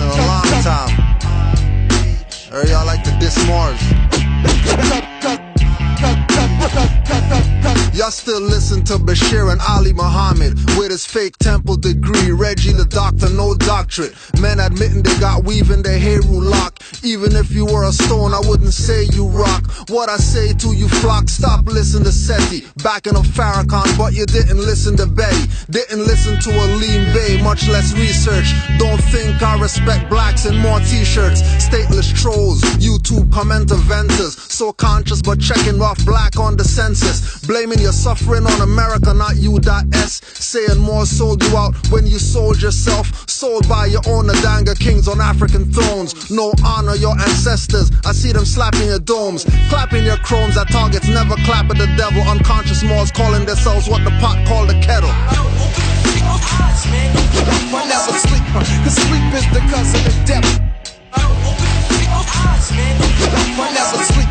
in a long time. Or y'all like to diss Moors. Y'all still listen to Bashir and Ali Muhammad with his fake temple degree. Reggie the doctor, no doctorate. Men admitting they got weave in their Heru lock. Even if you were a stone, I wouldn't say you rock. What I say to you flock, stop listening to Seti. Backing up Farrakhan, but you didn't listen to Betty. Didn't listen to Aleem Bey, much less research. Don't think I respect blacks in more t-shirts. Stateless trolls, YouTube comment inventors. So conscious but checking off black on the census. Blaming your suffering on America, not U.S. Saying more sold you out when you sold yourself. Sold by your own Adanga kings on African thrones. No honor your ancestors, I see them slapping your domes. Clapping your chromes at targets, never clap at the devil. Unconscious Moors calling themselves what the pot called a kettle. I never sleep, cause sleep is the cousin of death. I never sleep,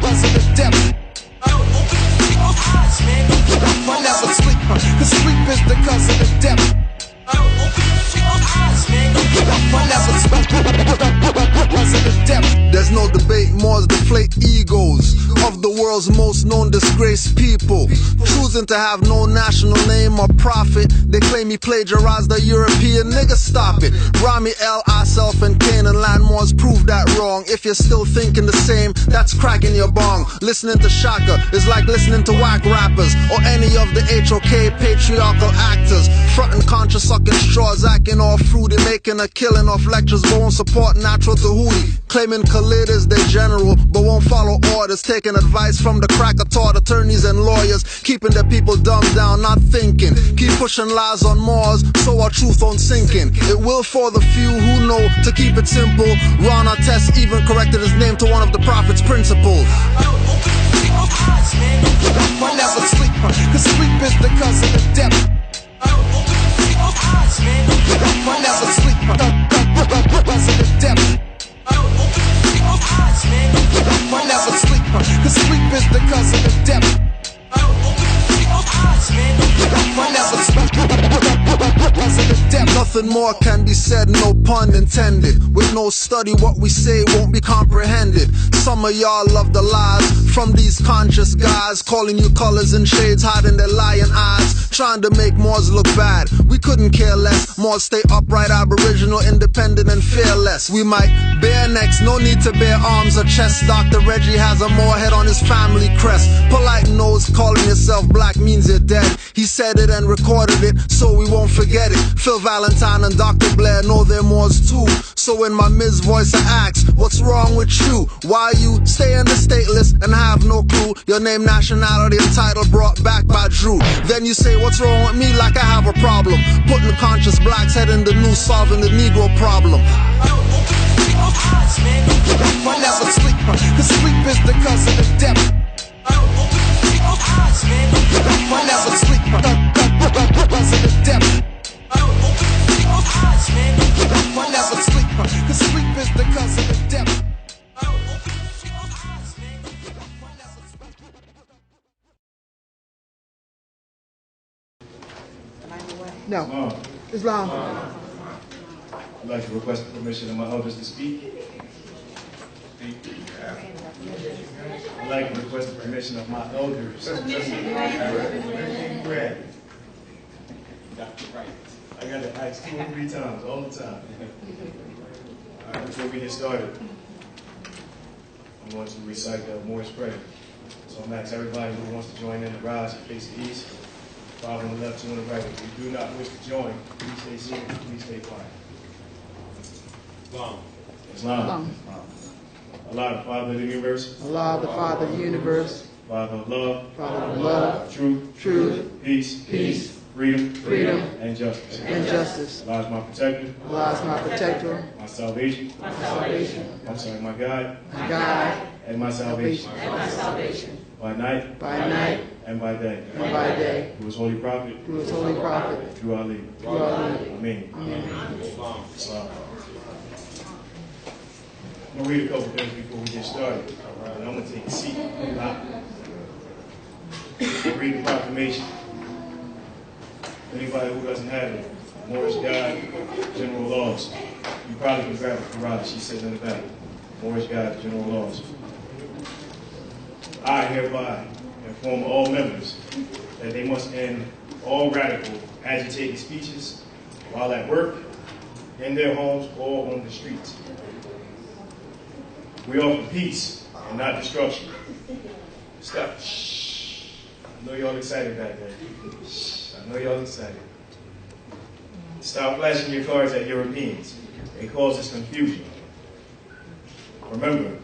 cousin of death. I never sleep, cause sleep is the cousin of death. There's no debate, Moors deflate egos of the world's most known disgraced people. Choosing to have no national name or profit. They claim he plagiarized the European nigga, stop it. Rami El Asaf and Canaan land Moors prove that wrong. If you're still thinking the same, that's cracking your bong. Listening to Shaka is like listening to whack rappers or any of the HOK patriarchal actors. Frontin' conscious, sucking straws, acting all fruity, making a killing off lectures but won't support natural Tahuti. Claiming Khalid is their general but won't follow orders. Taking advice from the cracker taught attorneys and lawyers. Keeping their people dumbed down, not thinking. Keep pushing lies on Moors so our truth won't sink in. It will for the few who know to keep it simple. Ron Artest even corrected his name to one of the prophet's principles. I never sleep, cause sleep is the cousin of death. I never sleep, cousin of death. I never sleep, cause sleep is the cousin of death. I never sleep, cousin of death. Nothing more can be said, no pun intended. With no study, what we say won't be comprehended. Some of y'all love the lies from these conscious guys, calling you colors and shades, hiding their lying eyes, trying to make Moors look bad. We couldn't care less. Moors stay upright, aboriginal, independent, and fearless. We might bare necks, no need to bear arms or chests. Dr. Reggie has a Moor head on his family crest. Polite nose, calling yourself black means you're dead. He said it and recorded it, so we won't forget it. Phil Valentine and Dr. Blair know they're Moors too. So in my Ms. voice I ask, what's wrong with you? Why you stay in the stateless and have no clue? Your name, nationality, and title brought back by Drew. Then you say, what's wrong with me? Like I have a problem. Putting the conscious blacks head in the news, solving the Negro problem. I never sleep, cause sleep is the cousin of death. I never sleep, cousin of death. I never sleep, cause sleep is the cousin of death. No. Islam. I'd like to request permission of my elders to speak. I'd like to request the permission of my elders. I got to ask 2 or 3 times, all the time. All right, before we get started, I'm going to recite the Moorish prayer. So I'm asking everybody who wants to join in to rise and face the east. 5 on the left, 2 on the right. If you do not wish to join, please stay seated, please stay quiet. Islam. Islam. Allah, the Father of the universe. Allah, the Father of the universe. Father of love. Father of love. Truth. Peace. Freedom. And justice. Allah is my protector. Allah is my protector. My salvation. I'm sorry, my guide. And my salvation. By night. And by day. Through his holy prophet. Through Ali. Ameen. Islam. I'm going to read a couple things before we get started. And I'm going to take a seat. I'll read the proclamation. Anybody who doesn't have it, Moorish God, general laws. You probably can grab a karate. She's sitting in the back. Moorish guide, general laws. I hereby inform all members that they must end all radical, agitated speeches while at work, in their homes, or on the streets. We offer peace and not destruction. Stop. Shh. I know y'all excited back there. Shh. I know y'all excited. Stop flashing your cards at Europeans. It causes confusion. Remember,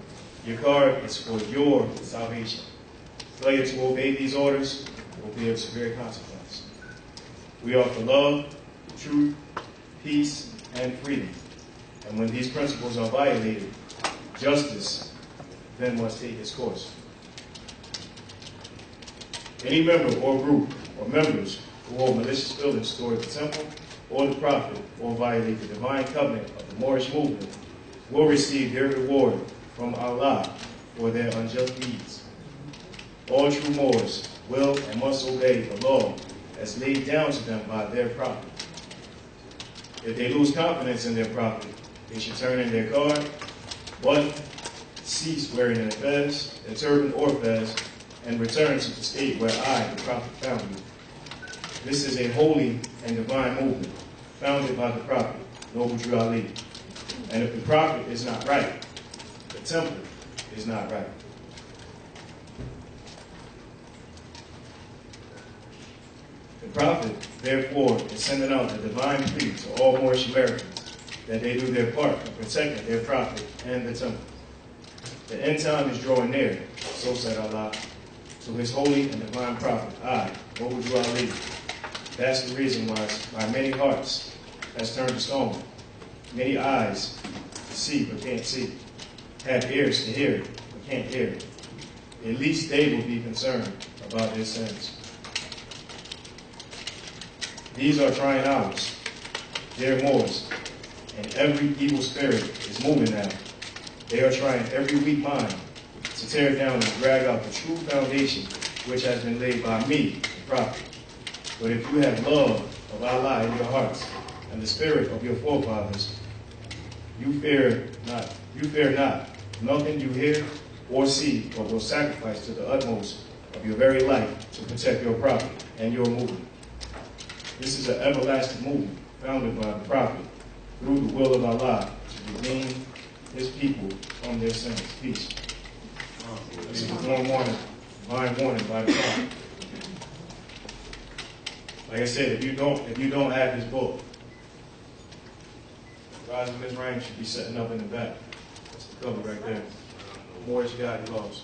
your card is for your salvation. Failure to obey these orders will be of severe consequence. We offer love, truth, peace, and freedom. And when these principles are violated, justice then must take its course. Any member or group or members who hold malicious feelings toward the temple or the prophet or violate the divine covenant of the Moorish movement will receive their reward from Allah for their unjust deeds. All true Moors will and must obey the law as laid down to them by their prophet. If they lose confidence in their prophet, they should turn in their card, but cease wearing a fez, a turban or fez, and return to the state where I, the prophet, found you. This is a holy and divine movement, founded by the prophet, Noble Drew Ali. And if the prophet is not right, the temple is not right. The prophet, therefore, is sending out a divine plea to all Moorish Americans that they do their part in protecting their prophet and the temple. The end time is drawing near, so said Allah, to his holy and divine prophet, I, Noble Drew Ali. That's the reason why many hearts has turned to stone, many eyes see but can't see, have ears to hear but can't hear. At least they will be concerned about their sins. These are trying hours. They're Moors, and every evil spirit is moving now. They are trying every weak mind to tear down and drag out the true foundation which has been laid by me, the prophet. But if you have love of Allah in your hearts and the spirit of your forefathers, you fear not. You fear not. Nothing you hear or see, but will sacrifice to the utmost of your very life to protect your prophet and your movement. This is an everlasting movement founded by the prophet through the will of Allah to redeem his people from their sins. Peace. This is a divine warning by the prophet. Like I said, if you don't have this book, Rise of Miss Rain should be setting up in the back. That's the cover right there. Moorish Guide Laws.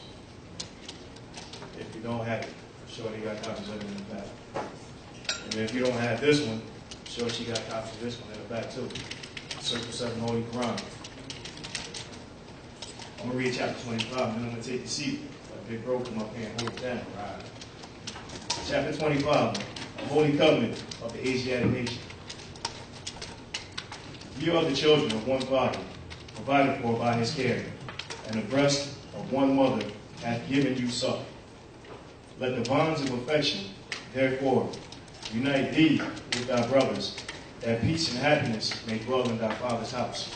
If you don't have it, I'm sure they got copies of it in the back. And if you don't have this one, I'm sure she got copies of this one in the back too. Circle 7 Holy Quran. I'm going to read chapter 25, and then I'm going to take the seat. Like Big Bro come up here and hold it down. Right. Chapter 25, a holy covenant of the Asiatic nation. You are the children of one father, provided for by his care, and the breast of one mother hath given you suck. Let the bonds of affection, therefore, unite thee with thy brothers, that peace and happiness may dwell in thy father's house.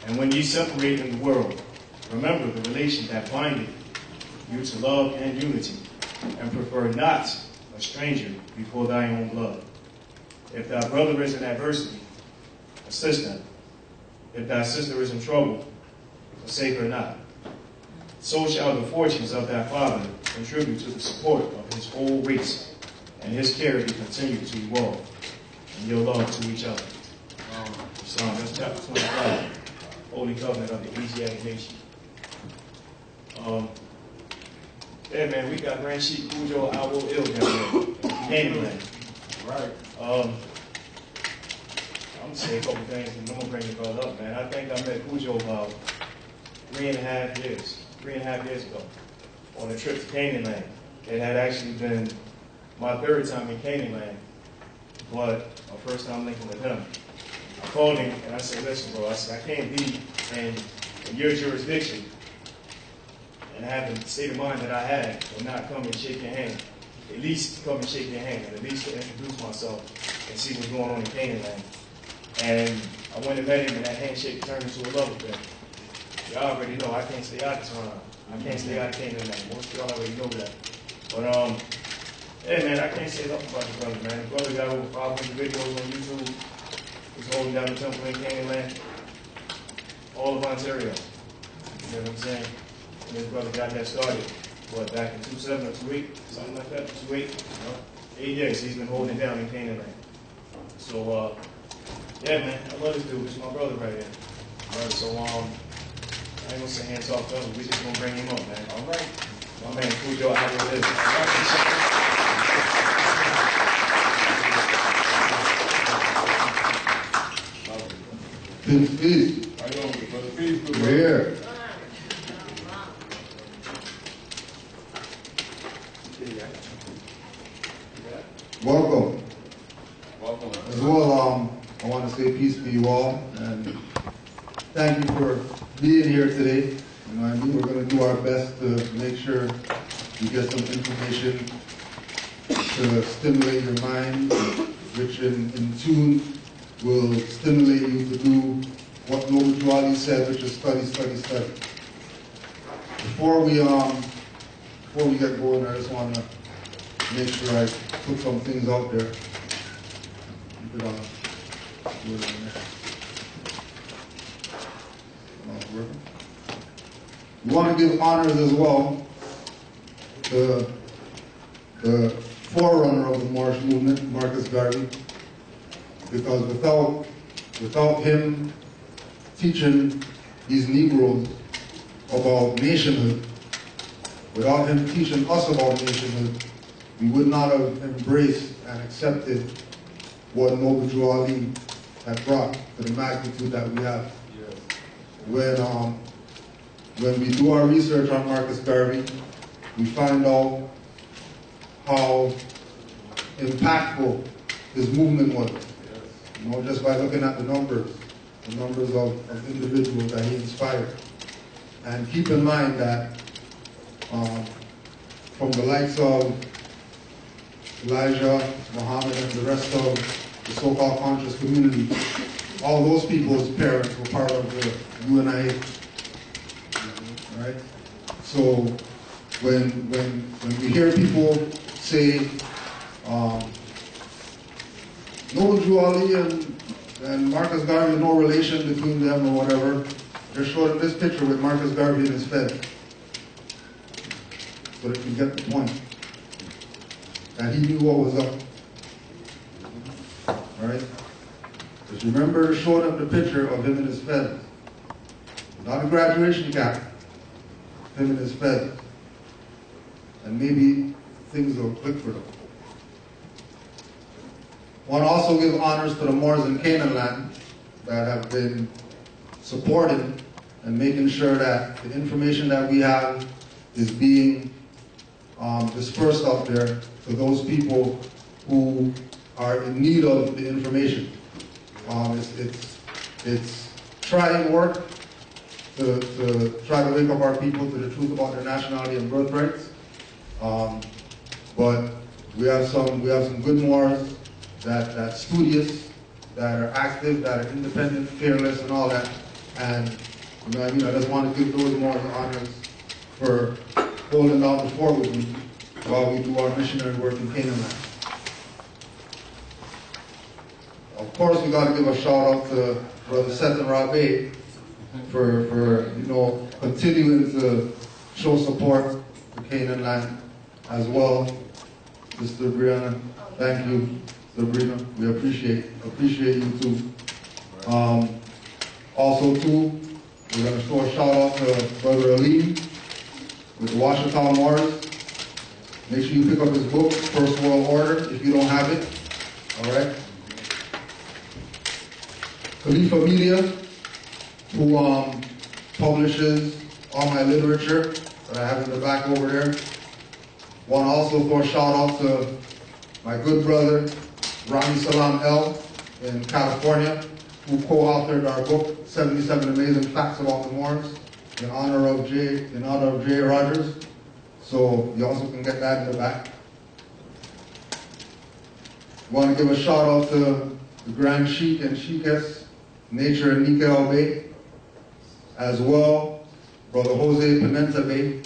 And when ye separate in the world, remember the relation that bindeth you to love and unity, and prefer not a stranger before thy own blood. If thy brother is in adversity, assist them. If thy sister is in trouble, forsake her not. So shall the fortunes of thy father contribute to the support of his whole race, and his character continue to evolve, and your love to each other. Psalm, that's chapter 25, Holy Covenant of the Asiatic nation. Yeah, man, we got Grand Sheik Kudjo Adwo down there, Canaan land. Right. I'm going to say a couple things, and I'm going to bring the brother up, man. I think I met Kudjo about 3.5 years ago, on a trip to Canaan land. It had actually been my third time in Canaan land, but my first time linking with him. I called him and I said, listen, bro, I said, I can't be in your jurisdiction and have the state of mind that I had and not come and shake your hand. At least come and shake your hand, and at least to introduce myself and see what's going on in Canaan land. And I went and met him, and that handshake turned into a love affair. Y'all already know I can't stay out of time. I can't stay out of Canaan Land. Most of y'all already know that. But yeah, man, I can't say enough about the brother, man. The brother got over 500 videos on YouTube. He's holding down the temple in Canaan Land, all of Ontario. You know what I'm saying? And his brother got that started, what, back in 2007 or 2008, something like that, 2008. You know? 8 years he's been holding it down in Canaan Land. So, yeah, man, I love this dude. This is my brother right here. All right, so, I ain't gonna say hands off, fellas. We just gonna bring him up, man. All right. My man, Kudjo Adwo is. Peace. I know, brother. Peace, good We're here. Welcome. Welcome. As well, I want to say peace to you all, and thank you for being here today. You know, I mean, we're going to do our best to make sure you get some information to stimulate your mind, which in tune will stimulate you to do what Noble Juali said, which is study, study, study. Before we get going, I just want to make sure I put some things out there. Keep it on. Do it on there. Not working. We want to give honors as well to the forerunner of the Moorish movement, Marcus Garvey, because without him teaching these Negroes about nationhood, without him teaching us about nationhood, we would not have embraced and accepted what Noble Juali had brought to the magnitude that we have. Yes. When we do our research on Marcus Garvey, we find out how impactful his movement was. Yes. You know, just by looking at the numbers of individuals that he inspired. And keep in mind that from the likes of Elijah, Muhammad, and the rest of the so-called conscious community, all those people's parents were part of the UNIA. Right? So when we hear people say Noble Juali and Marcus Garvey, no relation between them or whatever, they're showing this picture with Marcus Garvey and his fed, so that you get the point. And he knew what was up. Alright? Just remember showing up the picture of him and his fed. Not a graduation cap. Him and his fed. And maybe things will click for them. I want to also give honors to the Moors in Canaan land that have been supporting and making sure that the information that we have is being dispersed out there to those people who are in need of the information. It's trying work to try to wake up our people to the truth about their nationality and birthrights. But we have some good Moors that studious, that are active, that are independent, fearless, and all that. And you know what I mean? I just want to give those Moors honors for holding down the fort with me while we do our missionary work in Canaan land. Of course, we got to give a shout out to Brother SetenRa Bey for you know, continuing to show support to Canaan land as well. Sister Brianna, thank you, Sabrina. We appreciate you too. Also too, we're going to show a shout out to Brother Ali with the Washington Moors. Make sure you pick up his book, First World Order, if you don't have it. All right. Khalifa Media, who publishes all my literature that I have in the back over there. Want to also throw a shout out to my good brother, Rami Salam L. in California, who co-authored our book, 77 Amazing Facts About the Moors, in honor of J. Rogers. So you also can get that in the back. Want to give a shout out to the Grand Sheikh and Sheikhess Nature and Nika Bey, as well, Brother Jose Pimenta Bey.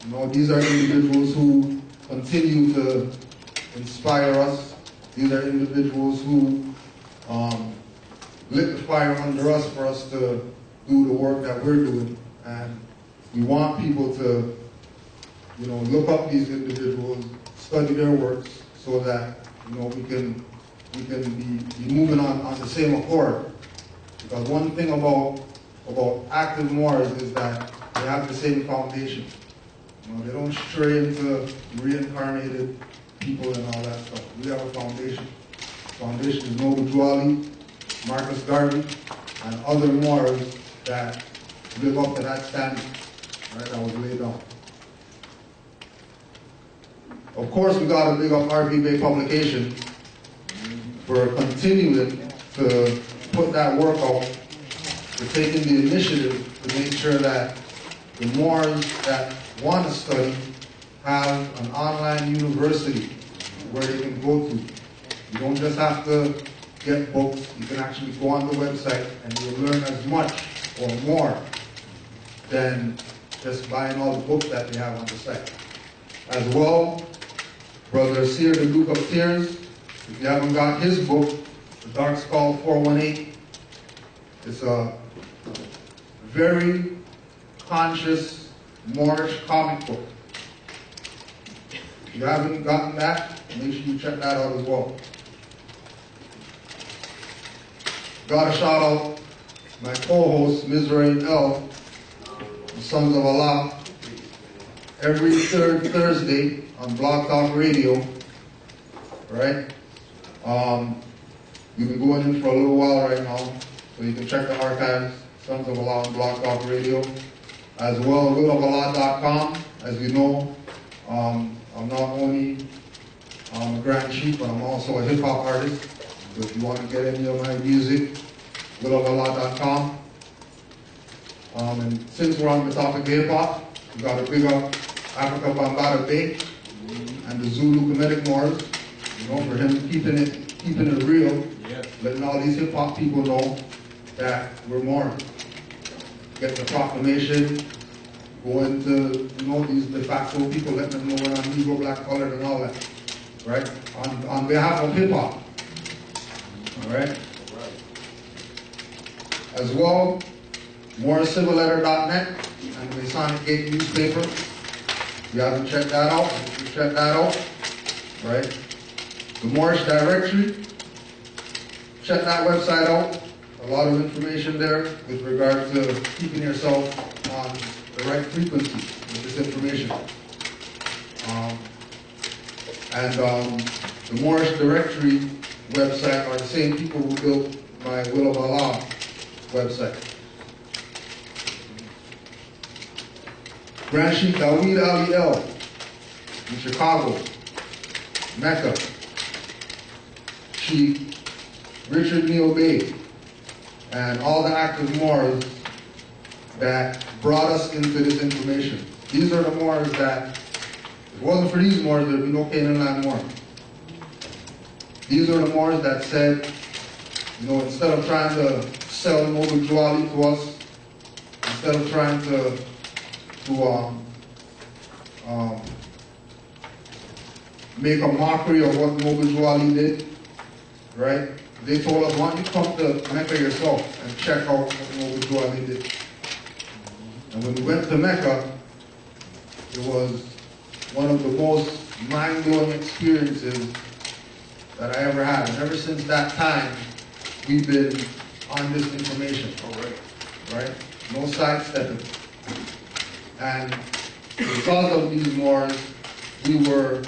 You know, these are individuals who continue to inspire us. These are individuals who lit the fire under us for us to do the work that we're doing. And we want people to, you know, look up these individuals, study their works, so that, you know, we can be moving on the same accord. Because one thing about active Moors is that they have the same foundation. You know, they don't stray into reincarnated people and all that stuff. We have a foundation. The foundation is Noble Juali, Marcus Garvey, and other Moors that live up to that standard, right, that was laid down. Of course, we got to big up RB Bey Publication for continuing to put that work out, for taking the initiative to make sure that the Moors that want to study have an online university where they can go to. You don't just have to get books, you can actually go on the website and you'll learn as much or more than just buying all the books that they have on the site. As well, Brother Seer, the Duke of Tears, if you haven't got his book, The Dark Skull 418, it's a very conscious Moorish comic book. If you haven't gotten that, make sure you check that out as well. Got to shout out my co-host, Mizraim L, the Sons of Allah, every third Thursday on Blog Talk Radio, right? You've been going in for a little while right now, so you can check the archives, Sons of Allah on Blog Talk Radio, as well as willofalah.com. As you know, I'm not only a grand chief, but I'm also a hip-hop artist. So if you want to get any of my music, willofalah.com. And since we're on the topic of hip-hop, we got to big up Africa Bambata Bey and the Zulu Kemetic Moors, you know, for him keeping it real, letting all these hip-hop people know that we're more. Get the proclamation, go into, you know, these de facto people, let them know we're not Negro, black, colored, and all that, right? On behalf of hip-hop, all right? As well, MoorCivilLetter.net and the Masonic Gate newspaper. If you haven't checked that out, you should check that out, right? The Moorish Directory, check that website out. A lot of information there with regard to keeping yourself on the right frequency with this information. The Moorish Directory website are the same people who built my Will of Allah website. Grand Sheikh Dawood Ali El in Chicago, Mecca. Sheikh Richard Neal Bey, and all the active Moors that brought us into this information. These are the Moors that, if it wasn't for these Moors, there would be no Canaan land Moor. These are the Moors that said, you know, instead of trying to sell Noble Juali to us, instead of trying to make a mockery of what Noble Juali did, right? They told us, why don't you come to Mecca yourself and check out what Noble Juali did. And when we went to Mecca, it was one of the most mind-blowing experiences that I ever had. And ever since that time, we've been on this information, right? No sidestepping. And because of these Moors, we were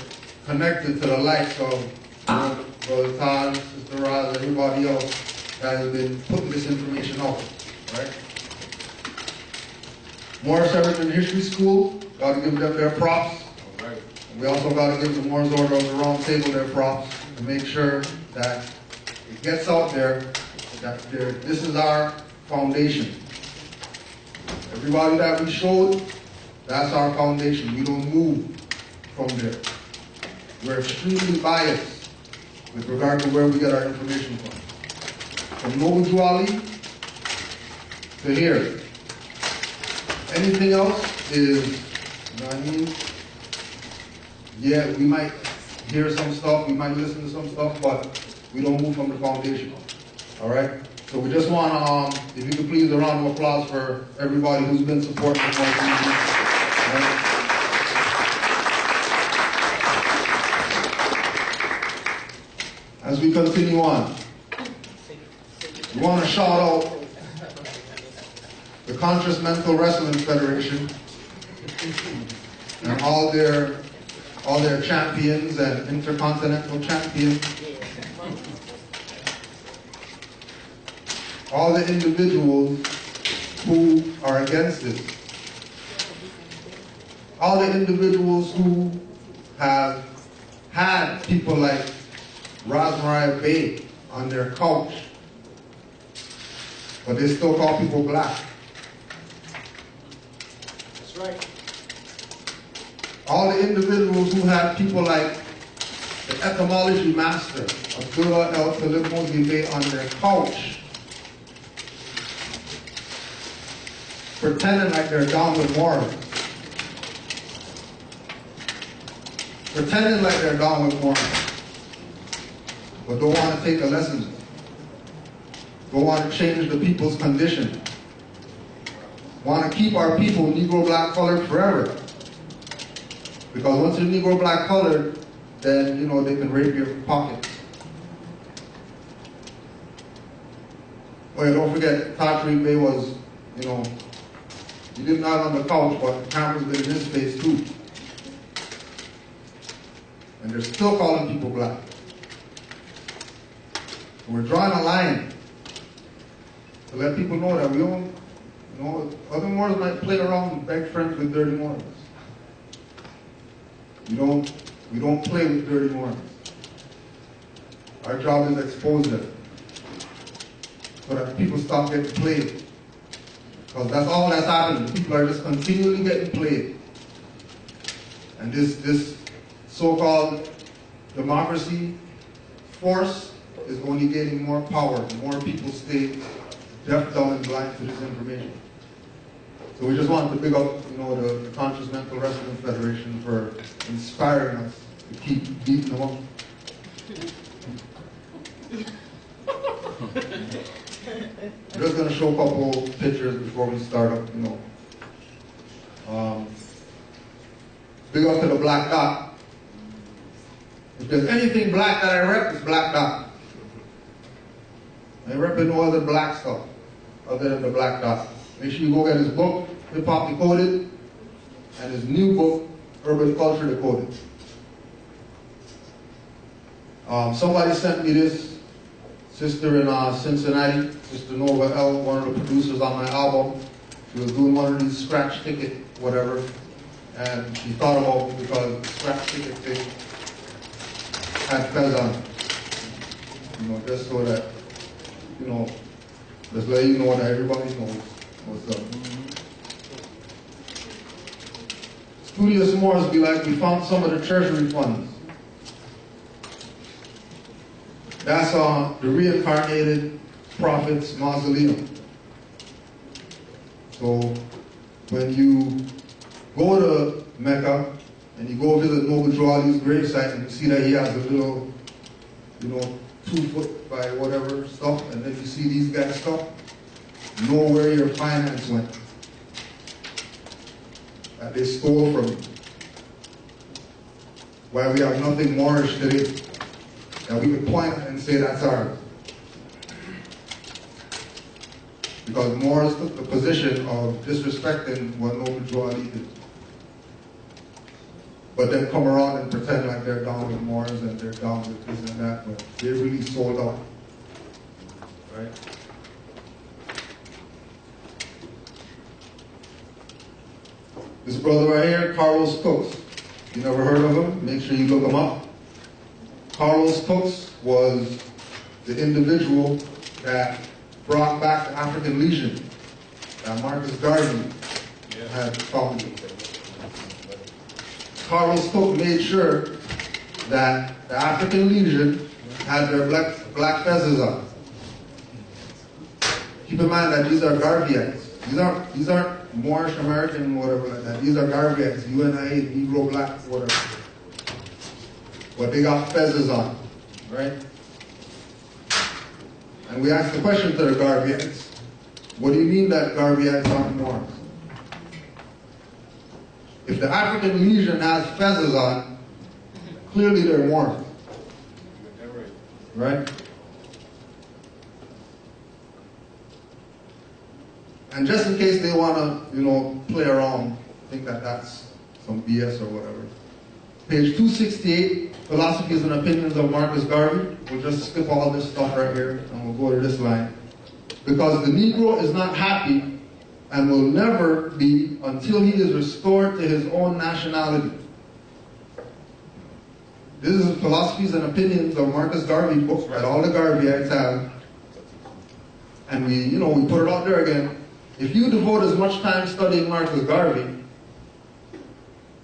connected to the likes of Brother Todd, Sister Raz, everybody else that has been putting this information out, right? Moorish Heritage History School, got to give them their props. And we also got to give the Moors Order of the Round Table their props to make sure that it gets out there that this is our foundation. Everybody that we showed, that's our foundation. We don't move from there. We're extremely biased with regard to where we get our information from. From Noble Juali to hear. Anything else is, you know what I mean? Yeah, we might hear some stuff, we might listen to some stuff, but we don't move from the foundation. All right? So we just want to, if you could please, a round of applause for everybody who's been supporting the movement. Right? As we continue on, we want to shout out the Conscious Mental Wrestling Federation and all their champions and intercontinental champions, all the individuals who are against it, all the individuals who have had people like SetenRa Bey on their couch, but they still call people black. That's right. All the individuals who have people like the etymology master of Bey on their couch, pretending like they're down with Moorish. Pretending like they're down with Moorish. But don't want to take a lesson. Don't want to change the people's condition. Want to keep our people Negro, black, colored forever. Because once you're Negro, black, colored, then, you know, they can rape your pockets. Oh yeah, don't forget, SetenRa Bey was, you know, he did not on the couch, but the camera's been in his face too. And they're still calling people black. We're drawing a line to let people know that we don't, you know, other Moors might play around and beg friends with dirty Moors. We don't play with dirty Moors. Our job is to expose them so that people stop getting played. Because that's all that's happening. People are just continually getting played. And this so-called democracy force is only gaining more power. The more people stay deaf, dumb, and blind to this information. So we just wanted to big up, you know, the Conscious Mental Wrestling Federation for inspiring us to keep beating them up. We're just going to show a couple pictures before we start up, you know. Big up to the black dot. If there's anything black that I rep, it's black dot. I ain't repping no other black stuff other than the black dot. Make sure you go get his book, Hip Hop Decoded, and his new book, Urban Culture Decoded. Somebody sent me this, sister in Cincinnati, Sister Nova L, one of the producers on my album. She was doing one of these scratch ticket, whatever, and she thought about me because the scratch ticket thing had fez on it. You know, just so that, you know, just let you know that everybody knows what's up. Studious Moors be like, we found some of the treasury funds. That's the reincarnated prophet's mausoleum. So when you go to Mecca and you go visit Kudjo Adwo's gravesite and you see that he has a little, you know, 2 foot by whatever stuff, and then you see these guys stuff, know where your finance went. That they stole from you. Why we have nothing Moorish today. That we could point and say that's ours. Because Moors took the position of disrespecting what Kudjo Adwo did. But then come around and pretend like they're down with Moors and they're down with this and that, but they really sold out. Right? This brother right here, Carlos Cooks. You never heard of him? Make sure you look him up. Carlos Cooks was the individual that brought back the African Legion that Marcus Garvey had founded. Carlos Cooks made sure that the African Legion had their black fezzes on. Keep in mind that these are Garveyites. These aren't Moorish American, whatever like that. These are Garveyites, UNIA, Negro, Black, whatever. But they got fezzes on, right? And we asked the question to the Garveyites, what do you mean that Garveyites aren't Moors? If the African Legion has fezzes on, clearly they're Moors. Right? And just in case they want to, play around, think that that's some BS or whatever. Page 268, Philosophies and Opinions of Marcus Garvey. We'll just skip all this stuff right here and we'll go to this line. Because the Negro is not happy and will never be until he is restored to his own nationality. This is Philosophies and Opinions of Marcus Garvey book that all the Garveyites have. And we put it out there again. If you devote as much time studying Marcus Garvey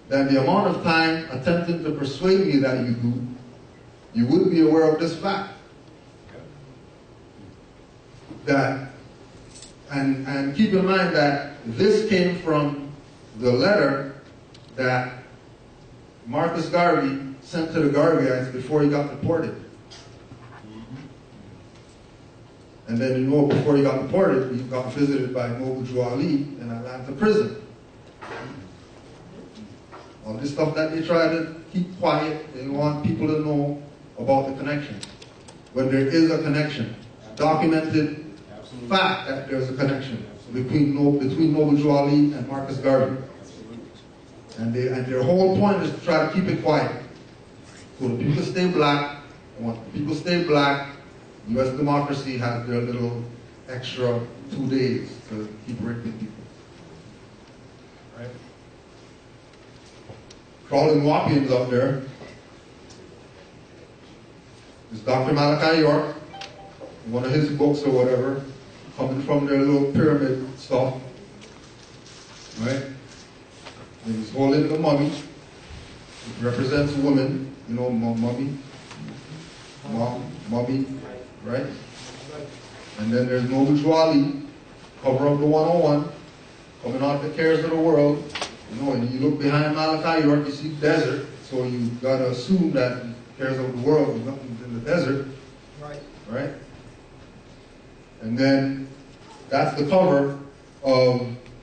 than the amount of time attempting to persuade me that you do, you would be aware of this fact. And keep in mind that this came from the letter that Marcus Garvey sent to the Garveyites before he got deported. And then before he got deported, he got visited by Kudjo Adwo in Atlanta prison. All this stuff that they try to keep quiet, they want people to know about the connection. When there is a connection, documented fact that there's a connection between Kudjo Adwo and Marcus Garvey. And their whole point is to try to keep it quiet. So the people stay black, and once the people stay black, U.S. democracy has their little extra 2 days to keep raping people. Right? Crawling Wapians up there is Dr. Malachi York, one of his books or whatever, coming from their little pyramid stuff. Right? And he's holding the mummy. It represents women, mummy, mummy, right? And then there's Kudjo Adwo, cover of the 101, coming out the cares of the world. And you look behind Malachi York, you see desert, so you gotta assume that the cares of the world is nothing in the desert. Right? And then that's the cover of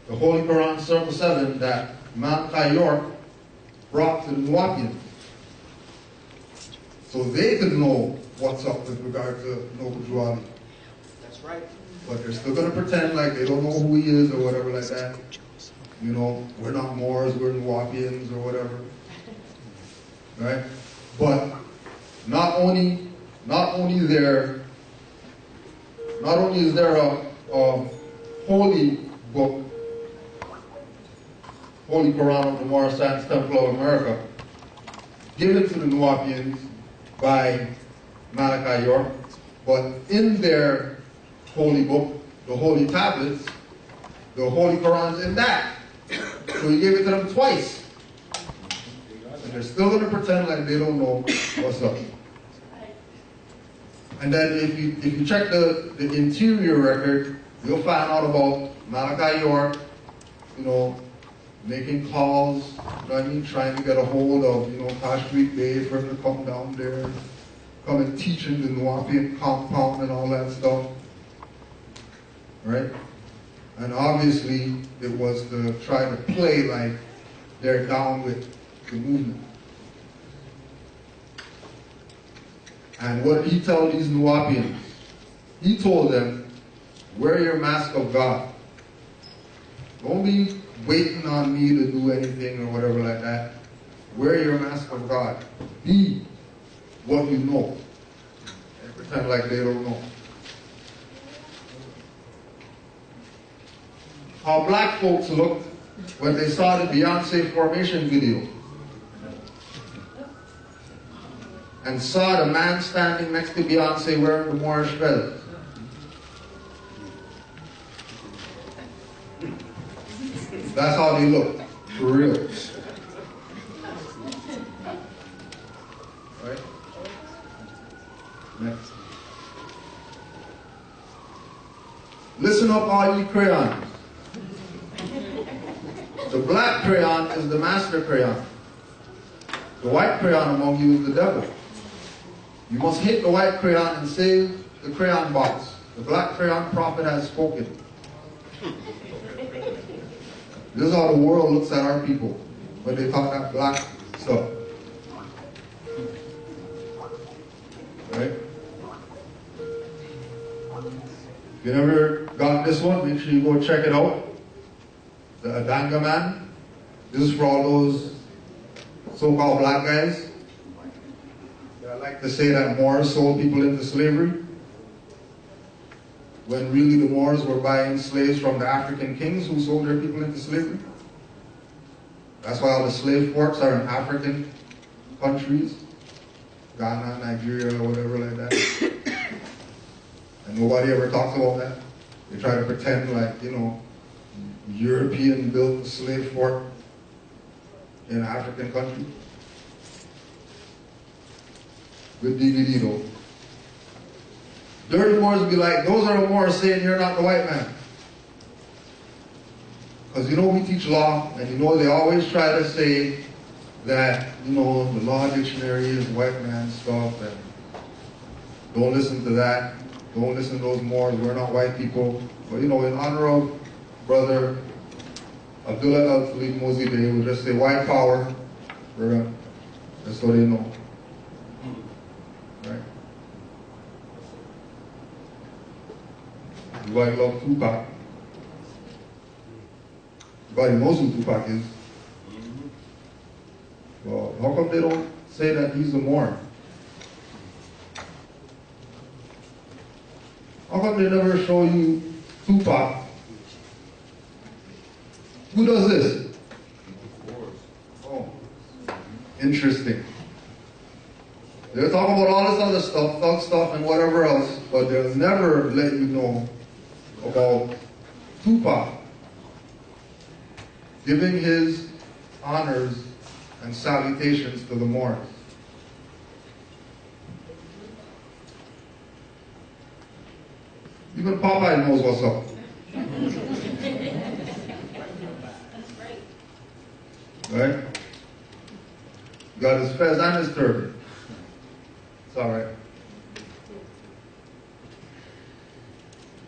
the Holy Quran Circle 7 that Malachi York brought to the Nuwapians. So they could know what's up with regard to Kudjo Adwo. That's right. But they're still going to pretend like they don't know who he is or whatever like that. We're not Moors, we're Nuwapians or whatever. Right? But not only is there a holy book, Holy Quran of the Moorish Science Temple of America, given to the Nuwapians by Malachi York, but in their holy book, the holy tablets, the Holy Quran's in that. So he gave it to them twice. And they're still going to pretend like they don't know what's up. And then if you check the interior record, you'll find out about Malachi York, making calls, trying to get a hold of, Tashreeq Bey for him to come down there, come and teach in the Nuwapian compound and all that stuff. Right? And obviously, it was to try to play like they're down with the movement. And what did he tell these Nuwapians? He told them, wear your mask of God. Don't be waiting on me to do anything or whatever like that. Wear your mask of God. Be what you know. And pretend like they don't know. How black folks looked when they saw the Beyonce Formation video and saw the man standing next to Beyonce wearing the Moorish feathers. That's how they look, for real. Right? Next. Listen up, all ye crayons. The black crayon is the master crayon. The white crayon among you is the devil. You must hate the white crayon and save the crayon box. The black crayon prophet has spoken. This is how the world looks at our people when they talk that black stuff. Right? If you never got this one, make sure you go check it out. The Adanga man. This is for all those so-called black guys that like to say that Moors sold people into slavery, when really the Moors were buying slaves from the African kings who sold their people into slavery. That's why all the slave ports are in African countries, Ghana, Nigeria, whatever like that. And nobody ever talks about that. They try to pretend like, you know, European built slave port in an African country. Good DVD though. Dirty Moors would be like, those are the Moors saying you're not the white man. Because you know we teach law, and you know they always try to say that, you know, the law dictionary is white man stuff, and don't listen to that. Don't listen to those Moors, we're not white people. But you know, in honor of Brother Abdullah Al-Khalid Mozi Bey, we'll just say white power. That's what they know. Right? Everybody loves Tupac. Everybody knows who Tupac is. Well, how come they don't say that he's a Moor? How come they never show you Tupac? Who does this? Oh, interesting. They'll talk about all this other stuff, thug stuff and whatever else, but they'll never let you know about Tupac giving his honors and salutations to the Moors. Even Popeye knows what's up. Right? Got his fez and his turban. It's all right.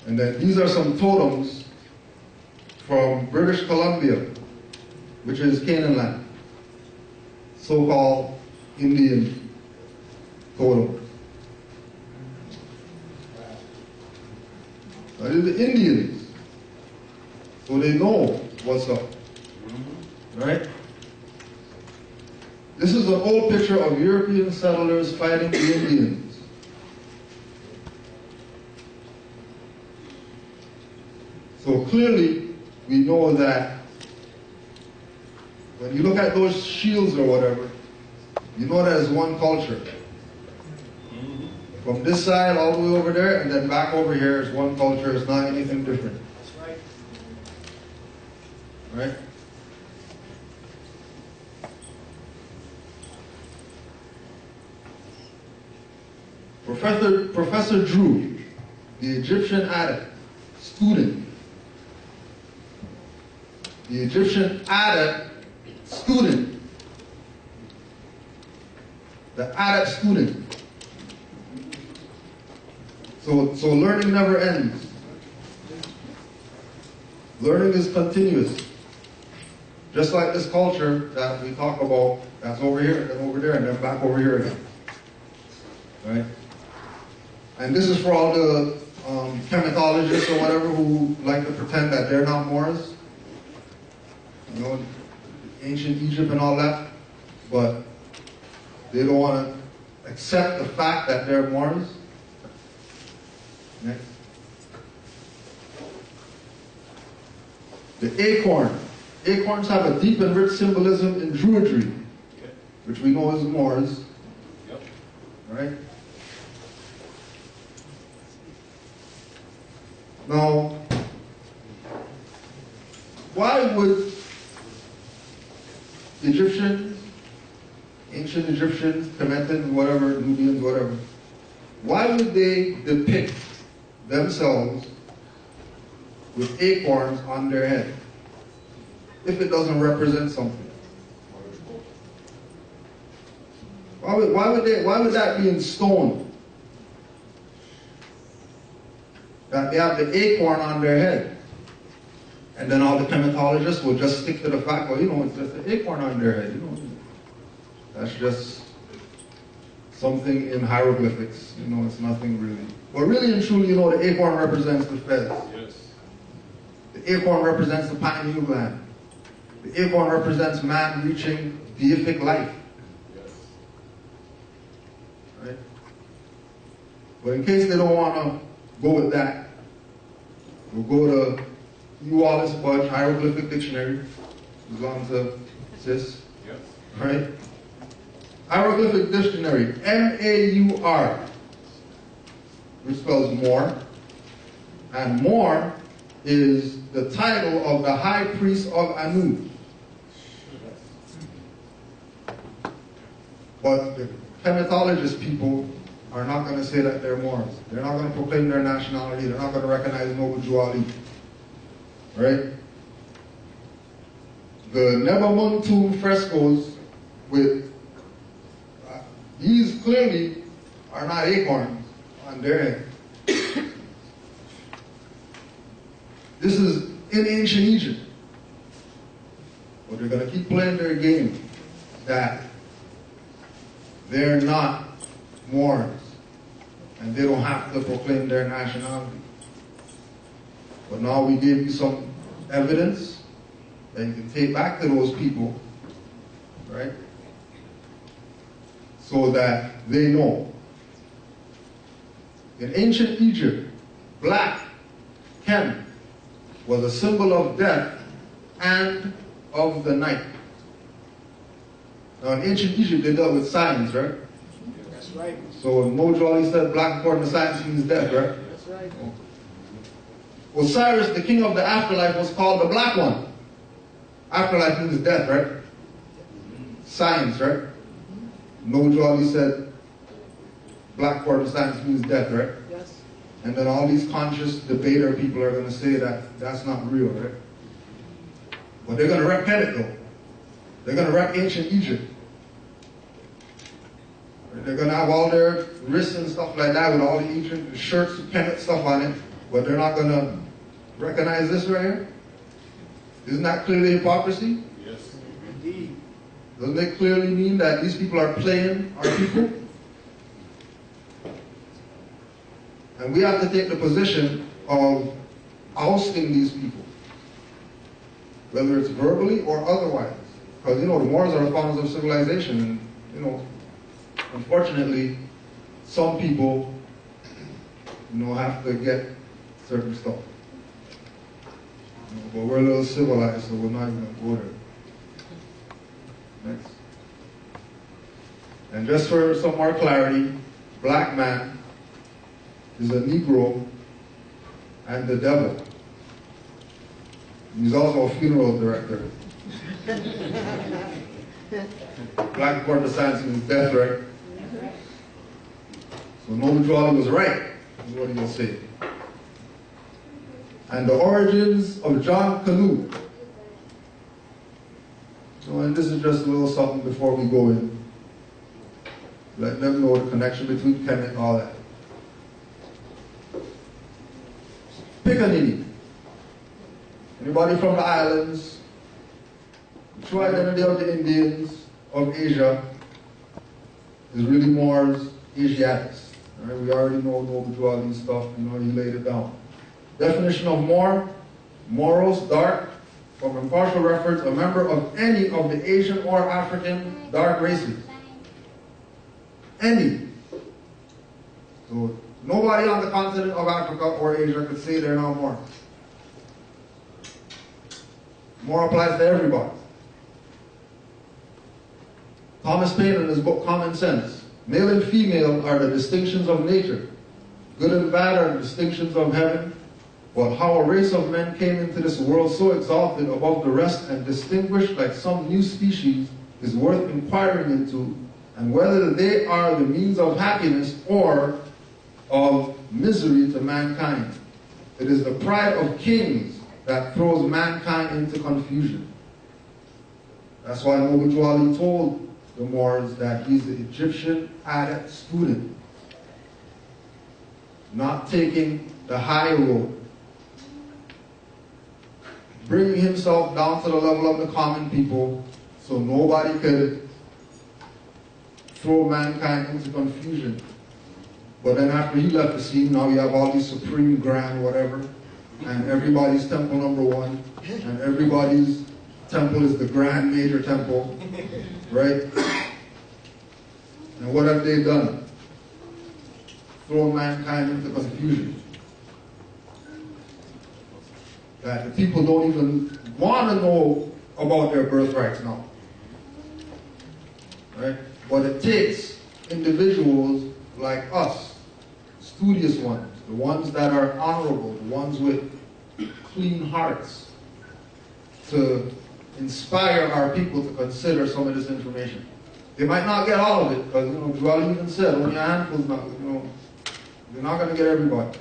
And then these are some totems from British Columbia, which is Canaan land. So-called Indian totem. That is the Indians. So they know what's up. Right? This is an old picture of European settlers fighting the Indians. So clearly, we know that when you look at those shields or whatever, you know that is one culture. From this side all the way over there, and then back over here is one culture. It's not anything different. That's right. Right? Professor Drew, the Egyptian adept, student. The Egyptian adept, student. The adept student. So learning never ends. Learning is continuous. Just like this culture that we talk about, that's over here, and then over there, and then back over here again. Right? And this is for all the chematologists or whatever who like to pretend that they're not Moors. You know, ancient Egypt and all that. But they don't want to accept the fact that they're Moors. Next. The acorn. Acorns have a deep and rich symbolism in Druidry, which we know as Moors. Yep. Right? Now, why would Egyptians, ancient Egyptians, Kemetans, whatever, Nubians, whatever, why would they depict themselves with acorns on their head if it doesn't represent something? Why would that be in stone? That they have the acorn on their head. And then all the chematologists will just stick to the fact, well, it's just an acorn on their head, That's just something in hieroglyphics, it's nothing really. But really and truly, the acorn represents the fez. Yes. The acorn represents the pineal gland. The acorn represents man reaching deific life. Yes. Right? But in case they don't want to go with that, we'll go to E. Wallace Budge Hieroglyphic Dictionary. Who's on to sis? Yes. Right? Hieroglyphic Dictionary, M-A-U-R, which spells Moor. And Moor is the title of the high priest of Anu. But the chematologist people are not going to say that they're Moors. They're not going to proclaim their nationality. They're not going to recognize Kudjo Adwo. Right? The Nebamuntu frescoes with these clearly are not acorns on their head. This is in ancient Egypt. But they're going to keep playing their game that they're not Moors and they don't have to proclaim their nationality. But now we gave you some evidence that you can take back to those people, right? So that they know. In ancient Egypt, black, Kem, was a symbol of death and of the night. Now in ancient Egypt, they dealt with science, right? That's right. So when Kudjo Adwo said black according to science means death, right? That's right. Osiris, the king of the afterlife, was called the Black One. Afterlife means death, right? Science, right? Kudjo Adwo said black according to science means death, right? Yes. And then all these conscious debater people are going to say that that's not real, right? But they're going to rep Kemet though. They're going to rep ancient Egypt. They're going to have all their wrists and stuff like that with all the ancient shirts with Kemet stuff on it. But they're not going to recognize this right here? Isn't that clearly hypocrisy? Yes. Indeed. Doesn't it clearly mean that these people are playing our people? And we have to take the position of ousting these people, whether it's verbally or otherwise. Because, the Moors are the founders of civilization, and, unfortunately, some people, have to get certain stuff. But we're a little civilized, so we're not even going to go there. Next. And just for some more clarity, black man is a Negro and the devil. He's also a funeral director. Black according to science means death, right? So Kudjo Adwo was right, is what he'll say. And the origins of John Canoe. And this is just a little something before we go in. Let them know the connection between Kemet and all that. Pickaninny. Anybody from the islands? The true identity of the Indians of Asia is really Moors, Asiatics. Right? We already know Kudjo Adwo stuff, he laid it down. Definition of Moor, Moros, dark, from impartial reference, a member of any of the Asian or African dark races. Any. So nobody on the continent of Africa or Asia could say they're not Moor. Moor applies to everybody. Thomas Paine in his book Common Sense. Male and female are the distinctions of nature. Good and bad are the distinctions of heaven. But how a race of men came into this world so exalted above the rest and distinguished like some new species is worth inquiring into, and whether they are the means of happiness or of misery to mankind. It is the pride of kings that throws mankind into confusion. That's why Kudjo Adwo told the Moors that he's the Egyptian adept student, not taking the high road, bringing himself down to the level of the common people so nobody could throw mankind into confusion. But then after he left the scene, now we have all these supreme grand whatever, and everybody's temple number one, and everybody's temple is the grand major temple, right? And what have they done? Throw mankind into confusion. That the people don't even want to know about their birthrights now. Right? But it takes individuals like us, studious ones, the ones that are honorable, the ones with clean hearts, to inspire our people to consider some of this information. They might not get all of it, because Joel even said only a handful's not, they're not going to get everybody.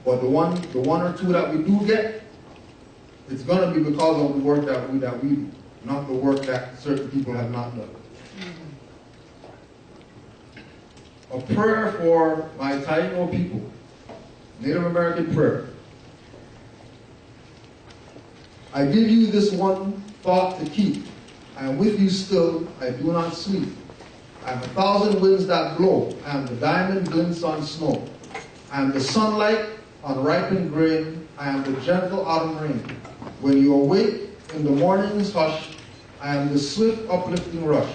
But the one or two that we do get, it's going to be because of the work that we do, not the work that certain people have not done. A prayer for my Taino people, Native American prayer. I give you this one thought to keep. I am with you still, I do not sleep. I am 1,000 winds that blow, I am the diamond glints on snow. I am the sunlight on ripened grain, I am the gentle autumn rain. When you awake in the morning's hush, I am the swift uplifting rush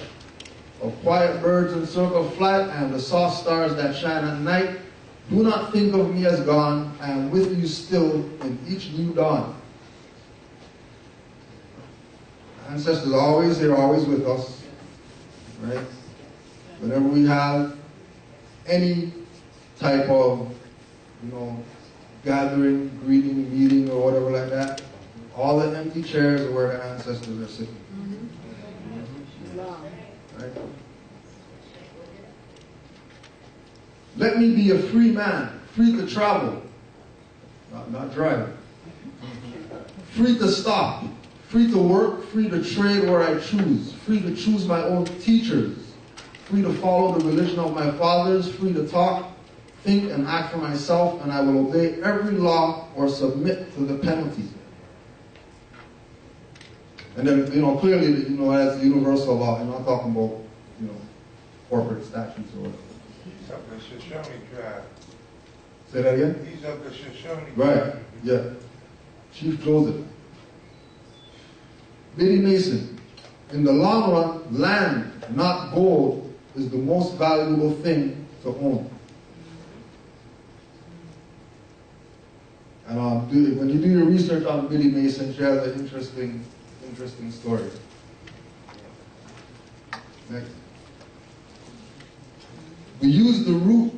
of quiet birds in circle flight, I am the soft stars that shine at night. Do not think of me as gone, I am with you still in each new dawn. Ancestors are always here, always with us, right? Whenever we have any type of, gathering, greeting, meeting, or whatever like that, all the empty chairs are where the ancestors are sitting. Right? Let me be a free man, free to travel, not drive, free to stop, free to work, free to trade where I choose, free to choose my own teachers, free to follow the religion of my fathers, free to talk, think, and act for myself, and I will obey every law or submit to the penalty. And then, clearly, as universal law, I'm not talking about, corporate statutes or whatever. He's up the Shoshone tribe. Say that again? He's up the Shoshone. Right, yeah. Chief Joseph. Biddy Mason. In the long run, land, not gold, is the most valuable thing to own. And when you do your research on Biddy Mason, she has an interesting story. Next. We used the route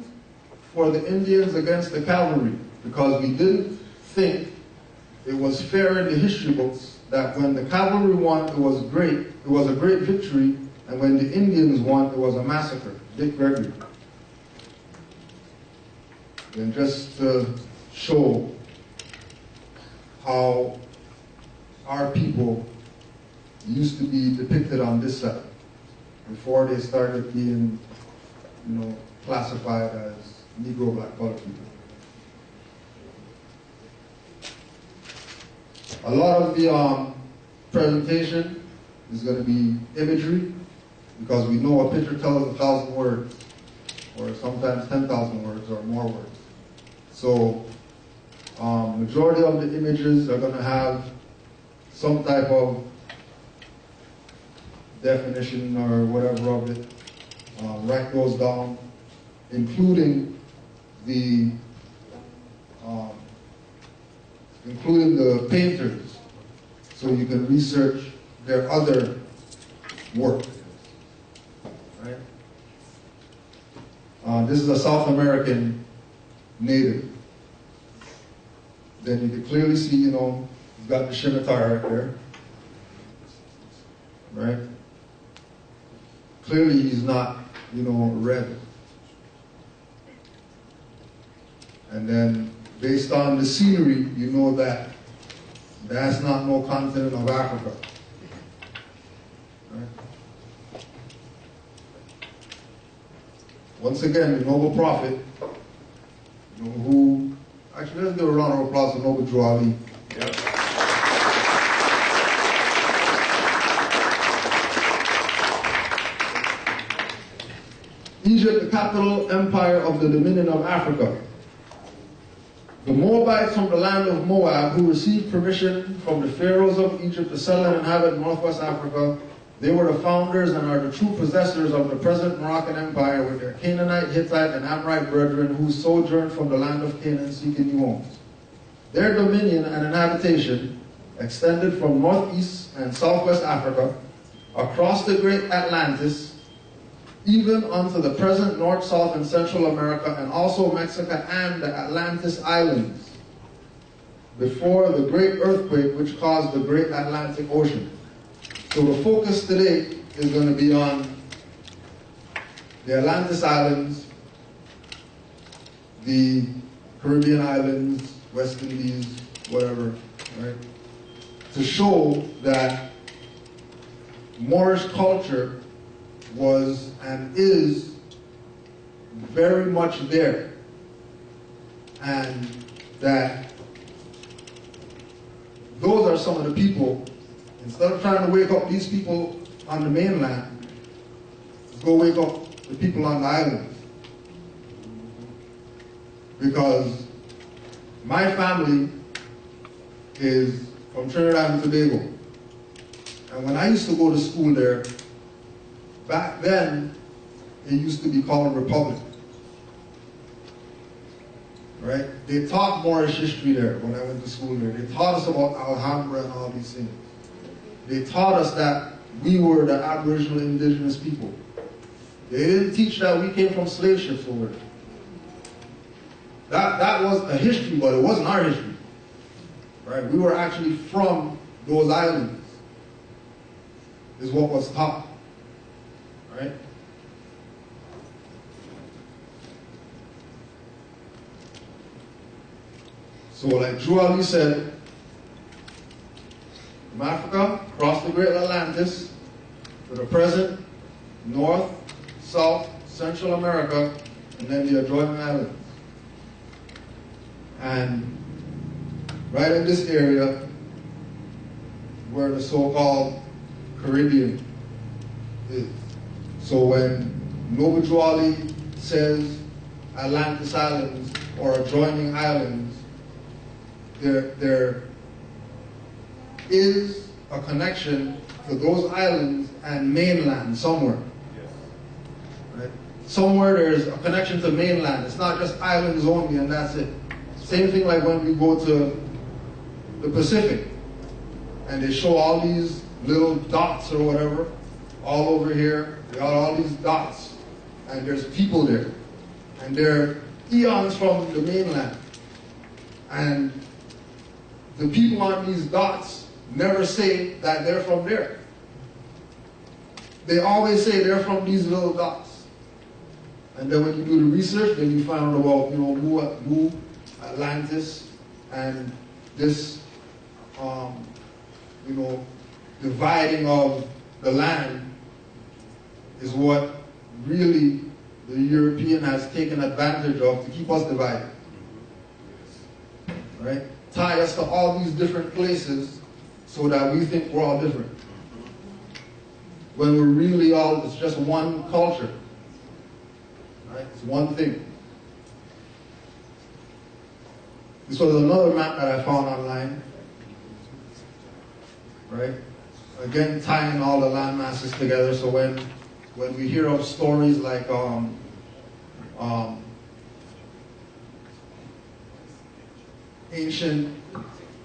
for the Indians against the cavalry because we didn't think it was fair in the history books that when the cavalry won, it was great. It was a great victory, and when the Indians won, it was a massacre. Dick Gregory. And just to show how our people used to be depicted on this side before they started being, classified as Negro, Black, colored people. A lot of the presentation is going to be imagery because we know a picture tells 1,000 words, or sometimes 10,000 words or more words. So majority of the images are going to have some type of definition or whatever of it. Write those down, including the painters, so you can research their other work. Right? This is a South American native. Then you can clearly see, you've got the scimitar right there. Right? Clearly he's not, red. And then based on the scenery, you know that that's not no continent of Africa. Right? Once again, the noble prophet, who, actually let's give a round of applause to Noble Kudjo Adwo. Yep. Egypt, the capital empire of the Dominion of Africa. The Moabites from the land of Moab, who received permission from the pharaohs of Egypt to settle and inhabit northwest Africa, they were the founders and are the true possessors of the present Moroccan Empire with their Canaanite, Hittite, and Amorite brethren who sojourned from the land of Canaan seeking new homes. Their dominion and inhabitation extended from northeast and southwest Africa, across the great Atlantis, even unto the present North, South, and Central America, and also Mexico and the Atlantis Islands, before the great earthquake which caused the great Atlantic Ocean. So the focus today is going to be on the Atlantis Islands, the Caribbean Islands, West Indies, whatever, right? To show that Moorish culture was and is very much there, and that those are some of the people. Instead of trying to wake up these people on the mainland, let's go wake up the people on the islands. Because my family is from Trinidad and Tobago, and when I used to go to school there, back then, it used to be called a republic, right? They taught Moorish history there when I went to school there. They taught us about Alhambra and all these things. They taught us that we were the Aboriginal indigenous people. They didn't teach that we came from slave ships over there. That was a history, but it wasn't our history, right? We were actually from those islands, is what was taught. Right? So like Kudjo Adwo said, from Africa, across the great Atlantis, to the present North, South, Central America, and then the adjoining islands. And right in this area, where the so-called Caribbean is. So when Noble Kudjo Adwo says Atlantis Islands or adjoining islands, there is a connection to those islands and mainland somewhere. Right? Somewhere there's a connection to mainland. It's not just islands only and that's it. Same thing like when we go to the Pacific and they show all these little dots or whatever all over here. They got all these dots, and there's people there, and they're eons from the mainland. And the people on these dots never say that they're from there. They always say they're from these little dots. And then when you do the research, then you find out about, Mu, Atlantis, and this, dividing of the land is what really the European has taken advantage of to keep us divided. Right? Tie us to all these different places so that we think we're all different. When we're really all, it's just one culture. Right? It's one thing. This was another map that I found online. Right? Again, tying all the land masses together, so when we hear of stories like ancient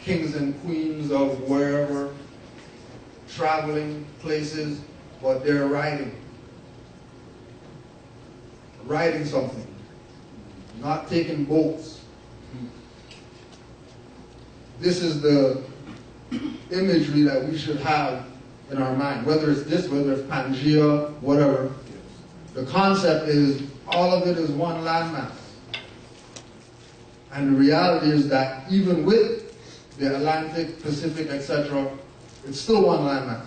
kings and queens of wherever, traveling places, but they're riding something, not taking boats. This is the imagery that we should have in our mind, whether it's this, whether it's Pangea, whatever. The concept is all of it is one landmass. And the reality is that even with the Atlantic, Pacific, etc., it's still one landmass.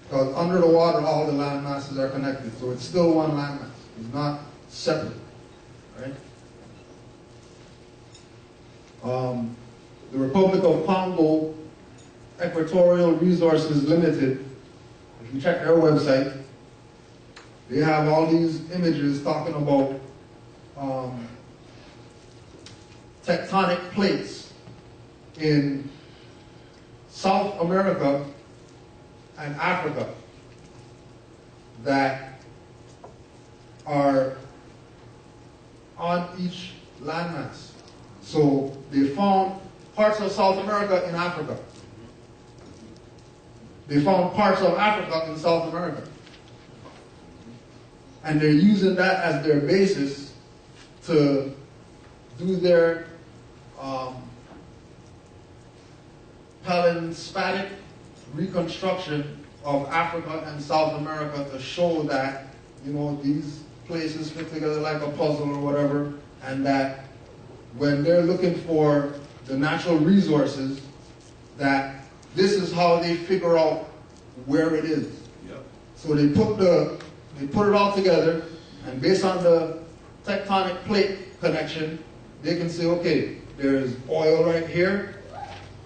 Because under the water, all the land masses are connected. So it's still one landmass. It's not separate. Right? The Republic of Congo Equatorial Resources Limited, if you check their website, they have all these images talking about tectonic plates in South America and Africa that are on each landmass. So they found parts of South America in Africa. They found parts of Africa in South America. And they're using that as their basis to do their palimpsestic reconstruction of Africa and South America to show that, you know, these places fit together like a puzzle or whatever, and that when they're looking for the natural resources, that this is how they figure out where it is. Yep. So they put it all together, and based on the tectonic plate connection, they can say, okay, there's oil right here,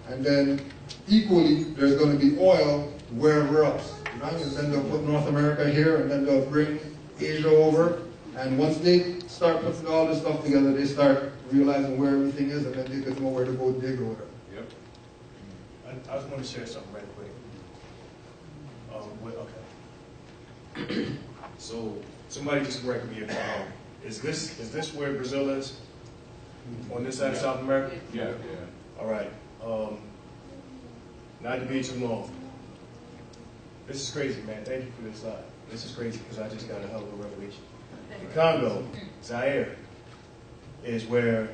and then equally there's going to be oil wherever else. You know? And then they'll put North America here, and then they'll bring Asia over, and once they start putting all this stuff together, they start realizing where everything is, and then they can know where to go dig or whatever. Yep. I just want to share something right quick. Okay. So somebody just correct me if I'm wrong. Is this where Brazil is? On this side of South America? Yeah. All right. Not to be too long. This is crazy, man. Thank you for this slide. This is crazy because I just got a hell of a revelation. The Congo, Zaire, is where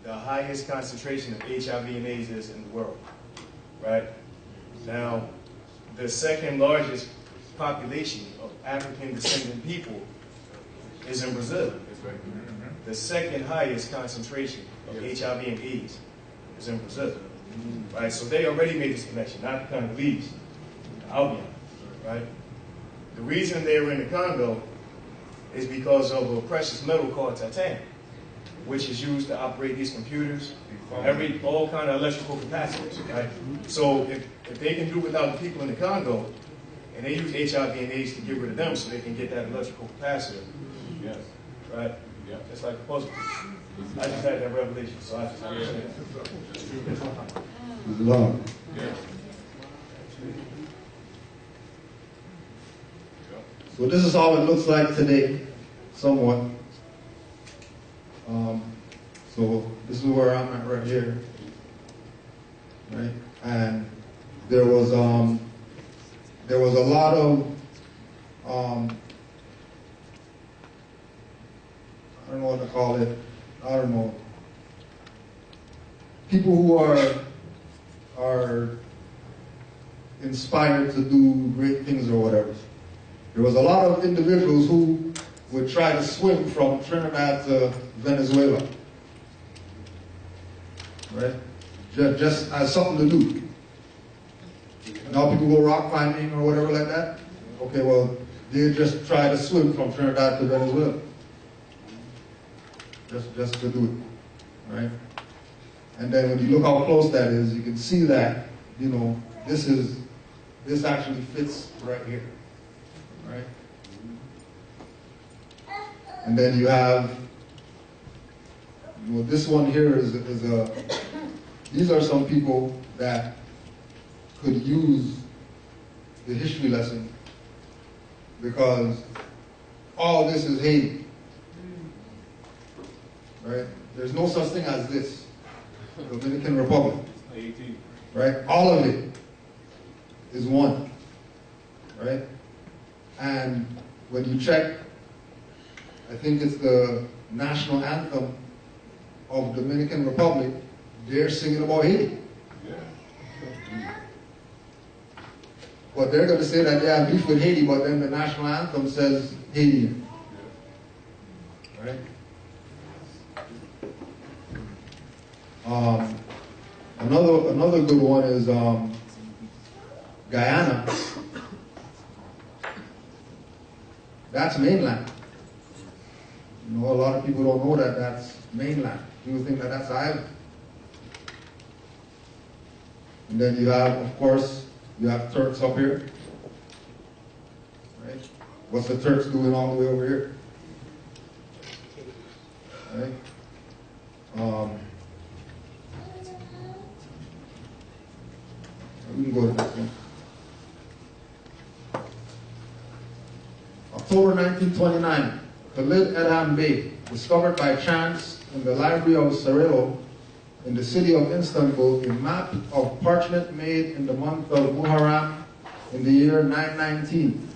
the highest concentration of HIV and AIDS is in the world, right? Now, the second largest population of African descendant people is in Brazil. The second highest concentration of HIV and AIDS is in Brazil, right? So they already made this connection, not the Congolese, the Albion, right? The reason they were in the Congo is because of a precious metal called titanium, which is used to operate these computers, all kind of electrical capacitors, right? So if they can do without the people in the Congo, and they use HIV and AIDS to get rid of them so they can get that electrical capacitor, Yes. right? Yeah. It's like a puzzle. I just had that revelation, so I just understand. Love. Yeah. So this is how it looks like today, somewhat. So this is where I'm at right here, right? And there was a lot of I don't know what to call it. I don't know. People who are inspired to do great things or whatever. There was a lot of individuals who would try to swim from Trinidad to Venezuela, right? Just as something to do. Now people go rock climbing or whatever like that. Okay, well, they just try to swim from Trinidad to Venezuela. Just to do it, right? And then when you look how close that is, you can see that, you know, this actually fits right here, right? And then you have, you know, this one here is these are some people that could use the history lesson because all this is Haiti, right? There's no such thing as this, Dominican Republic, right? All of it is one, right? And when you check, I think it's the national anthem of Dominican Republic, they're singing about Haiti. But they're going to say that they have beef with Haiti, but then the national anthem says Haiti, right? Another good one is Guyana. That's mainland. You know, a lot of people don't know that that's mainland. People think that that's island. And then you have, of course, you have Turks up here. Right? What's the Turks doing all the way over here? Right? We can go to this one. October 1929, Kudjo Bey, discovered by chance in the library of Saraylo in the city of Istanbul a map of parchment made in the month of Muharram in the year 919.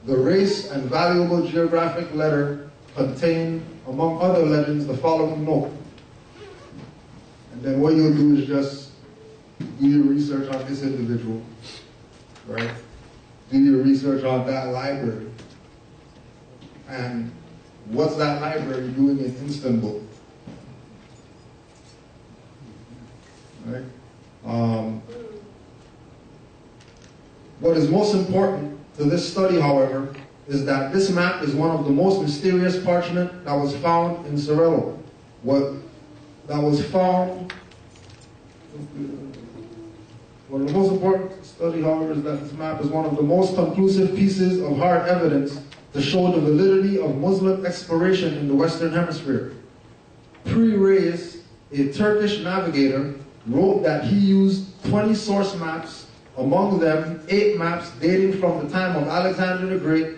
The race and valuable geographic letter contained, among other legends, the following note. And then what you'll do is just do your research on this individual, right? Do your research on that library. And what's that library doing in Istanbul? Right? What is most important to this study, however, is that this map is one of the most mysterious parchment that was found in Saraylo. One of the most important study, however, is that this map is one of the most conclusive pieces of hard evidence to show the validity of Muslim exploration in the Western Hemisphere. Pre-Reis, a Turkish navigator, wrote that he used 20 source maps, among them 8 maps dating from the time of Alexander the Great,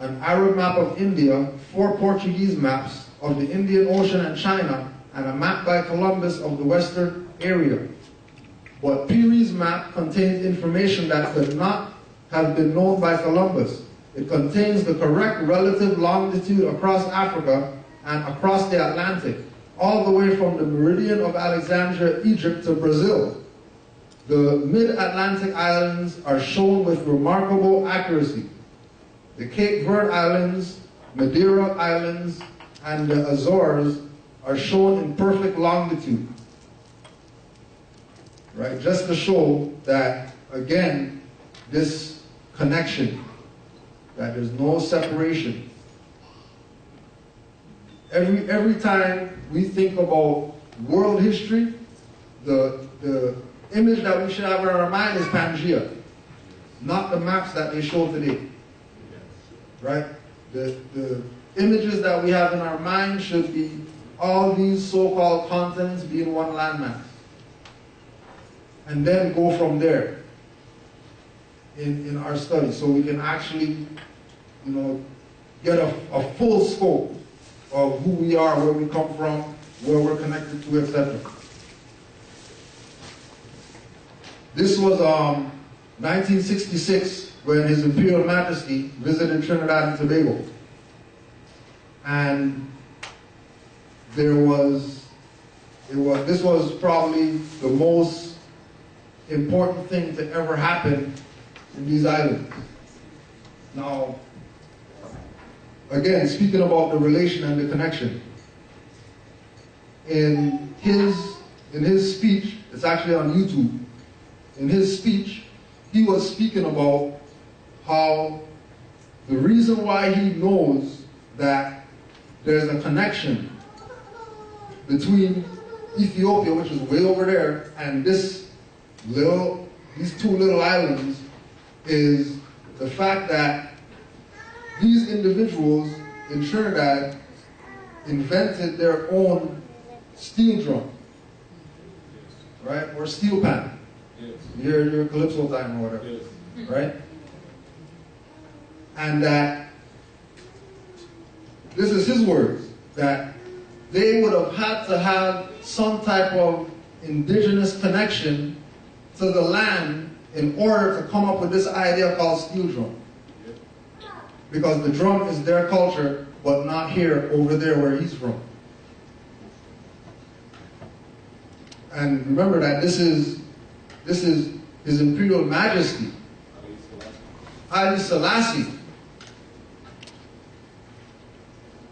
an Arab map of India, 4 Portuguese maps of the Indian Ocean and China, and a map by Columbus of the Western area. But Peary's map contains information that could not have been known by Columbus. It contains the correct relative longitude across Africa and across the Atlantic, all the way from the meridian of Alexandria, Egypt to Brazil. The mid-Atlantic islands are shown with remarkable accuracy. The Cape Verde Islands, Madeira Islands, and the Azores are shown in perfect longitude. Right? Just to show that, again, this connection, that there's no separation. Every time we think about world history, the image that we should have in our mind is Pangea, not the maps that they show today. Right? The images that we have in our mind should be all these so-called continents being one landmass. And then go from there in our study, so we can actually, get a full scope of who we are, where we come from, where we're connected to, etc. This was 1966 when His Imperial Majesty visited Trinidad and Tobago, and this was probably the most important thing to ever happen in these islands. Now, again, speaking about the relation and the connection, in his speech, it's actually on YouTube, in his speech, he was speaking about how the reason why he knows that there's a connection between Ethiopia, which is way over there, and these two little islands, is the fact that these individuals in Trinidad invented their own steel drum, right? Or steel pan. Yes. Your Calypso time or whatever, Yes. right? And that, this is his words, that they would have had to have some type of indigenous connection to the land in order to come up with this idea called steel drum. Because the drum is their culture, but not here, over there where he's from. And remember that this is His Imperial Majesty, Haile Selassie.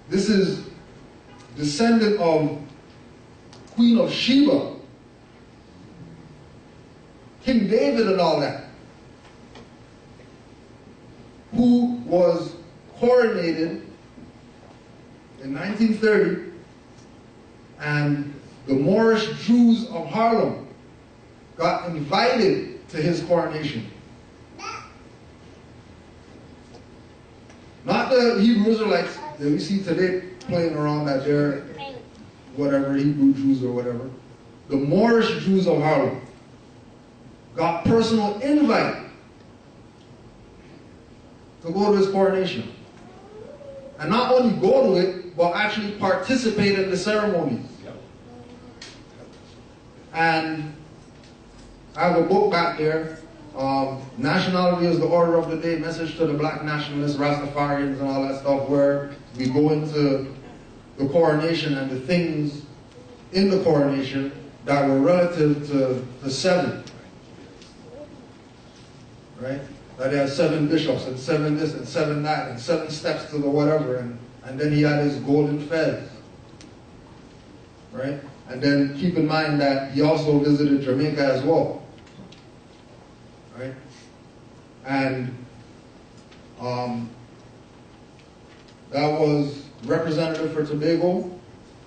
This is the descendant of Queen of Sheba, King David and all that, who was coronated in 1930, and the Moorish Jews of Harlem got invited to his coronation. Not the Hebrew Israelites that we see today playing around that they're whatever, Hebrew Jews or whatever. The Moorish Jews of Harlem got personal invite to go to his coronation. And not only go to it, but actually participate in the ceremonies. And I have a book back there, Nationality is the Order of the Day, Message to the Black Nationalists, Rastafarians and all that stuff, where we go into the coronation and the things in the coronation that were relative to the seven. Right? That he had 7 bishops and 7 this and 7 that and 7 steps to the whatever, and then he had his golden fez. Right? And then keep in mind that he also visited Jamaica as well. Right? And that was representative for Tobago,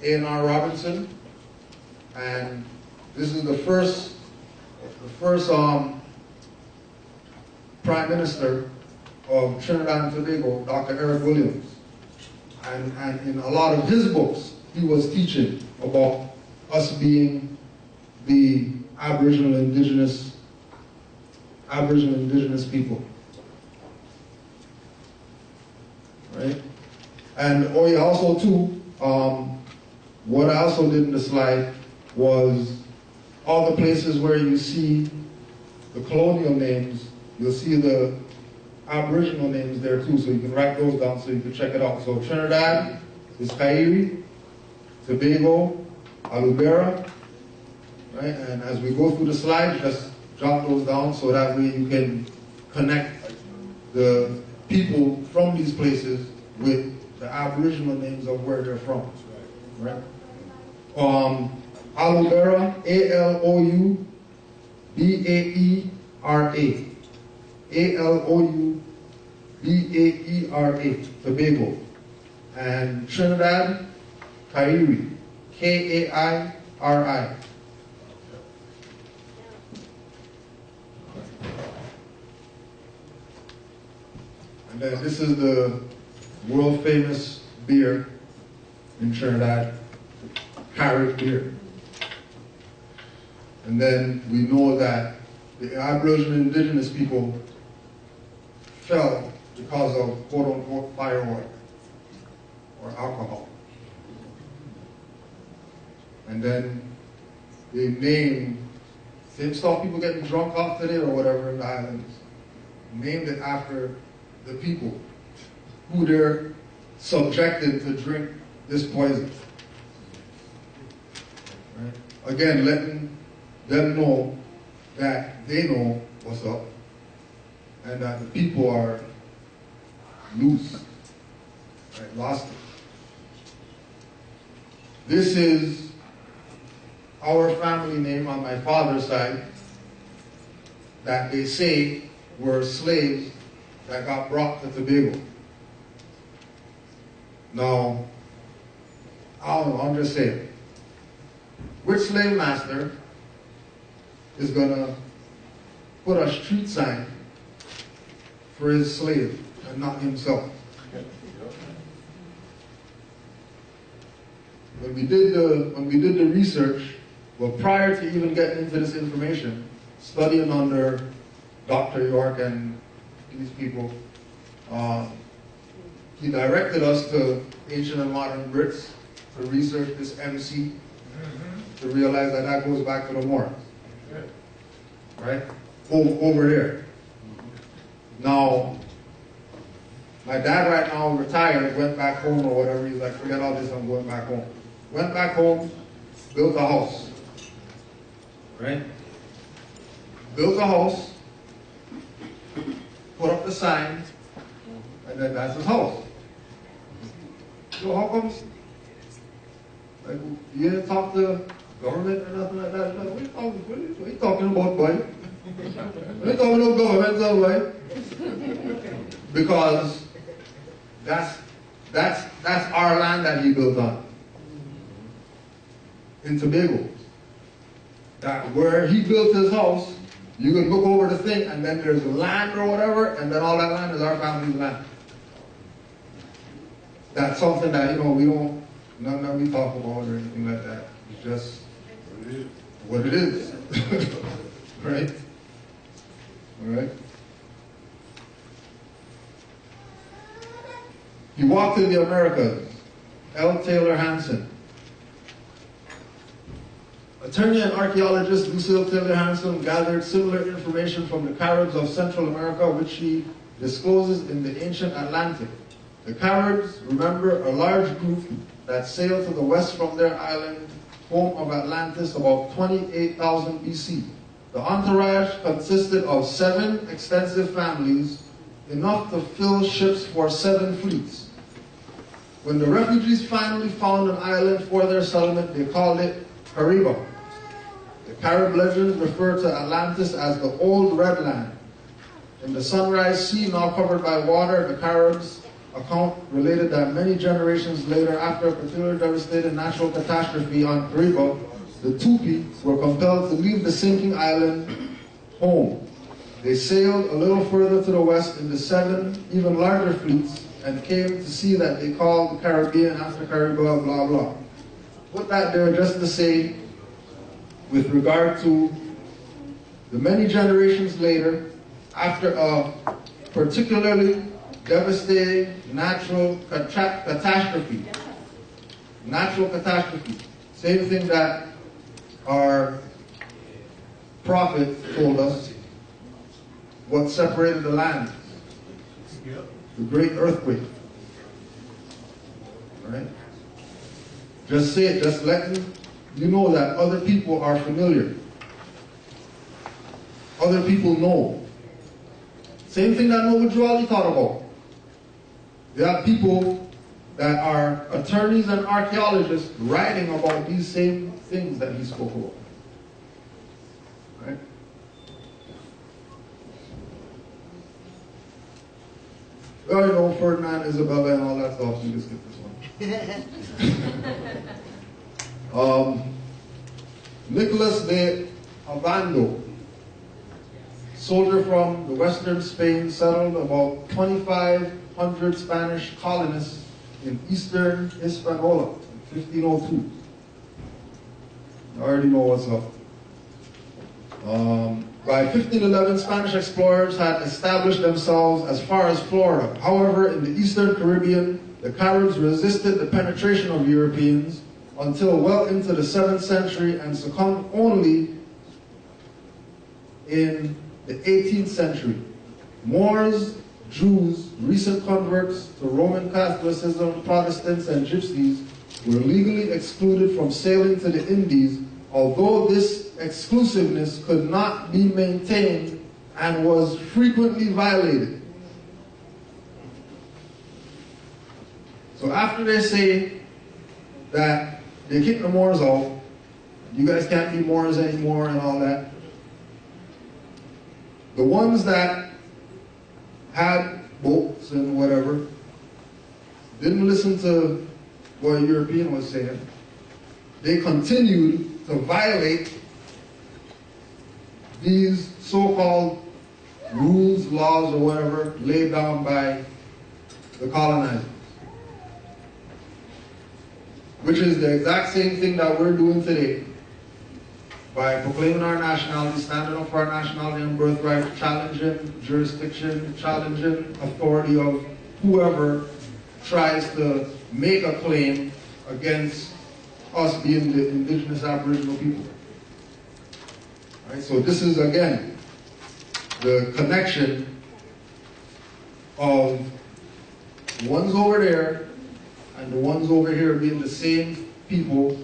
A.N.R. Robinson, and this is the first Prime Minister of Trinidad and Tobago, Dr. Eric Williams. And in a lot of his books, he was teaching about us being the Aboriginal Indigenous people. Right? And oh yeah, also too, what I also did in the slide was all the places where you see the colonial names, you'll see the Aboriginal names there too, so you can write those down so you can check it out. So Trinidad is Kairi, Tobago, Alubera, right? And as we go through the slides, just jot those down so that way you can connect the people from these places with the Aboriginal names of where they're from, right? Alubera, A-L-O-U-B-A-E-R-A. A-L-O-U-B-A-E-R-A, Tobago. And Trinidad, Kairi, K-A-I-R-I. And then this is the world famous beer in Trinidad, Carrick beer. And then we know that the Aboriginal indigenous people fell because of quote-unquote firewood or alcohol. And then they named, same stuff people getting drunk off today or whatever in the islands, named it after the people who they're subjected to drink this poison. Right? Again, letting them know that they know what's up and that the people are loose, right, lost it. This is our family name on my father's side that they say were slaves that got brought to Tobago. Now, I don't know, I'm just saying, which slave master is gonna put a street sign for his slave and not himself? When we did the research, well, prior to even getting into this information, studying under Dr. York and these people, he directed us to Ancient and Modern Brits to research this MC, to realize that that goes back to the Moors, right? Over there. Now, my dad right now retired, went back home or whatever. He's like, forget all this, I'm going back home. Went back home, built a house, right? Built a house, put up the sign, and then that's his house. So how comes Like, you didn't talk to government or nothing like that? Like, what are you talking about, boy? What are you talking about government, boy? Because that's our land that he built on. In Tobago. That where he built his house, you can look over the thing and then there's land or whatever, and then all that land is our family's land. That's something that, we don't, none that we talk about or anything like that. It's just what it is. Right? Alright? He walked in the Americas. L. Taylor Hansen. Attorney and archaeologist Lucille Taylor Hansen gathered similar information from the Caribs of Central America, which she discloses in the ancient Atlantic. The Caribs, remember, a large group that sailed to the west from their island, home of Atlantis, about 28,000 BC. The entourage consisted of 7 extensive families, enough to fill ships for 7 fleets. When the refugees finally found an island for their settlement, they called it Cariba. The Carib legends refer to Atlantis as the Old Red Land. In the Sunrise Sea, now covered by water, the Caribs' account related that many generations later, after a particular devastating natural catastrophe on Cariba, the Tupi were compelled to leave the sinking island home. They sailed a little further to the west in the 7 even larger fleets and came to see that they called the Caribbean after Cariba, blah, blah. Put that there just to say, with regard to the many generations later, after a particularly devastating natural catastrophe, same thing that our prophet told us, what separated the land, the great earthquake. All right? Just say it, just letting you know that other people are familiar. Other people know. Same thing that Nobujuali thought about. There are people that are attorneys and archaeologists writing about these same things that he spoke about. Right? We already know Ferdinand, Isabella, and all that stuff. You can skip this one. Nicholas de Ovando, soldier from the western Spain, settled about 2,500 Spanish colonists in eastern Hispaniola in 1502. I already know what's up. By 1511, Spanish explorers had established themselves as far as Florida. However, in the eastern Caribbean, the Caribs resisted the penetration of Europeans until well into the 7th century and succumbed only in the 18th century. Moors, Jews, recent converts to Roman Catholicism, Protestants, and Gypsies were legally excluded from sailing to the Indies, although this exclusiveness could not be maintained and was frequently violated. So after they say that they kick the Moors out, you guys can't be Moors anymore and all that, the ones that had boats and whatever didn't listen to what a European was saying. They continued to violate these so-called rules, laws, or whatever laid down by the colonizers. Which is the exact same thing that we're doing today by proclaiming our nationality, standing up for our nationality and birthright, challenging jurisdiction, challenging authority of whoever tries to make a claim against us being the indigenous Aboriginal people. Right? So this is, again, the connection of the ones over there and the ones over here being the same people,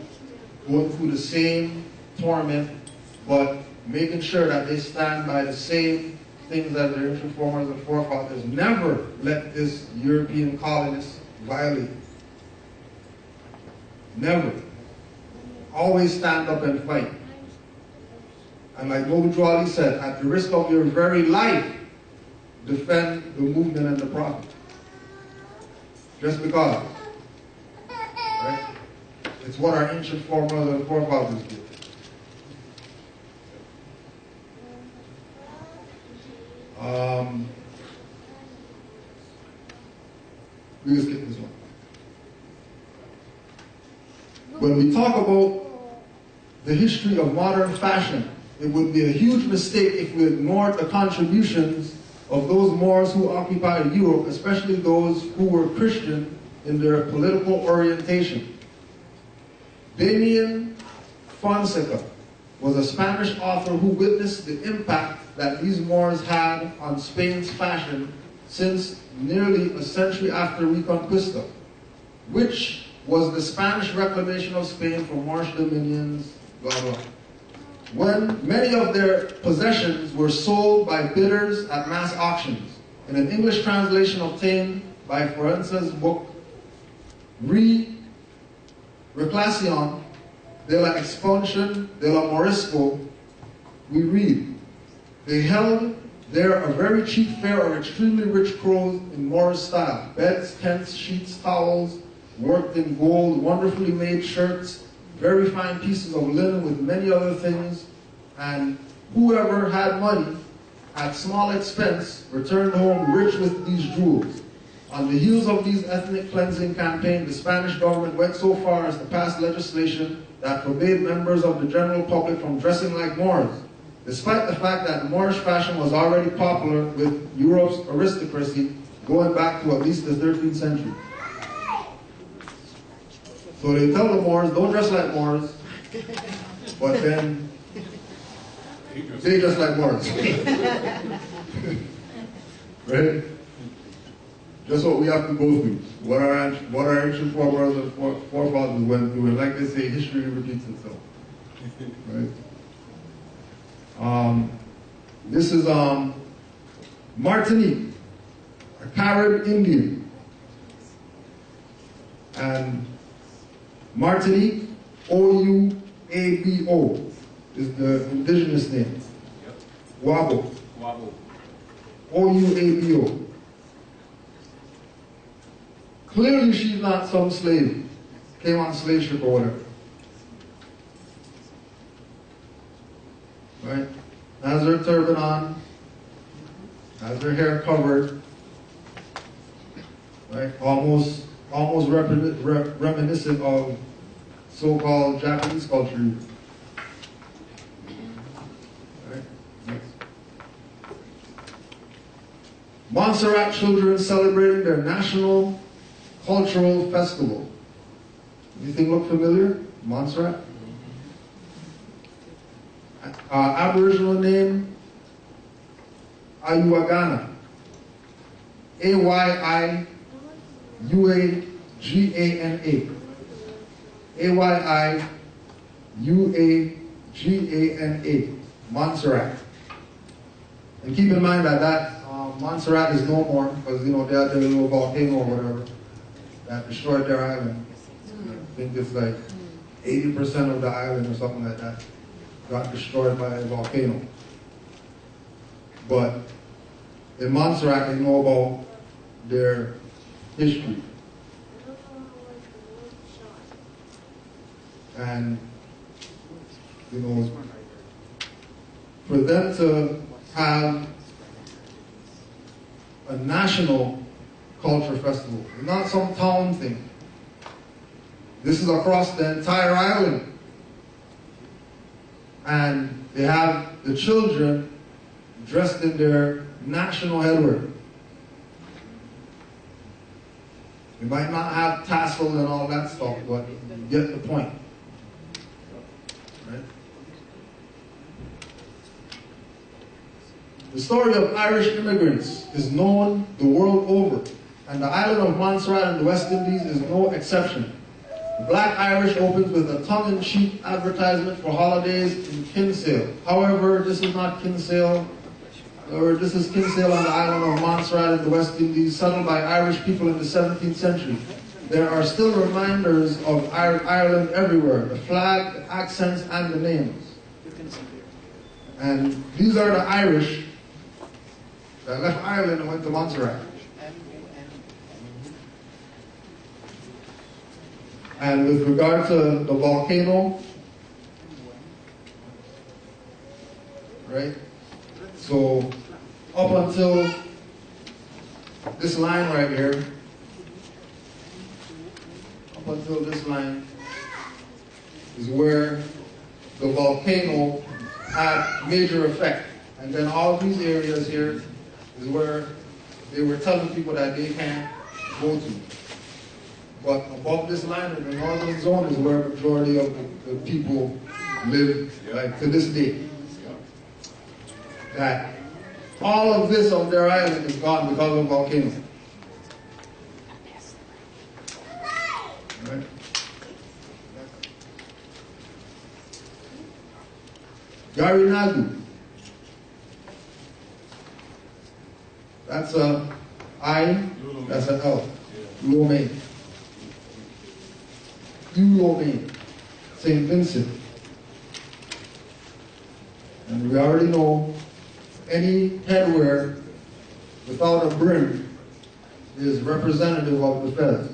going through the same torment, but making sure that they stand by the same things that their ancient forefathers and forefathers never let this European colonists violate. Never. always stand up and fight. And like Kudjo Adwo said, at the risk of your very life, defend the movement and the prophet. Just because. Right? It's what our ancient foremothers and forefathers did. We can skip this one. When we talk about the history of modern fashion, it would be a huge mistake if we ignored the contributions of those Moors who occupied Europe, especially those who were Christian in their political orientation. Damian Fonseca was a Spanish author who witnessed the impact that these Moors had on Spain's fashion since nearly a century after Reconquista, which was the Spanish reclamation of Spain for Moorish dominions, blah, blah. When many of their possessions were sold by bidders at mass auctions. In an English translation obtained by Florence's book, Reclasion de la Expansión de la Morisco, we read, they held there a very cheap fare of extremely rich clothes in Moorish style, beds, tents, sheets, towels, worked in gold, wonderfully made shirts, very fine pieces of linen with many other things, and whoever had money at small expense returned home rich with these jewels. On the heels of these ethnic cleansing campaigns, the Spanish government went so far as to pass legislation that forbade members of the general public from dressing like Moors, despite the fact that Moorish fashion was already popular with Europe's aristocracy going back to at least the 13th century. So they tell the Moors, don't dress like Moors, but then they dress like Moors. Right? Just what we have to go through. What our ancient forefathers and forefathers went through, and like they say, history repeats itself. Right? This is Martinique, a Carib Indian. And Martinique, O-U-A-B-O, is the indigenous name. Wabo. O-U-A-B-O. Clearly she's not some slave, came on slave ship or whatever. Right? Has her turban on, has her hair covered, right? Almost reminiscent of so-called Japanese culture. Right? Next. Montserrat children celebrating their national cultural festival. Anything look familiar? Montserrat? Aboriginal name, Ayuagana. A-Y-I-U-A-G-A-N-A. A-Y-I-U-A-G-A-N-A. Montserrat. And keep in mind that Montserrat is no more, because they had their little volcano or whatever that destroyed their island. I think it's like 80% of the island or something like that got destroyed by a volcano. But in Montserrat, they know about their history. And, for them to have a national culture festival, not some town thing. This is across the entire island. And they have the children dressed in their national headwear. They might not have tassel and all that stuff, but you get the point. Right? The story of Irish immigrants is known the world over, and the island of Montserrat in the West Indies is no exception. The Black Irish opens with a tongue-in-cheek advertisement for holidays in Kinsale. However, this is not Kinsale, or this is Kinsale on the island of Montserrat in the West Indies, settled by Irish people in the 17th century. there are still reminders of Ireland everywhere. The flag, the accents, and the names. And these are the Irish that left Ireland and went to Montserrat. And with regard to the volcano, right? So up until this line right here, up until this line is where the volcano had major effect. And then all these areas here is where they were telling people that they can't go to. But above this line in the northern zone is where the majority of the people live, like to this day. That all of this on their island is gone because of the volcano. Right? Garinagu. That's a I, that's an L. Lome. Ulome. St. Vincent. And we already know any headwear without a brim is representative of the fez.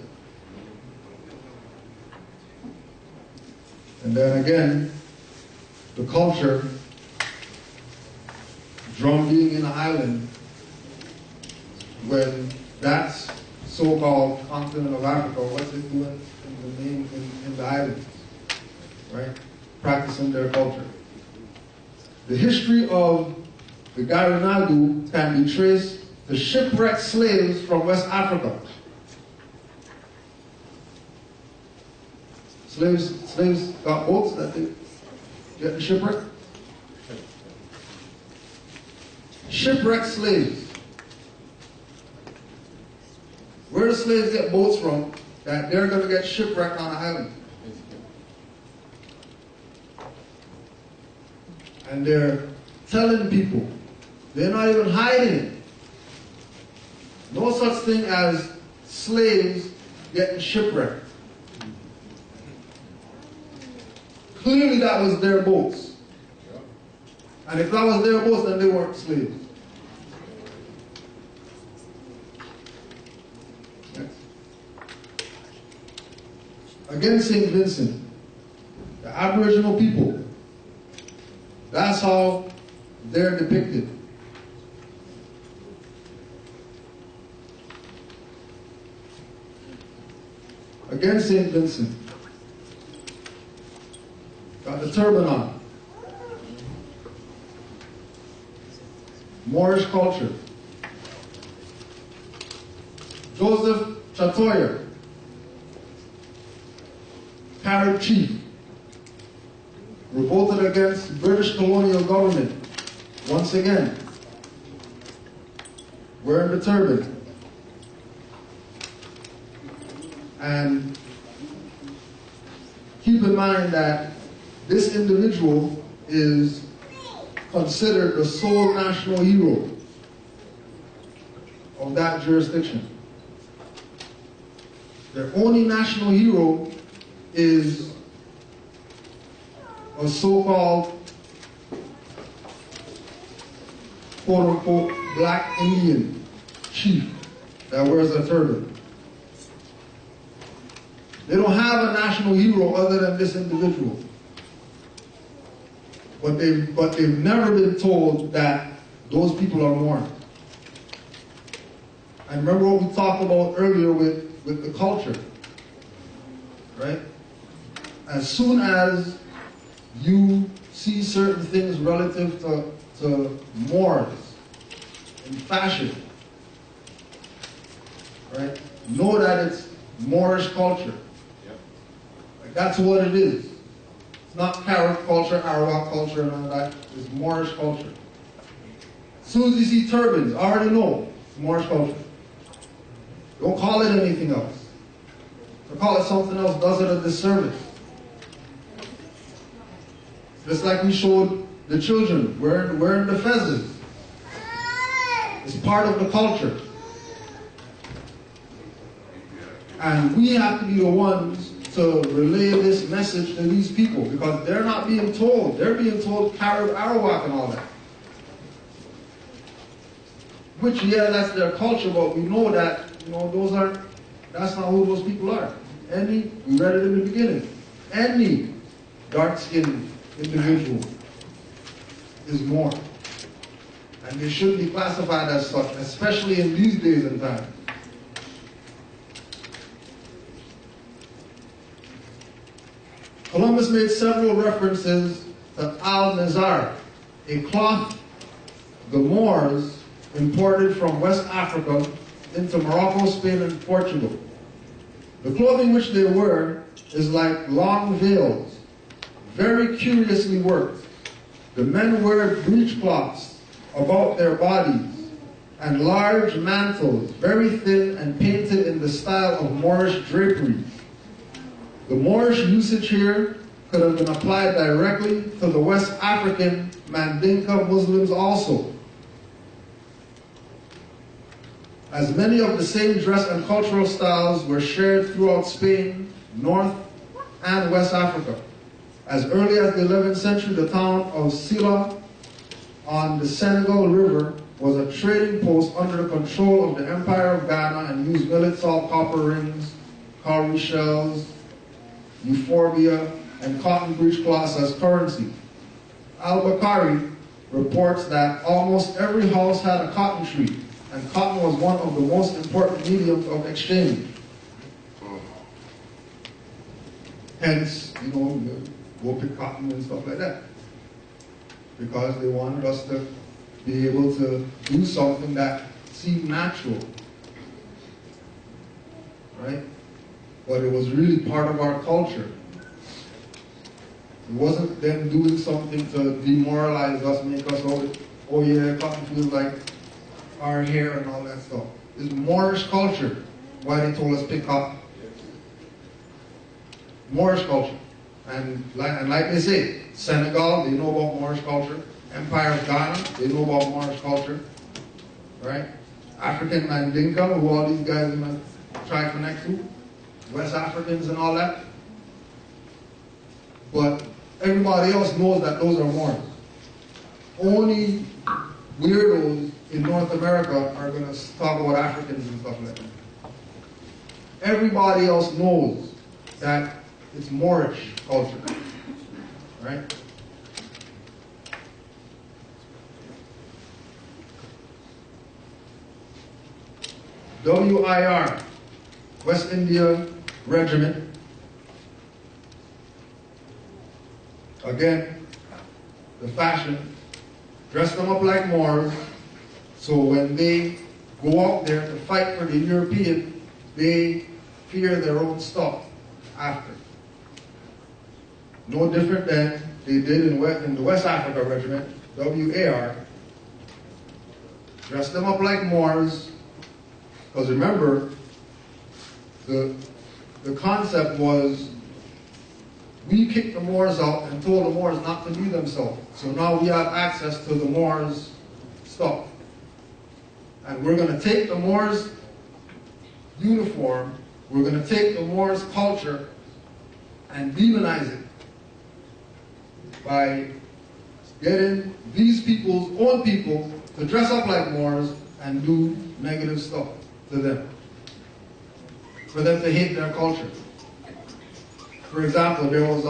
And then again, the culture, drum being in the island, when that's so-called continent of Africa, what's it doing in the islands, right? Practicing their culture. The history of the Garinagu can be traced to shipwrecked slaves from West Africa. Slaves got boats that they get shipwrecked. Shipwrecked slaves. Where do slaves get boats from that they're going to get shipwrecked on an island? And they're telling people, they're not even hiding it. No such thing as slaves getting shipwrecked. Clearly that was their boats. And if that was their boats, then they weren't slaves. Next. Again, St. Vincent, the Aboriginal people, that's how they're depicted. Again, St. Vincent, got the turban on. Moorish culture. Joseph Chatoyer, Carib chief, revolted against British colonial government. Once again, wearing the turban. And keep in mind that this individual is considered the sole national hero of that jurisdiction. Their only national hero is a so-called quote-unquote black Indian chief that wears a turban. They don't have a national hero other than this individual. But they've never been told that those people are mourned. And remember what we talked about earlier with the culture, right? As soon as you see certain things relative to Moors in fashion, right? Know that it's Moorish culture. Like, that's what it is. It's not Carib culture, Arawak culture, and all that. It's Moorish culture. As soon as you see turbans, already know it's Moorish culture. Don't call it anything else. To call it something else does it a disservice. Just like we showed the children wearing the fezzes. It's part of the culture. And we have to be the ones to relay this message to these people because they're not being told. They're being told Carib Arawak and all that. Which, yeah, that's their culture, but we know that, that's not who those people are. We read it in the beginning. Any dark-skinned individual is Moor. And they should be classified as such, especially in these days and times. Columbus made several references to al-Nizar, a cloth the Moors imported from West Africa into Morocco, Spain, and Portugal. The clothing which they wear is like long veils, very curiously worked. The men wear breechcloths about their bodies and large mantles, very thin and painted in the style of Moorish drapery. The Moorish usage here could have been applied directly to the West African Mandinka Muslims also, as many of the same dress and cultural styles were shared throughout Spain, North and West Africa. As early as the 11th century, the town of Silla on the Senegal River was a trading post under the control of the Empire of Ghana and used millet salt, copper rings, cowrie shells, euphorbia, and cotton breechcloths as currency. Al-Bukhari reports that almost every house had a cotton tree, and cotton was one of the most important mediums of exchange. Hence, go pick cotton and stuff like that. Because they wanted us to be able to do something that seemed natural. Right? But it was really part of our culture. It wasn't them doing something to demoralize us, make us, oh yeah, cotton feels like our hair and all that stuff. It's Moorish culture. Why they told us pick cotton. Moorish culture. And like they say, Senegal, they know about Moorish culture. Empire of Ghana, they know about Moorish culture. Right? African Mandinka, who all these guys try to connect to. West Africans and all that. But everybody else knows that those are Moors. Only weirdos in North America are going to talk about Africans and stuff like that. Everybody else knows that it's Moorish culture. Right? WIR, West India Regiment. Again, the fashion, dress them up like Moors, so when they go out there to fight for the European, they fear their own stuff after. No different than they did in the West Africa Regiment, WAR. Dress them up like Moors, because remember, the concept was we kicked the Moors out and told the Moors not to be themselves. So now we have access to the Moors' stuff. And we're going to take the Moors' uniform, we're going to take the Moors' culture and demonize it by getting these people's own people to dress up like Moors and do negative stuff to them, for them to hate their culture. For example, there was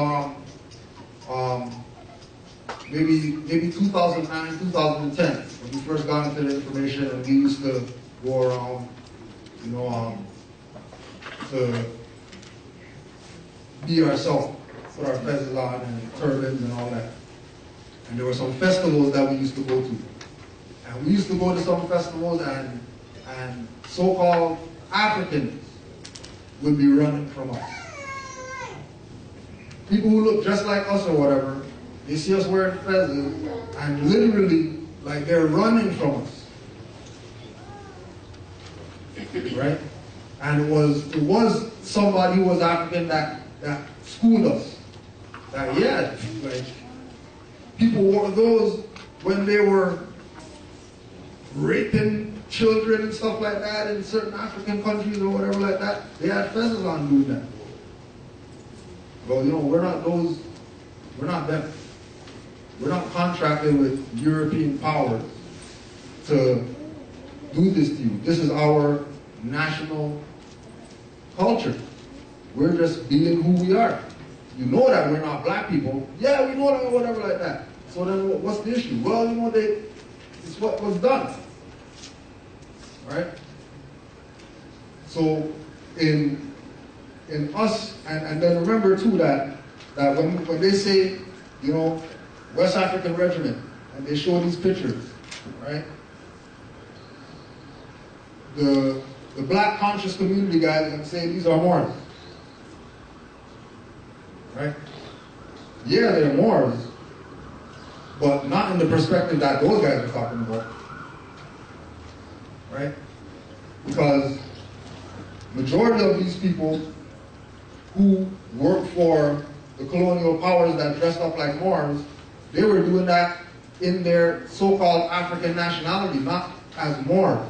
maybe 2009, 2010, when we first got into the information, and we used to go around, to be ourselves, put our fezzes on and turbans and all that. And there were some festivals that we used to go to. And we used to go to some festivals and so-called Africans would be running from us. People who look just like us or whatever, they see us wearing fezzes and literally, like they're running from us. Right? And it was somebody who was African that schooled us. That, yeah, like, people wore those when they were raping children and stuff like that in certain African countries or whatever like that, they had fezzes on doing that. Well, you know, we're not those, we're not them. We're not contracted with European powers to do this to you. This is our national culture. We're just being who we are. You know that we're not black people. Yeah, we know that, whatever like that. So then what's the issue? Well, you know, it's what was done. Right? So in us, and then remember too that when they say, you know, West African Regiment, and they show these pictures, right? The black conscious community guys are saying these are Moors. Right? Yeah, they're Moors, but not in the perspective that those guys are talking about. Right? Because majority of these people who work for the colonial powers that dressed up like Moors, they were doing that in their so-called African nationality, not as Moors.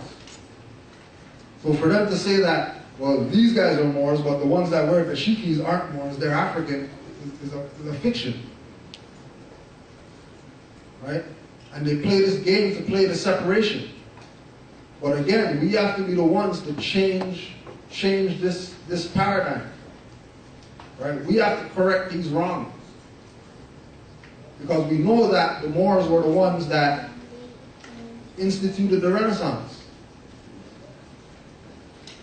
So for them to say that, well, these guys are Moors, but the ones that wear the shikis aren't Moors, they're African, is a fiction. Right? And they play this game to play the separation. But again, we have to be the ones to change this paradigm. Right? We have to correct these wrongs. Because we know that the Moors were the ones that instituted the Renaissance.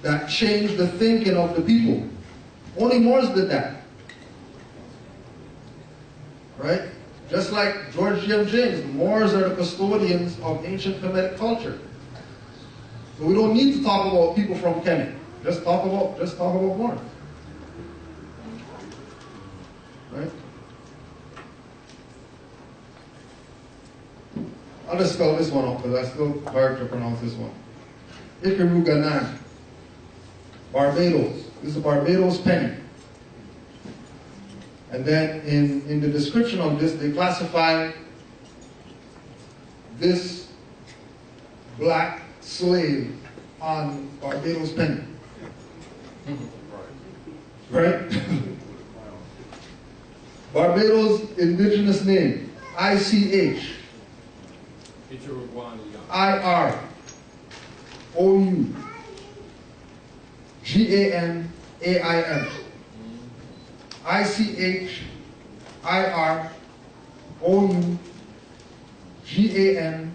That changed the thinking of the people. Only Moors did that. Right? Just like George James, the Moors are the custodians of ancient Kemetic culture. So we don't need to talk about people from Kemet. Just talk about Moors. Right? I'll just spell this one out because I still hard to pronounce this one. Ikeruganan. Barbados. This is a Barbados penny. And then in the description of this, they classify this black slave on Barbados penny. Right? Barbados indigenous name, ICH. IROU GANAIN ICH IROU GANAIN.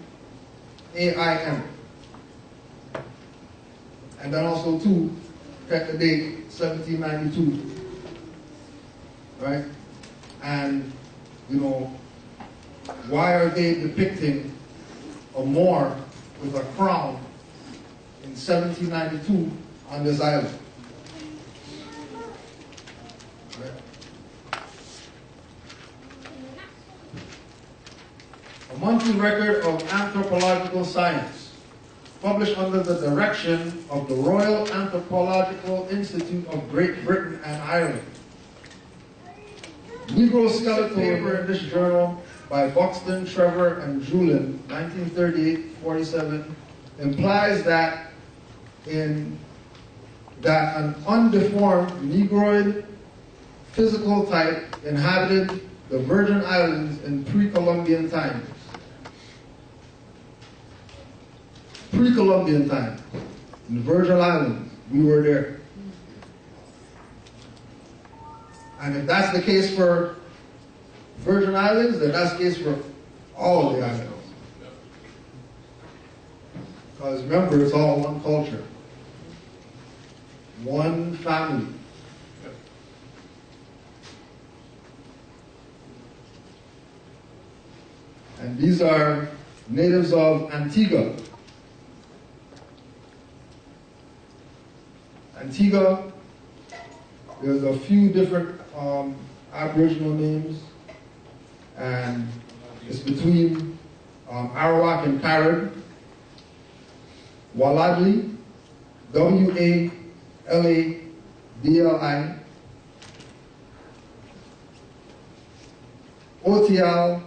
And then also too, check the date, 1792. Right? And you know, why are they depicting a Moor with a crown in 1792 on this island? Right. A monthly record of anthropological science, published under the direction of the Royal Anthropological Institute of Great Britain and Ireland. Negro skeletal paper in this journal by Buxton, Trevor, and Julin, 1938-47, implies that an undeformed Negroid physical type inhabited the Virgin Islands in pre-Columbian times. Pre-Columbian time, in the Virgin Islands, we were there. And if that's the case for Virgin Islands, then that's the case for all of the islands. Because remember, it's all one culture. One family. And these are natives of Antigua. Antigua, there's a few different Aboriginal names, and it's between Arawak and Carib. Waladli, Walladli, Otial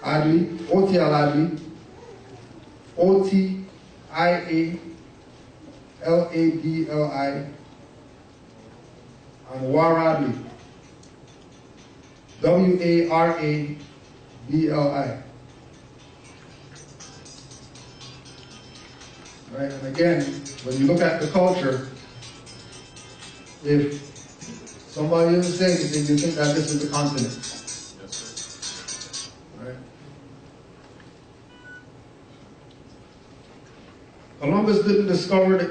Adli, I-A-L-A-D-L-I, and Waradli, W-A-R-A-D-L-I. Right, and again, when you look at the culture, if somebody doesn't say anything, you think that this is the continent. Yes, sir. Right? Columbus didn't discover it,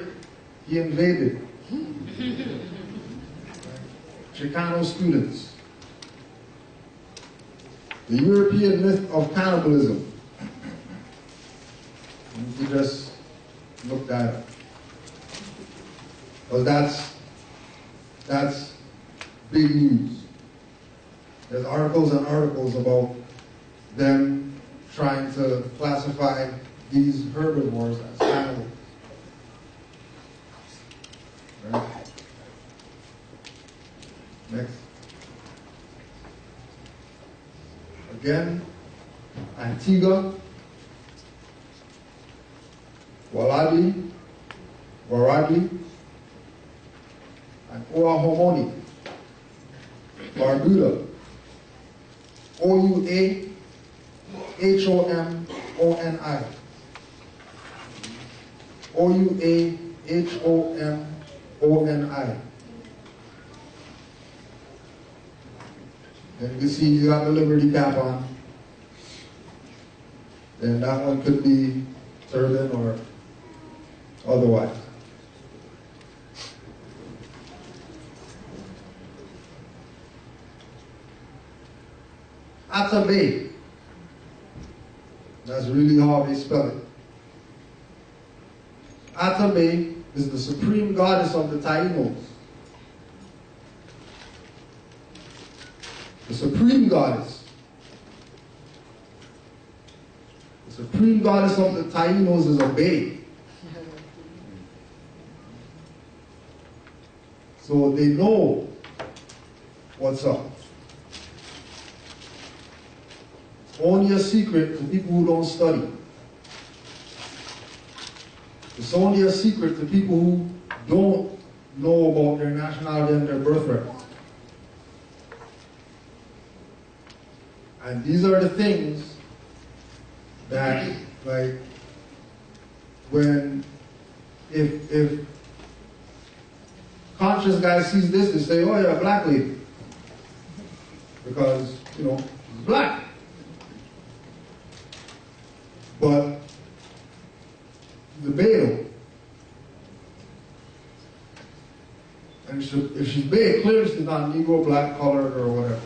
he invaded. Right? Chicano students. The European myth of cannibalism. You just look that up. Because that's big news. There's articles and articles about them trying to classify these herbivores as cannibals. Right? Next. Again, Antigua, Waradli, and Oahomoni, Barbuda, O-U-A-H-O-M-O-N-I, O-U-A-H-O-M-O-N-I. And you can see you got the Liberty cap on. Then that one could be turban or otherwise. Bey. That's really how they spell it. Bey is the supreme goddess of the Taínos. The supreme goddess. The supreme goddess of the Taínos is a Bey. So they know what's up. It's only a secret to people who don't study. It's only a secret to people who don't know about their nationality and their birthright. And these are the things that, like, if conscious guy sees this, they say, oh, you're a black lady. Because, you know, she's black. But the Bey, and if she's Bey, clearly she's not Negro, black, colored, or whatever.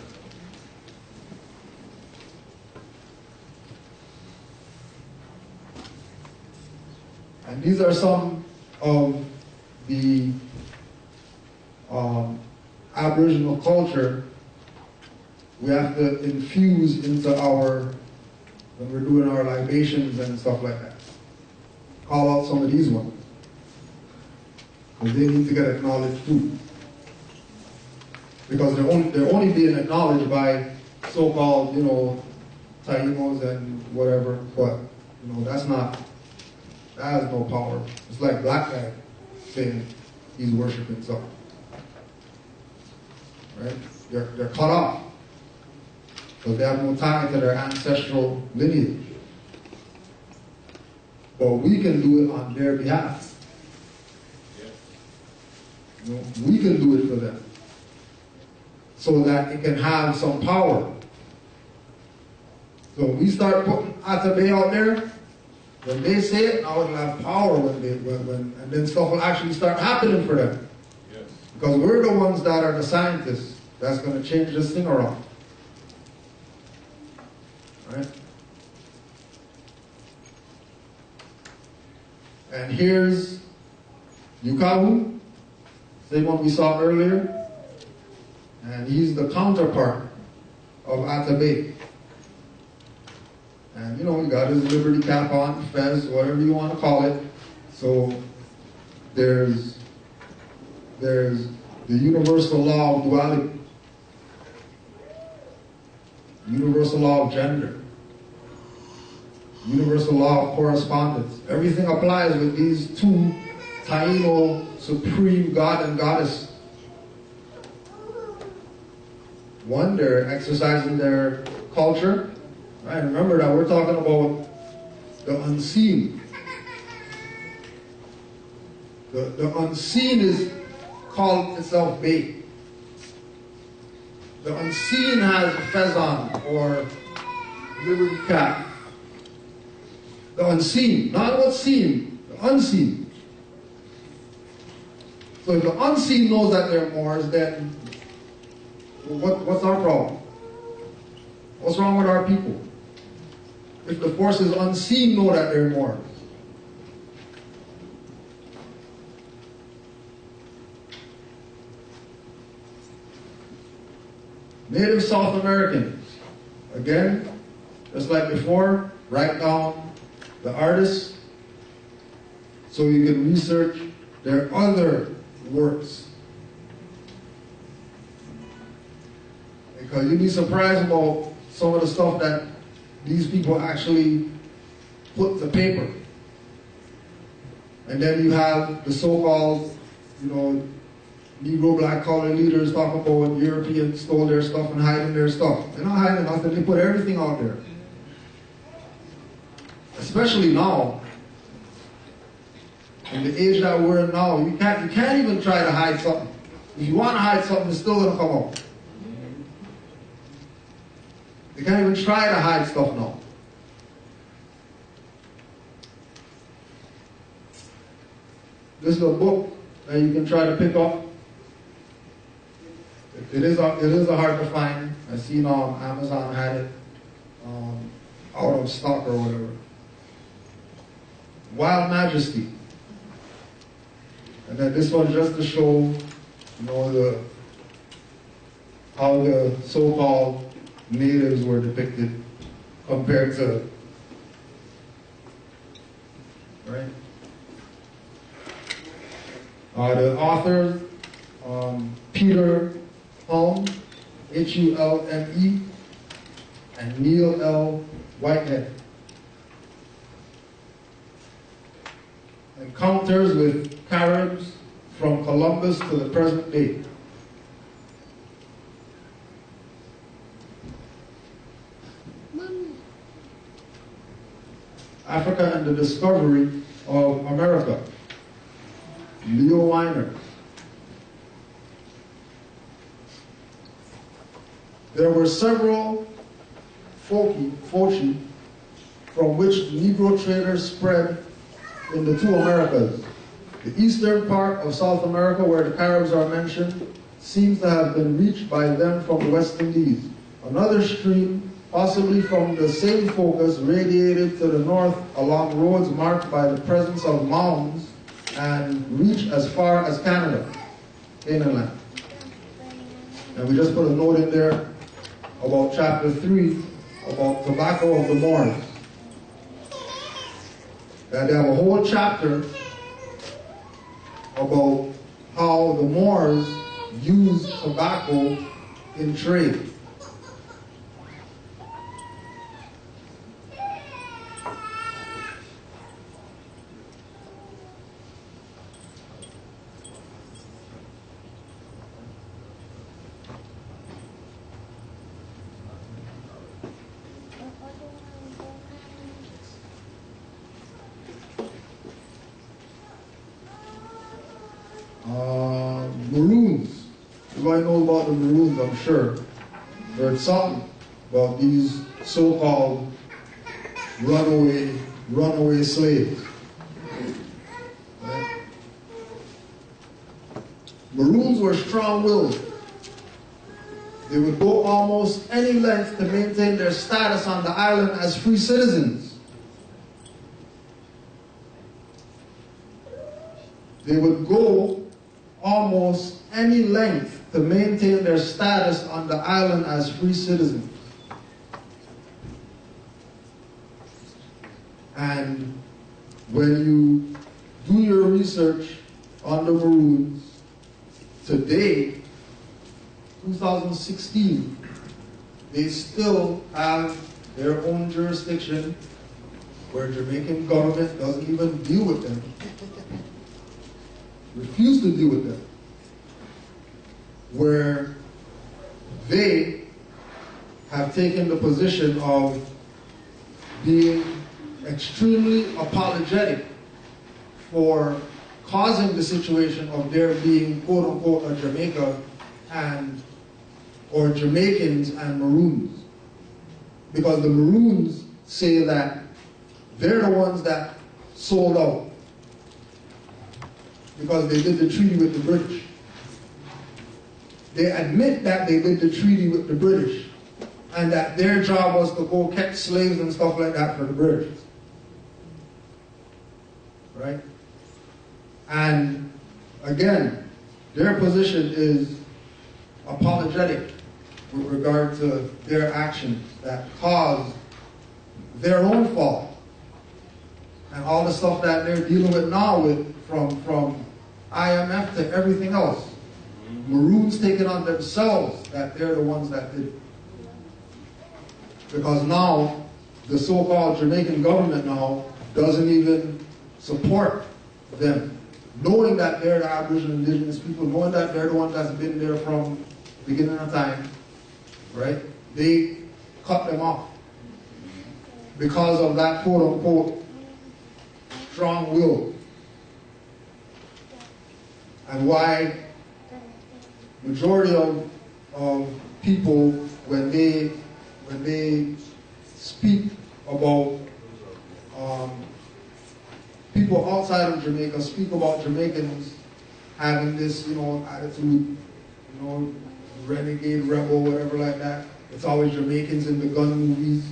And these are some of the Aboriginal culture we have to infuse into when we're doing our libations and stuff like that. Call out some of these ones. Because they need to get acknowledged too. Because they're only being acknowledged by so-called, you know, Taínos and whatever, but, you know, that has no power. It's like black guy saying he's worshiping something. Right? They're cut off. Because they have no tie to their ancestral lineage. But we can do it on their behalf. You know, we can do it for them. So that it can have some power. So when we start putting Bey out there, when they say it, now it'll have power and then stuff will actually start happening for them. Yes. Because we're the ones that are the scientists that's going to change this thing around. Right? And here's Yukahu, same one we saw earlier. And he's the counterpart of Bey. And, you know, he got his Liberty cap on, fez, whatever you want to call it. So there's the universal law of duality, universal law of gender. universal law of correspondence. Everything applies with these two Taino supreme God and Goddess. One, they're exercising their culture. Right? Remember that we're talking about the unseen. The unseen is called itself Bey. The unseen has pheasant or liberty cat. The unseen, not what's seen, the unseen. So if the unseen knows that they're Moors, then what's our problem? What's wrong with our people? If the forces unseen know that they're Moors. Native South Americans, again, just like before, write down the artists so you can research their other works. Because you'd be surprised about some of the stuff that these people actually put to paper. And then you have the so-called, Negro black collar leaders talking about Europeans stole their stuff and hiding their stuff. They're not hiding nothing, they put everything out there. Especially now, in the age that we're in now, you can't even try to hide something. If you want to hide something, it's still gonna come out. You can't even try to hide stuff now. This is a book that you can try to pick up. It is a hard to find. I seen Amazon had it out of stock or whatever. Wild Majesty. And then this one just to show, how the so-called natives were depicted compared to, right? The authors, Peter Hulme, Hulme, and Neil L. Whitehead. Encounters with Caribs from Columbus to the present day. Africa and the Discovery of America. Leo Weiner. There were several foci from which Negro traders spread in the two Americas. The eastern part of South America, where the Caribs are mentioned, seems to have been reached by them from the West Indies. Another stream, possibly from the same focus, radiated to the north along roads marked by the presence of mounds and reached as far as Canada, Canaan land. And we just put a note in there about chapter 3, about tobacco of the Moors. That they have a whole chapter about how the Moors used tobacco in trade. Maroons. Everybody knows about the Maroons, I'm sure. Heard something about these so-called runaway slaves. Right? Maroons were strong-willed. They would go almost any length to maintain their status on the island as free citizens. They would go almost any length to maintain their status on the island as free citizens. And when you do your research on the Maroons, today, 2016, they still have their own jurisdiction where Jamaican government doesn't even deal with them, refuse to deal with them, where they have taken the position of being extremely apologetic for causing the situation of there being quote-unquote a Jamaica and or Jamaicans and Maroons. Because the Maroons say that they're the ones that sold out because they did the treaty with the British. They admit that they did the treaty with the British and that their job was to go catch slaves and stuff like that for the British. Right? And again, their position is apologetic with regard to their actions that caused their own fault. And all the stuff that they're dealing with now with from IMF to everything else. Maroons take it on themselves that they're the ones that did it. Because now, the so-called Jamaican government now doesn't even support them. Knowing that they're the Aboriginal indigenous people, knowing that they're the ones that's been there from the beginning of time, right? They cut them off because of that quote-unquote strong will. And why majority of people, when they speak about people outside of Jamaica, speak about Jamaicans having this, attitude, renegade, rebel, whatever like that. It's always Jamaicans in the gun movies.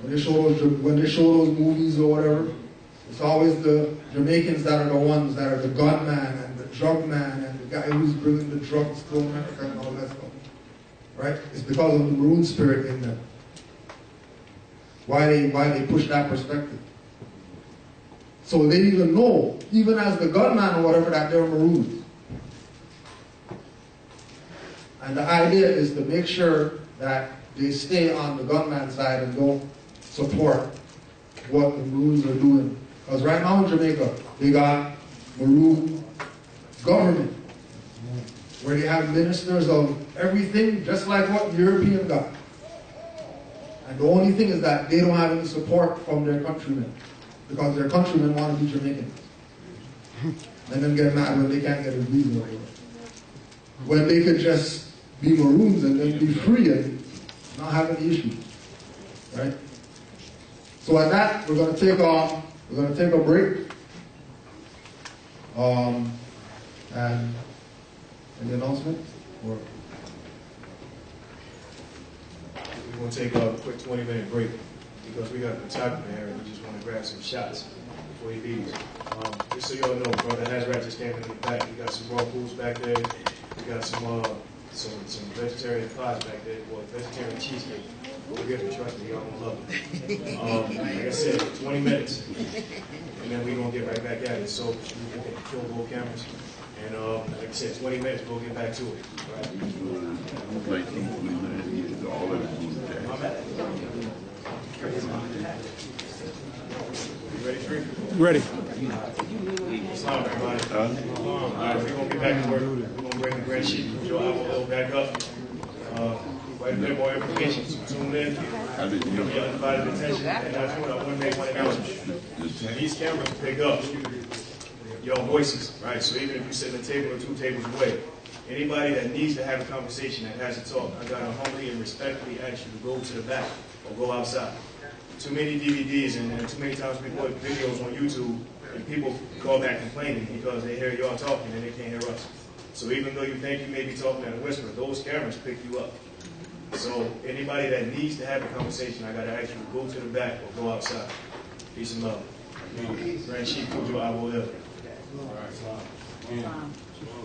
When they show those movies or whatever, it's always the Jamaicans that are the ones that are the gunman and the drug man and the guy who's bringing the drugs to America and all that stuff. Right? It's because of the Maroon spirit in them. Why they push that perspective. So they even know, even as the gunman or whatever, that they're Maroons. And the idea is to make sure that they stay on the gunman side and don't support what the Maroons are doing. Because right now in Jamaica, they got Maroon government, where they have ministers of everything, just like what European got. And the only thing is that they don't have any support from their countrymen, because their countrymen want to be Jamaicans. And then get mad when they can't get a visa. When they could just be Maroons and then be free and not have any issues. Right? So at that, we're going to take a break. And any announcement? Or We're going to take a quick 20-minute break because we got a photographer here and we just want to grab some shots before he leaves. Just so y'all know, Brother Hazrat just came in the back. We got some raw foods back there. We got some vegetarian pies back there. Well, vegetarian cheesecake. Forgive me, trust me, y'all gonna love it. Like I said, 20 minutes. And then we're going to get right back at it. So we can kill both cameras. And like I said, 20 minutes, we'll get back to it. Right? 1929 years, all of it. I'm at it. You ready, Tree? Ready. Islam, everybody. All right, we're going to get back to work. We're going to bring the Grand Chief Kudjo Adwo back up. Quite a bit more information, so tune in. You'll be undivided attention. And that's what I want to make one announcement. These cameras pick up your voices, right? So even if you sit at a table or two tables away, anybody that needs to have a conversation, that has to talk, I got to humbly and respectfully ask you to go to the back or go outside. Too many DVDs and too many times we put videos on YouTube and people call back complaining because they hear y'all talking and they can't hear us. So even though you think you may be talking at a whisper, those cameras pick you up. So anybody that needs to have a conversation, I got to ask you to go to the back or go outside. Peace and love. Grand Chief Kudjo Adwo.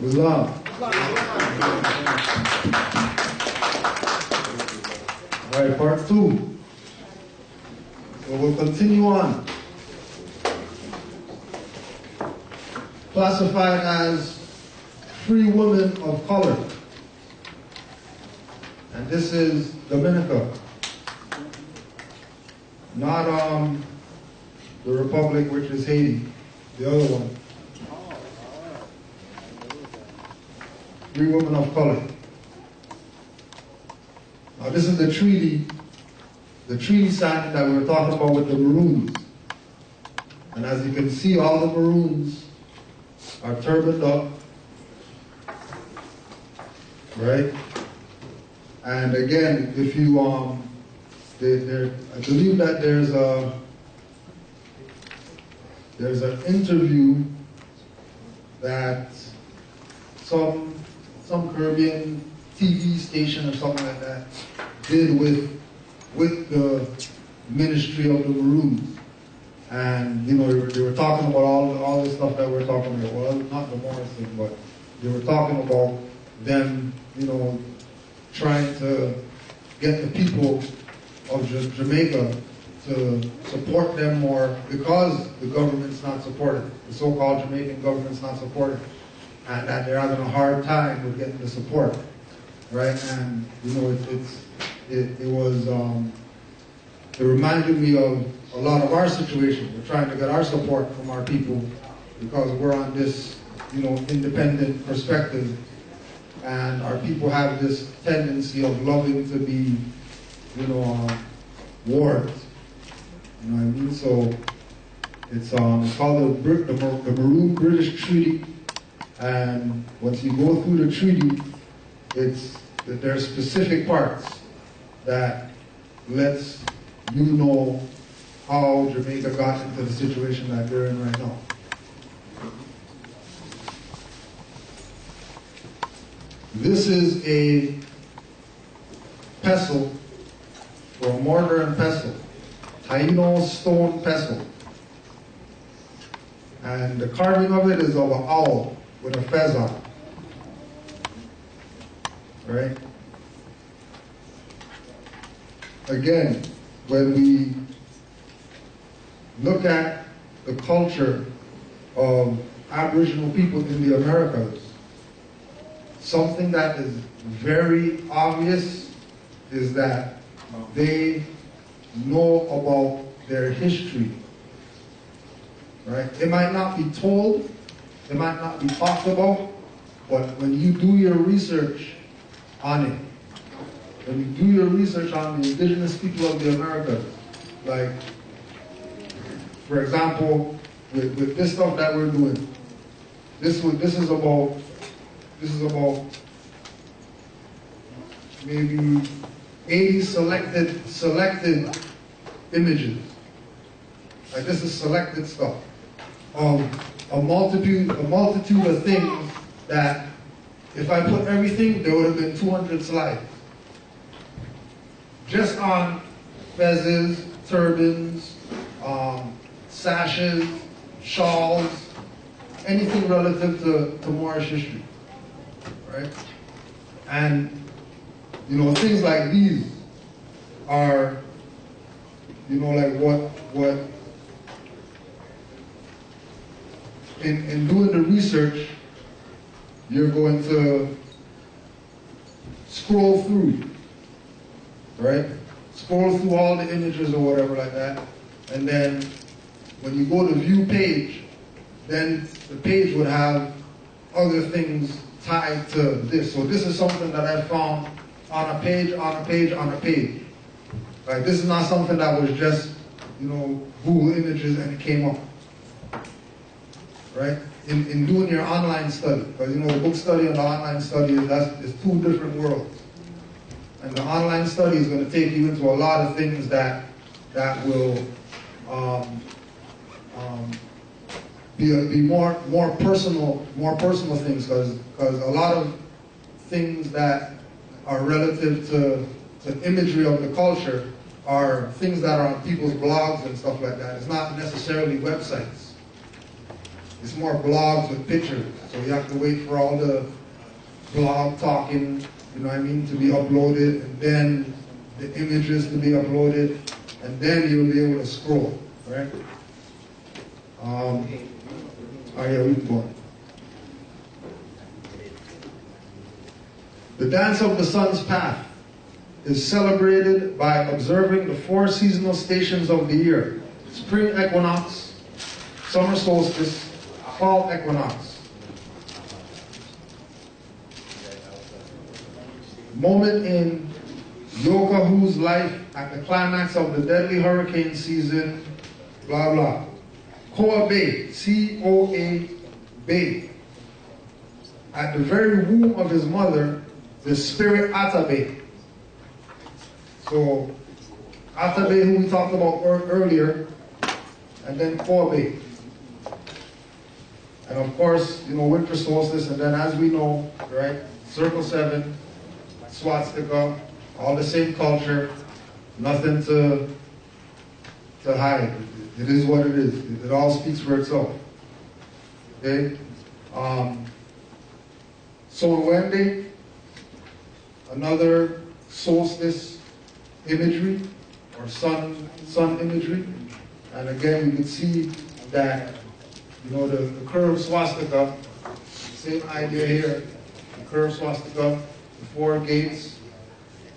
Islam. All right, part 2. So we'll continue on. Classified as free women of color. And this is Dominica. Not the Republic, which is Haiti, the other one. 3 women of color. Now this is the treaty signing that we were talking about with the Maroons. And as you can see, all the Maroons are turbaned up, right? And again, if you, I believe that there's an interview that some Caribbean TV station or something like that did with the Ministry of the Maroons. And, you know, they were talking about all this stuff that we're talking about. Well, not the Moorish thing, but they were talking about them, you know, trying to get the people of Jamaica to support them more because the government's not supported. The so-called Jamaican government's not supported. And that they're having a hard time with getting the support, right? And, you know, it reminded me of a lot of our situation. We're trying to get our support from our people because we're on this, you know, independent perspective. And our people have this tendency of loving to be, you know, wards. You know what I mean? So it's called the Maroon British Treaty. And once you go through the treaty, it's that there are specific parts that lets you know how Jamaica got into the situation that they're in right now. This is a pestle, or a mortar and pestle, Taino stone pestle. And the carving of it is of an owl with a fez on it. Right? Again, when we look at the culture of Aboriginal people in the Americas, something that is very obvious is that they know about their history. Right? It might not be told, it might not be talked about, but when you do your research on it, when you do your research on the indigenous people of the Americas, like, for example, with this stuff that we're doing, this is about maybe 80 selected images. Like, this is selected stuff of a multitude of things that if I put everything, there would have been 200 slides. Just on fezzes, turbans, sashes, shawls, anything relative to Moorish history, right? And, you know, things like these are, you know, like what in doing the research, you're going to scroll through, right? Scroll through all the images or whatever like that, and then when you go to view page, then the page would have other things tied to this. So this is something that I found on a page, on a page, on a page. Right? This is not something that was just, you know, Google images and it came up. Right? In doing your online study, because, you know, the book study and the online study is two different worlds. And the online study is going to take you into a lot of things that will be more personal things, because a lot of things that are relative to imagery of the culture are things that are on people's blogs and stuff like that. It's not necessarily websites. It's more blogs with pictures. So you have to wait for all the blog talking, you know what I mean, to be uploaded, and then the images to be uploaded, and then you'll be able to scroll, right? Oh yeah, we can go on. The Dance of the Sun's Path is celebrated by observing the 4 seasonal stations of the year: spring equinox, summer solstice, fall equinox. Moment in Yokahu's life at the climax of the deadly hurricane season, blah blah. Koa Bey, C-O-A Bey. At the very womb of his mother, the spirit Atabe. So, Atabe, who we talked about earlier, and then Koa Bey. And of course, winter solstice, and then as we know, right, Circle 7, swastika, all the same culture, nothing to hide. It is what it is. It all speaks for itself. Okay? Solwende, another solstice imagery, or sun imagery. And again, you can see that, the curved swastika, same idea here. The curved swastika, the 4 gates,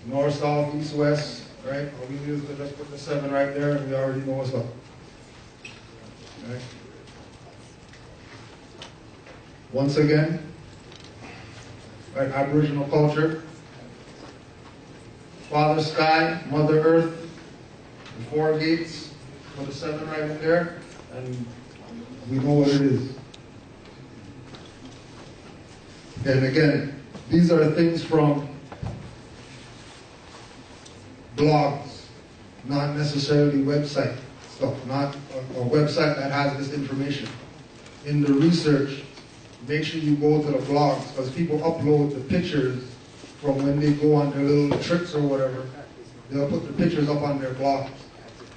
north, south, east, west, right? All we do is just put the 7 right there, and we already know what's up. Right? Once again, right, Aboriginal culture, Father Sky, Mother Earth, the 4 gates, put the 7 right in there, and we know what it is. And again, these are things from blogs, not necessarily website stuff, not a website that has this information. In the research, make sure you go to the blogs, because people upload the pictures from when they go on their little trips or whatever. They'll put the pictures up on their blogs,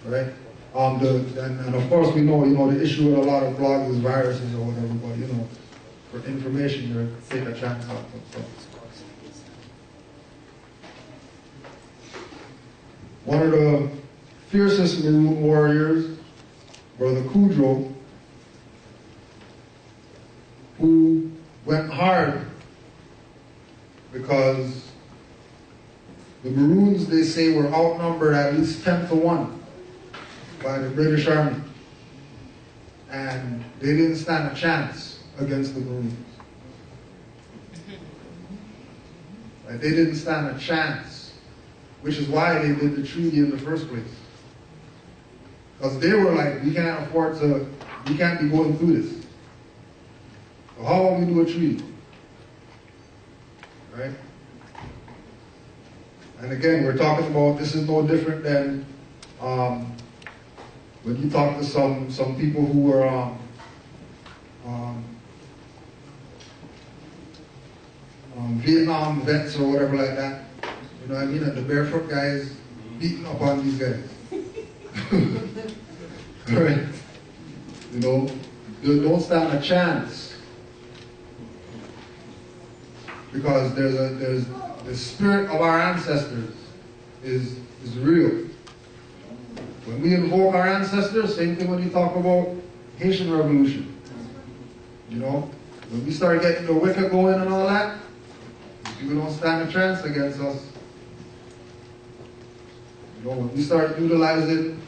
right? And of course we know, the issue with a lot of blogs is viruses or whatever, but for information, you take a chance out. One of the fiercest Maroon warriors were the Kudjo, who went hard because the Maroons, they say, were outnumbered at least 10 to 1 by the British Army. And they didn't stand a chance against the Maroons. Right? They didn't stand a chance, which is why they did the treaty in the first place. Because they were like, we can't be going through this. So how about we do a treaty? Right? And again, we're talking about, this is no different than when you talk to some people who were Vietnam vets or whatever like that. You know what I mean? And the barefoot guys beating up on these guys. Right? They don't stand a chance. Because there's the spirit of our ancestors is real. When we invoke our ancestors, same thing when you talk about Haitian Revolution. When we start getting the Wicca going and all that, people don't stand a chance against us. When we start utilizing,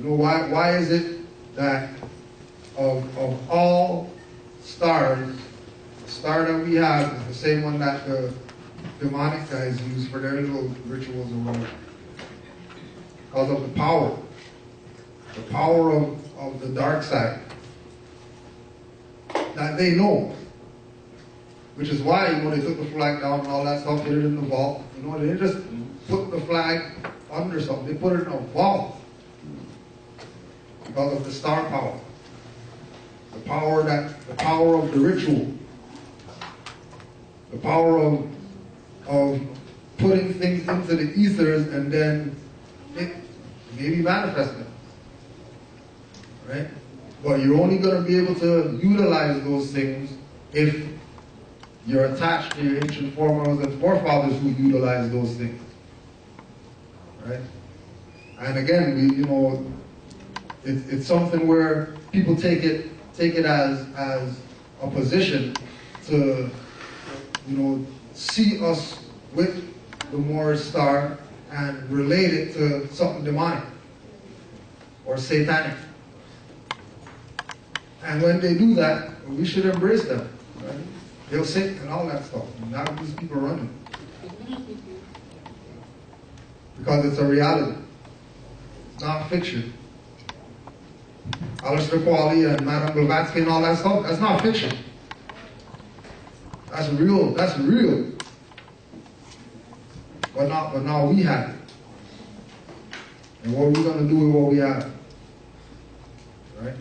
why is it that of all stars, the star that we have is the same one that the demonic guys use for their little rituals or whatever? Because of the power of the dark side that they know. Which is why, they took the flag down and all that stuff, put it in the vault. They didn't just put the flag under something, they put it in a vault. Because of the star power. The power of the ritual. The power of putting things into the ethers and then it maybe manifesting. Right? But you're only going to be able to utilize those things if you're attached to your ancient foremothers and forefathers who utilize those things. Right? And again, it's something where people take it as a position to, see us with the Moorish star and relate it to something demonic. or satanic. And when they do that, we should embrace them. Right? They'll sit and all that stuff. Now these people running. Because it's a reality. It's not fiction. Aleister Crowley and Madame Blavatsky and all that stuff, that's not fiction. That's real. That's real. But now we have it. And what are we going to do with what we have? Right?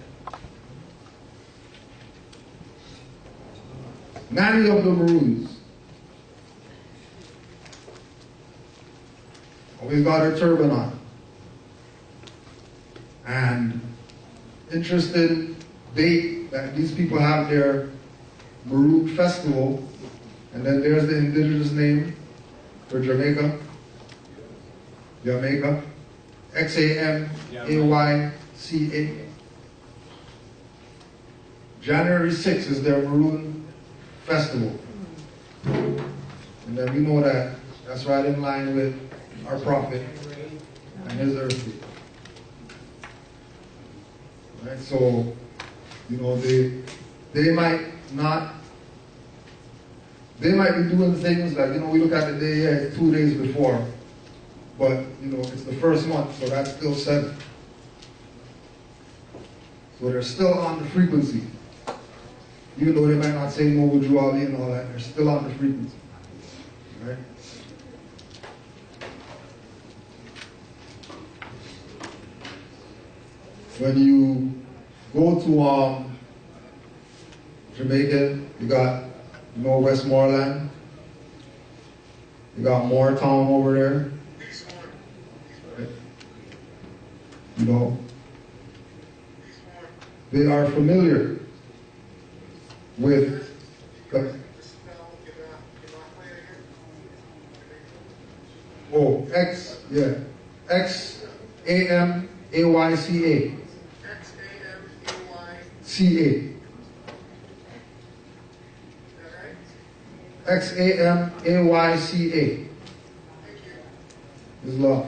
Many of the Maroons always got their turban on. And interesting date that these people have their Maroon festival, and then there's the indigenous name for Jamaica. Jamaica. X-A-M-A-Y-C-A. January 6th is their Maroon festival. And then we know that that's right in line with our prophet and his earthly. Right? So, you know, they might be doing things like, you know, we look at the day, yeah, it's 2 days before. But, you know, it's the first month, so that's still 7. So they're still on the frequency. Even though they might not say no Kudjo Adwo and all that, they're still on the frequency. Right? When you go to Jamaica, you got, you know, Westmoreland. You got Moortown over there. Right? You know, they are familiar with the, X-A-M-A-Y-C-A. C-A. X-A-M-A-Y-C-A. Is love.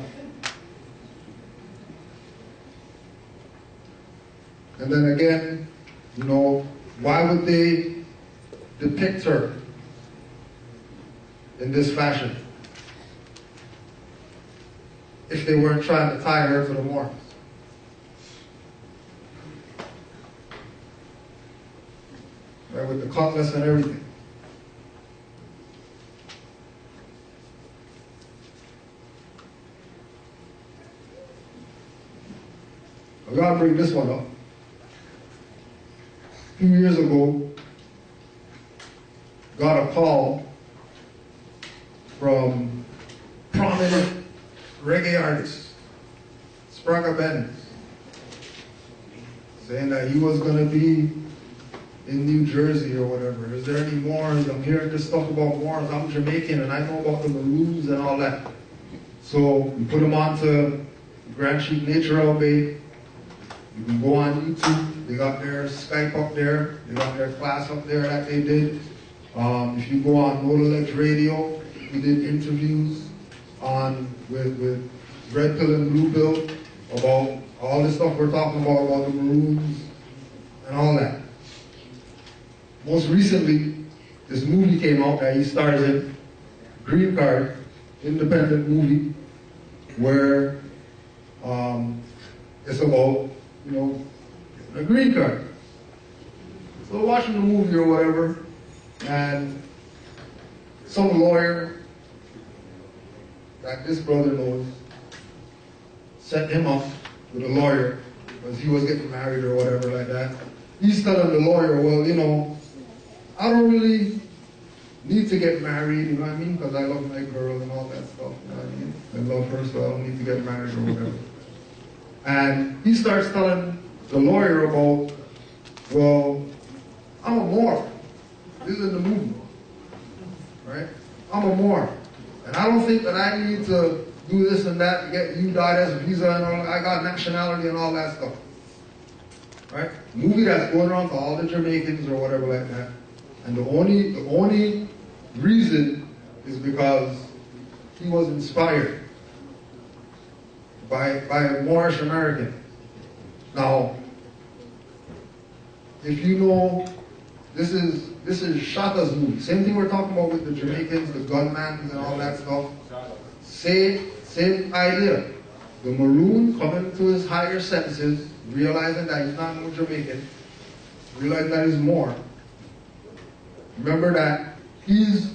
And then again, you know, why would they depict her in this fashion if they weren't trying to tie her to the Moors? Right, with the cutlass and everything. I gotta bring this one up. A few years ago, got a call from prominent reggae artist, Sprague Benz, saying that he was going to be in New Jersey or whatever. Is there any Moors? I'm hearing this stuff about Moors. I'm Jamaican and I know about the Maroons and all that. So we put him on to Grand Chief SetenRa Bey. You can go on YouTube. They got their Skype up there. They got their class up there that they did. If you go on Motorledge Radio, we did interviews with Red Pill and Blue Pill about all this stuff we're talking about the Maroons and all that. Most recently, this movie came out that he stars in, Green Card, independent movie, where it's about, you know, a green card. So watching the movie or whatever, and some lawyer that this brother knows set him up with a lawyer because he was getting married or whatever like that. He's telling the lawyer, well, you know, I don't really need to get married, you know what I mean? Because I love my girl and all that stuff, you know what I mean? I love her, so I don't need to get married or whatever. And he starts telling the lawyer about, well, I'm a Moor. This is in the movie, right? I'm a Moor. And I don't think that I need to do this and that to get you as visa and all. I got nationality and all that stuff, right? Movie that's going around to all the Jamaicans or whatever like that. And the only reason is because he was inspired by a Moorish American Now, if you know, this is Shaka's movie. Same thing we're talking about with the Jamaicans, the gunmen, and all that stuff. Same idea. The Maroon coming to his higher senses, realizing that he's not no Jamaican, realizing that he's more. Remember that he's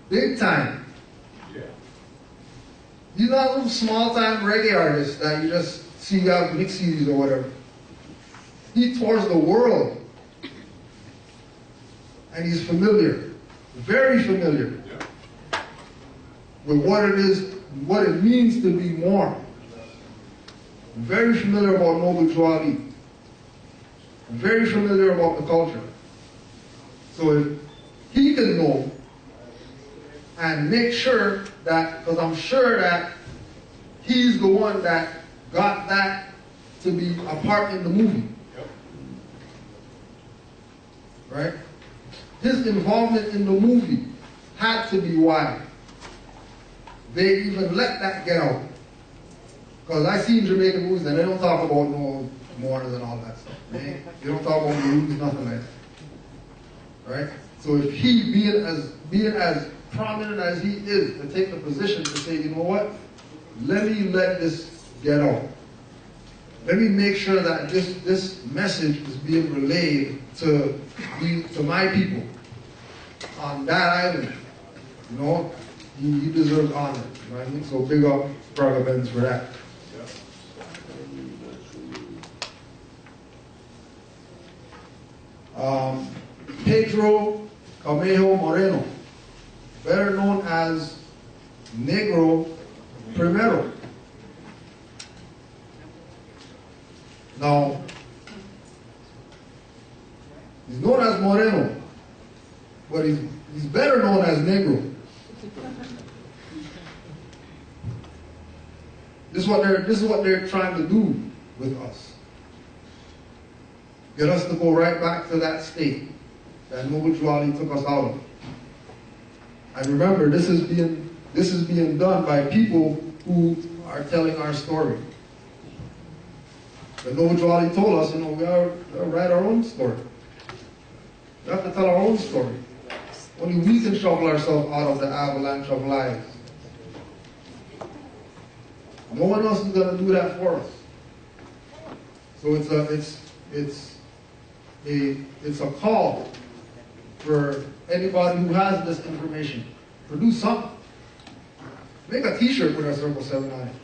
big time. He's not a small time reggae artist that you just see out mix CDs or whatever. He tours the world. And he's familiar, very familiar with what it is, what it means to be more. Very familiar about Noble Joali. Very familiar about the culture. So if he can know and make sure that, because I'm sure that he's the one that got that to be a part in the movie. Right? His involvement in the movie had to be why they even let that get out. Because I seen Jamaican movies and they don't talk about no Moors and all that stuff. They don't talk about Maroons, nothing like that. Right? So if he, being as prominent as he is, to take the position to say, you know what, let me let this get out. Let me make sure that this message is being relayed to my people on that island. You know, he deserves honor. You know what I mean? So big up Brother Benz for that. Pedro Camejo Moreno, better known as Negro Primero. Now, he's known as Moreno, but he's better known as Negro. This is what they're trying to do with us. Get us to go right back to that state that Noble Joali took us out of. And remember, this is being done by people who are telling our story. The Noble Joali told us, you know, we gotta write our own story. We have to tell our own story. Only we can shovel ourselves out of the avalanche of lies. No one else is going to do that for us. So it's a call for anybody who has this information. Produce something. Make a T-shirt with our Circle 7 on it.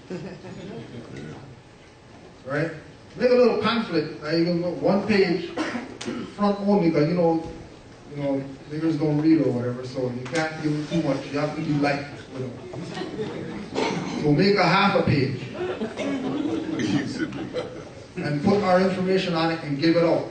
Right? Make a little pamphlet. You can go one page, front only, because you know, niggers don't read or whatever, so you can't give them too much. You have to be light with them. So make a half a page. And put our information on it and give it out.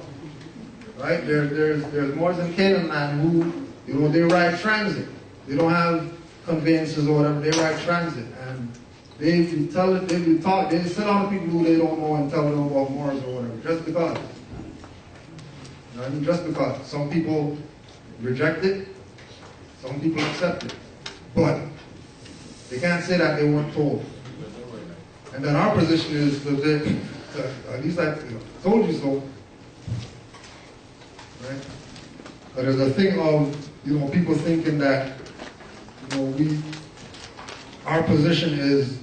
Right? There's more than Canaan man who, you know, they ride transit. They don't have conveyances or whatever, they ride transit. And they sit on people who they don't know and tell them about Moors or whatever, just because. You know what I mean? Just because. Some people reject it, some people accept it. But they can't say that they weren't told. And then our position is that at least I told you so. Right? But there's a thing of, you know, people thinking that, you know, our position is,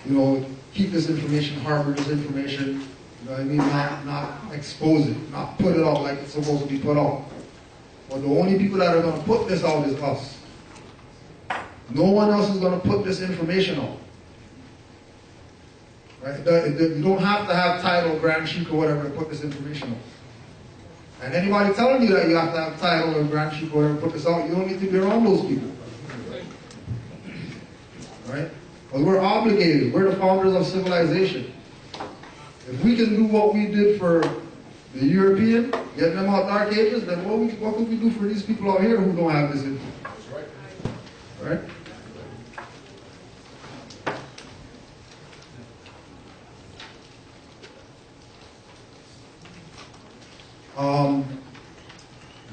you know, keep this information, harbor this information, you know what I mean, not expose it, not put it out like it's supposed to be put out. But the only people that are going to put this out is us. No one else is going to put this information out. Right? You don't have to have title, Grand Sheik, or whatever to put this information out. And anybody telling you that you have to have title or Grand Sheik or whatever to put this out, you don't need to be around those people. Right? Because we're obligated. We're the founders of civilization. If we can do what we did for the European, getting them out dark ages, then what could we do for these people out here who don't have this info? Right?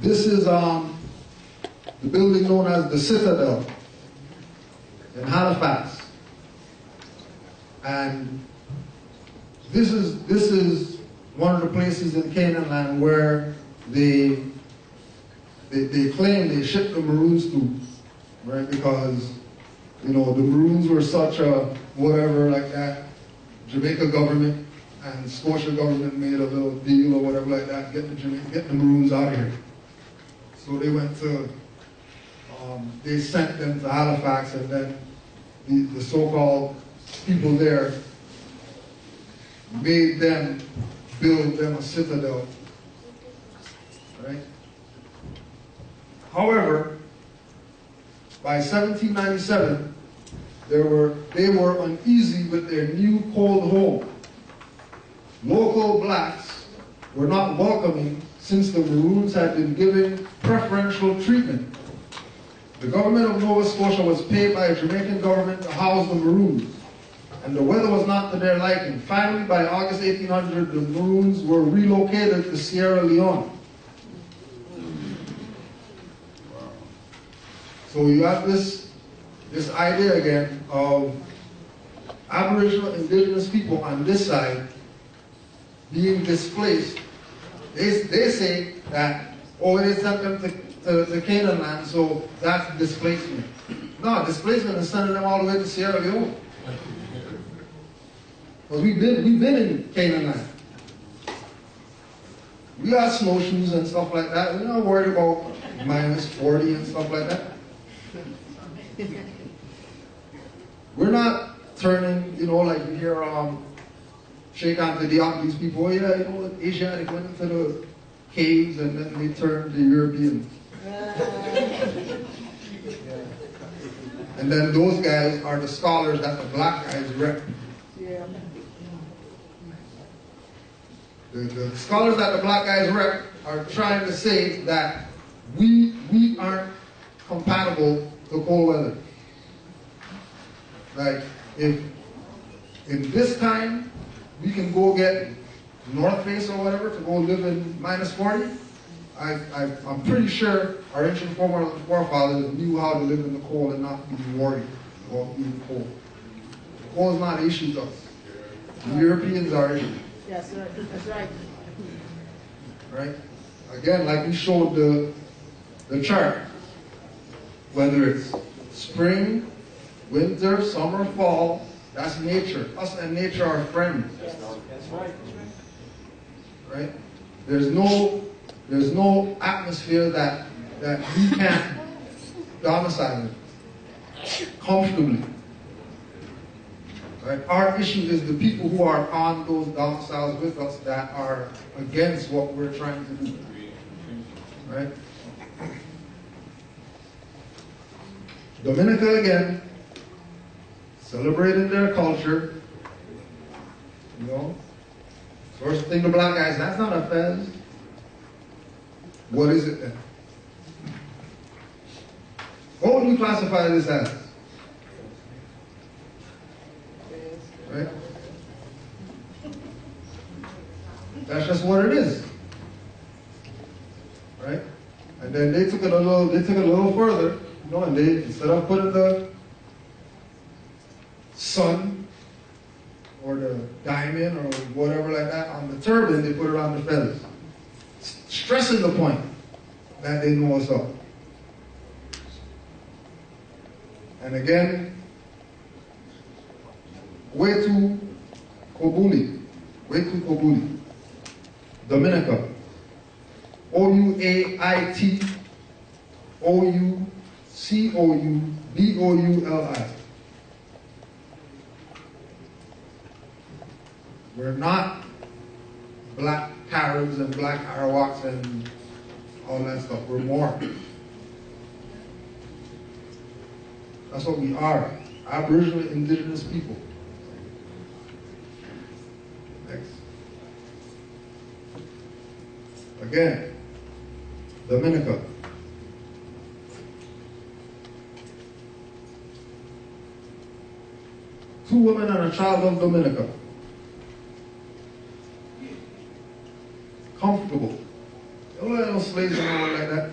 This is the building known as the Citadel in Halifax, and this is one of the places in Canaan land where they claim they shipped the Maroons to, right? Because, you know, the Maroons were such a whatever like that. Jamaica government and Scotia government made a little deal or whatever like that, get the Maroons out of here. So they went to, they sent them to Halifax, and then the so-called people there made them build them a citadel, right? However, by 1797, they were uneasy with their new cold home. Local blacks were not welcoming since the Maroons had been given preferential treatment. The government of Nova Scotia was paid by the Jamaican government to house the Maroons, and the weather was not to their liking. Finally, by August 1800, the Maroons were relocated to Sierra Leone. So you have this idea again of Aboriginal indigenous people on this side being displaced. They say that, oh, they sent them to Canaan land, so that's displacement. No, displacement is sending them all the way to Sierra Leone. Because we've been in Canaan land. We got snowshoes and stuff like that. We're not worried about minus 40 and stuff like that. We're not turning, you know, like you hear Sheikh Anta these people, oh yeah, you know, Asiatic went into the caves and then they turned to Europeans. And then those guys are the scholars that the black guys rep. Yeah. The scholars that the black guys rep are trying to say that we aren't compatible to cold weather. Like, if in this time we can go get North Face or whatever to go live in minus 40, I'm pretty sure our ancient forefathers knew how to live in the cold and not be worried about being cold. Cold is not an issue to us. The Europeans are issues. Yes, sir. That's right. Right? Again, like we showed the chart, whether it's spring, winter, summer, fall, that's nature. Us and nature are friends. That's right. Right? There's no atmosphere that we can't domicile in comfortably. Right? Our issue is the people who are on those domiciles with us that are against what we're trying to do. Right? Dominica again, celebrating their culture. You know? First thing the black guys, that's not a fez. What is it then? What would you classify this as? Right? That's just what it is. Right? And then they took it a little further, you know, and they, instead of putting the sun or the diamond or whatever like that on the turban, they put it on the feathers. Stressing the point that they know what's up. And again, Wetu Kobuli, Dominica, Ouaiti-Oucouboli. We're not black Caribs and black Arawaks and all that stuff. We're more. That's what we are. Aboriginal indigenous people. Next. Again, Dominica. Two women and a child of Dominica. Comfortable. Don't let no slaves and all like that.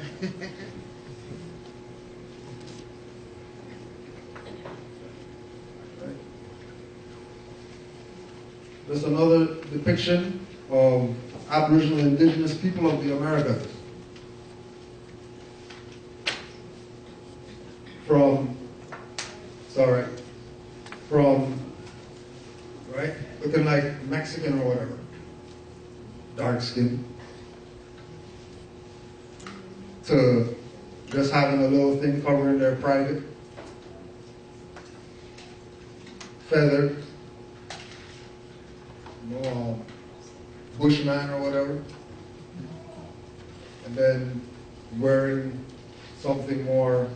Right. There's another depiction of Aboriginal indigenous people of the Americas. From, right, looking like Mexican or whatever, dark skin, to just having a little thing covering their private, feather, bushman or whatever, and then wearing something more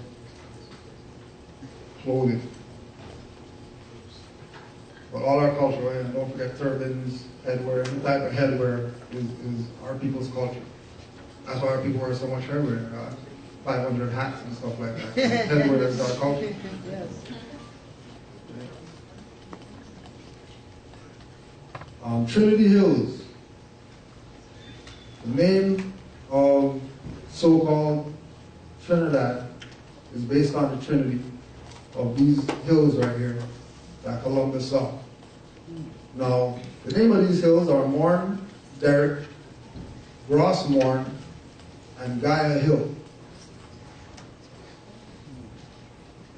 clothing. But all our culture, and don't forget turbans, headwear, any type of headwear is our people's culture. That's why our people wear so much headwear, 500 hats and stuff like that. Headwear is our culture. Yes. Trinity Hills. The name of so-called Trinidad is based on the Trinity of these hills right here that Columbus saw. Now, the name of these hills are Morn, Derrick, Grossmorn, and Gaia Hill.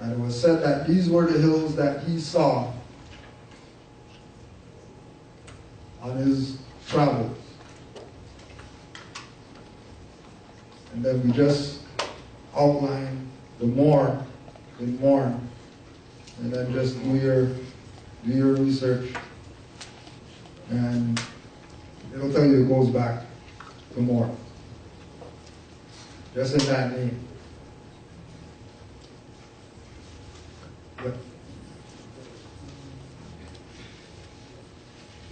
And it was said that these were the hills that he saw on his travels. And then we just outline the more in Morn, and then just do your research, and it'll tell you it goes back to more. Just in that name. But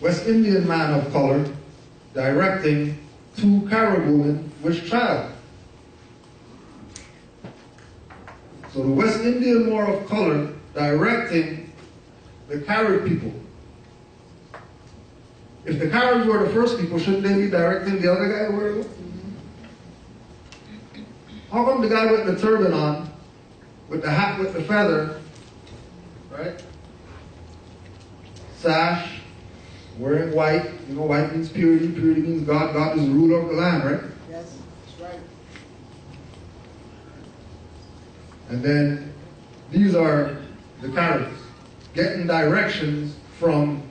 West Indian man of color directing 2 Carib women with child. So the West Indian Moor of color directing the Carib people. If the Caribs were the first people, shouldn't they be directing the other guy where to go? How come the guy with the turban on, with the hat with the feather, right? Sash, wearing white, you know, white means purity, purity means God, God is the ruler of the land, right? Yes, that's right. And then these are the Caribs getting directions from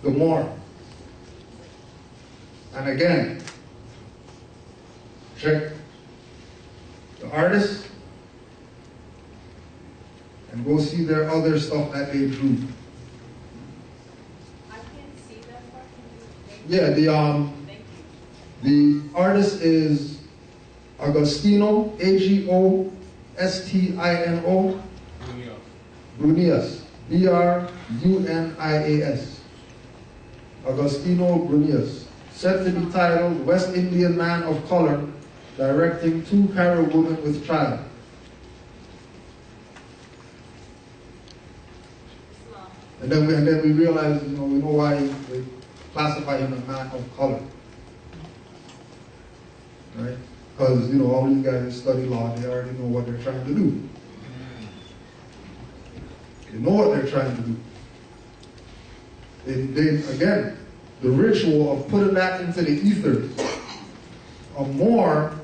the Moor. And again, check the artists and go see their other stuff that they drew. I can't see that part. Yeah, the artist is Agostino, Agostino, Brunias, Brunias, Agostino Brunias, said to be titled West Indian Man of Color, directing 2 Carib women with child. And then we realize, we know why they classify him as man of color. Right? Because, all these guys that study law, they already know what they're trying to do. They know what they're trying to do. They again, the ritual of putting that into the ether, a Moor,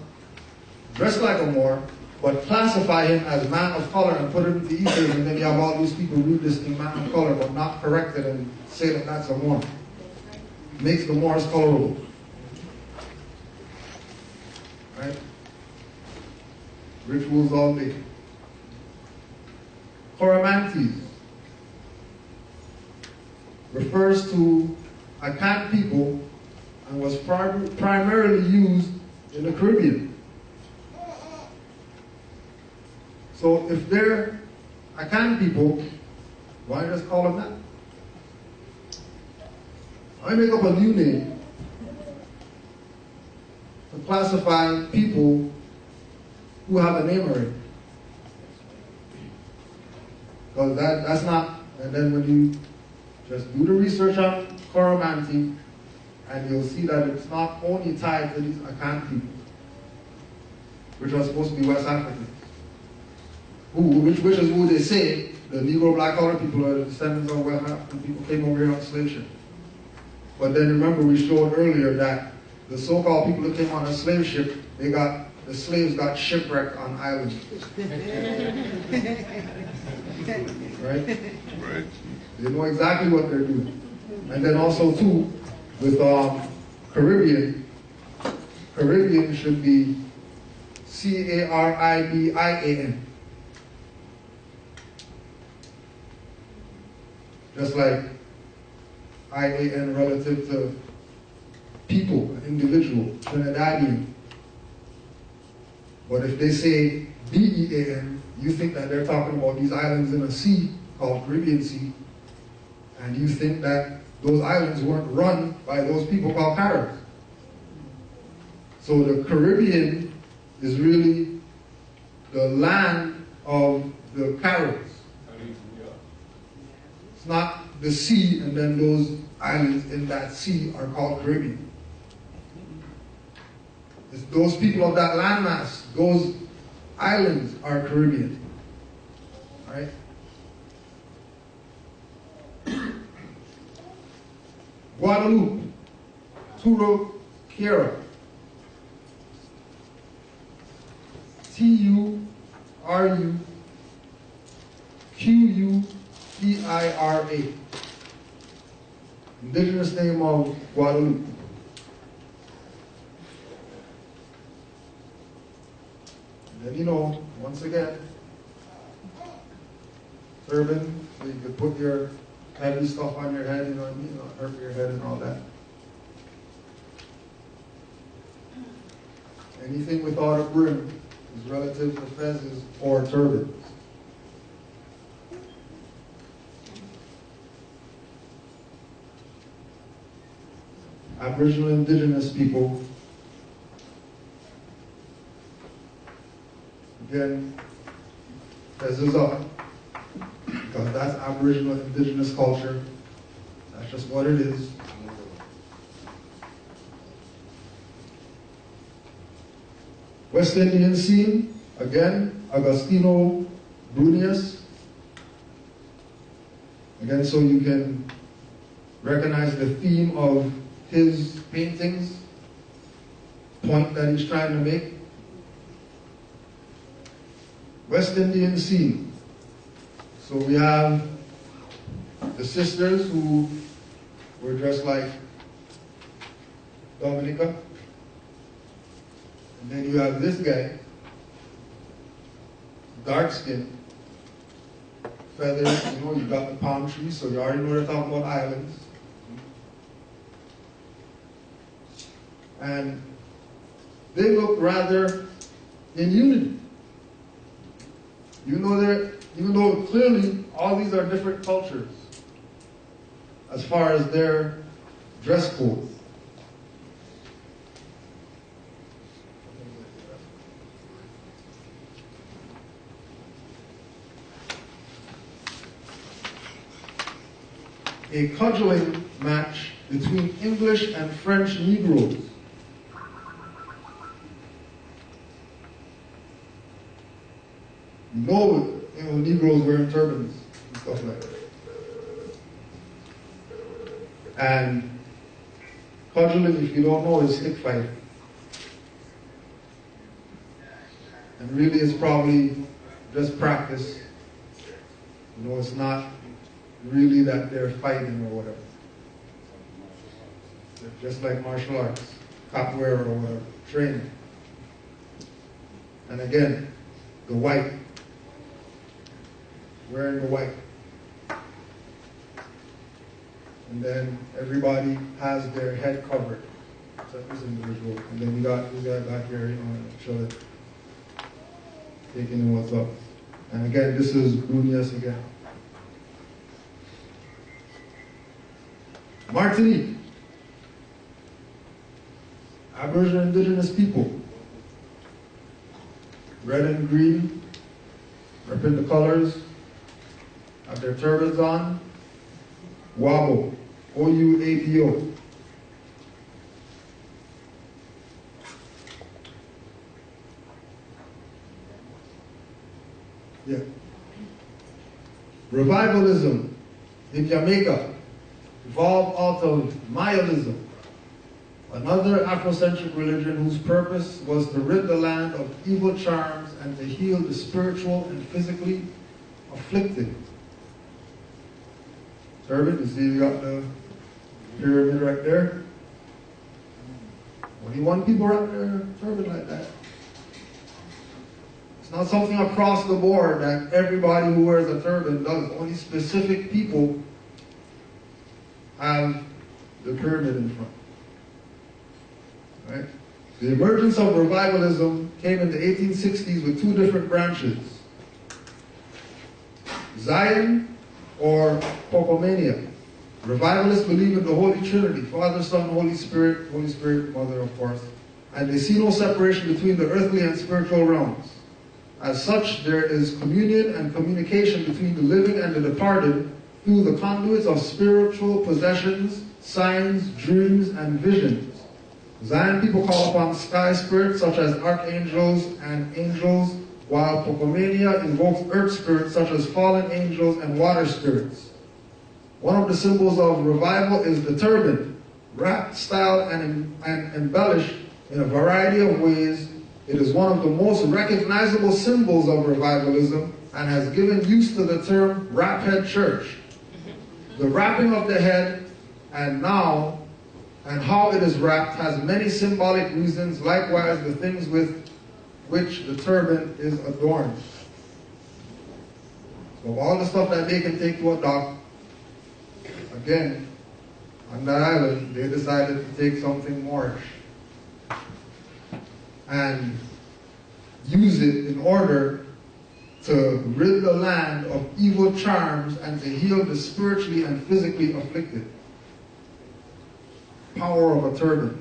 dressed like a Moor, but classify him as man of color and put him into the ether, and then you have all these people read this thing, man of color, but not correct it and say that that's a Moor. Makes the Moors colorable. Right? Rituals all day. Coromantes refers to Akan people and was primarily used in the Caribbean. So if they're Akan people, why just call them that? I make up a new name to classify people who have a name already. Because that's not, and then when you just do the research on Coromantee, and you'll see that it's not only tied to these Akan people, which are supposed to be West Africans, which is who they say the Negro black color people are the descendants of West African people came over here on slave ship. But then remember we showed earlier that the so-called people who came on a slave ship, the slaves got shipwrecked on islands. Right? Right. They know exactly what they're doing. And then also too, with Caribbean should be Caribian. Just like IAN relative to people, an individual, Trinidadian. But if they say BEAN, you think that they're talking about these islands in a sea called Caribbean Sea, and you think that those islands weren't run by those people called Caribs. So the Caribbean is really the land of the Caribs. It's not the sea and then those islands in that sea are called Caribbean. It's those people of that landmass, those islands are Caribbean. Right? Guadeloupe, Turuquera, Turuqueira, indigenous name of Guadeloupe. And then, you know, once again, turban, so you could put your heavy stuff on your head, you know what I mean? Not hurt your head and all that. Anything without a brim is relative to fezzes or turbans. Aboriginal indigenous people, again, fezzes up, because that's Aboriginal indigenous culture. That's just what it is. West Indian scene, again, Agostino Brunius. Again, so you can recognize the theme of his paintings, point that he's trying to make. West Indian scene. So we have the sisters who were dressed like Dominica. And then you have this guy, dark skin, feathers, you know, you got the palm trees, so you already know they're talking about islands. And they look rather in unity. Even though clearly all these are different cultures as far as their dress code. A cudgeling match between English and French Negroes. You know, Negroes wearing turbans and stuff like that. And cudgeling, if you don't know, is stick fighting. And really it's probably just practice. You know, it's not really that they're fighting or whatever. They're just like martial arts, capoeira or whatever, training. And again, the white, wearing the white. And then everybody has their head covered, except this individual. And then you got this guy back here, you know, show it, taking in what's up. And again, this is Brunias again. Martinique, Aboriginal indigenous people, red and green, represent the colors, have their turbans on, Wabo, O-U-A-B-O. Yeah. Revivalism in Jamaica. evolved out of Mayanism, another Afrocentric religion whose purpose was to rid the land of evil charms and to heal the spiritual and physically afflicted. Turban, you see you got the pyramid right there? 21 people right there, turban like that. It's not something across the board that everybody who wears a turban does. Only specific people have the pyramid in front. Right? The emergence of revivalism came in the 1860s with two different branches. Zion or Pocomania. Revivalists believe in the Holy Trinity, Father, Son, Holy Spirit, Mother, of course. And they see no separation between the earthly and spiritual realms. As such, there is communion and communication between the living and the departed through the conduits of spiritual possessions, signs, dreams, and visions. Zion people call upon sky spirits such as archangels and angels, while Pocomania invokes earth spirits such as fallen angels and water spirits. One of the symbols of revival is the turban, wrapped, styled, and embellished in a variety of ways. It is one of the most recognizable symbols of revivalism and has given use to the term wrap head church. The wrapping of the head and how it is wrapped has many symbolic reasons, likewise the things with which the turban is adorned. So of all the stuff that they can take to a dock, again, on that island, they decided to take something Moorish and use it in order to rid the land of evil charms and to heal the spiritually and physically afflicted. Power of a turban.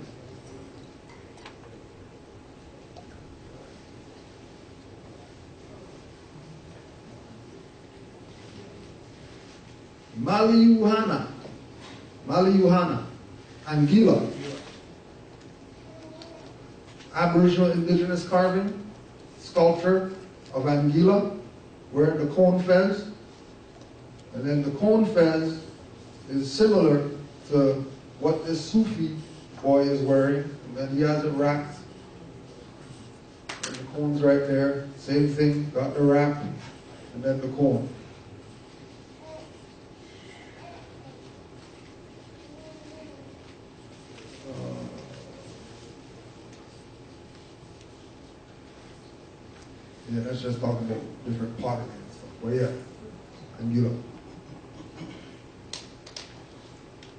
Maliuhana, Anguilla, Aboriginal indigenous carving, sculpture of Anguilla, wearing the cone fez. And then the cone fez is similar to what this Sufi boy is wearing. And then he has it wrapped. And the cone's right there, same thing, got the wrap, and then the cone. Yeah, that's just talking about different pottery and stuff. Well, yeah, Anguilla.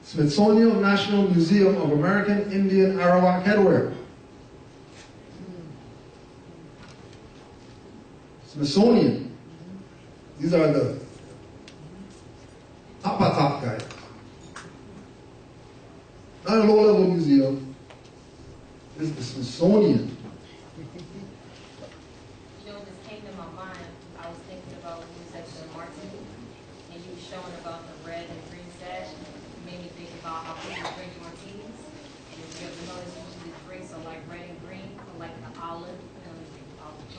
Smithsonian National Museum of American Indian Arawak Headwear. Smithsonian. These are the top guys. Not a low-level museum. This is the Smithsonian. Showing about the red and green sash, it made me think about how people drink martinis. And if you ever notice, usually the drinks are like red and green, or like the olive.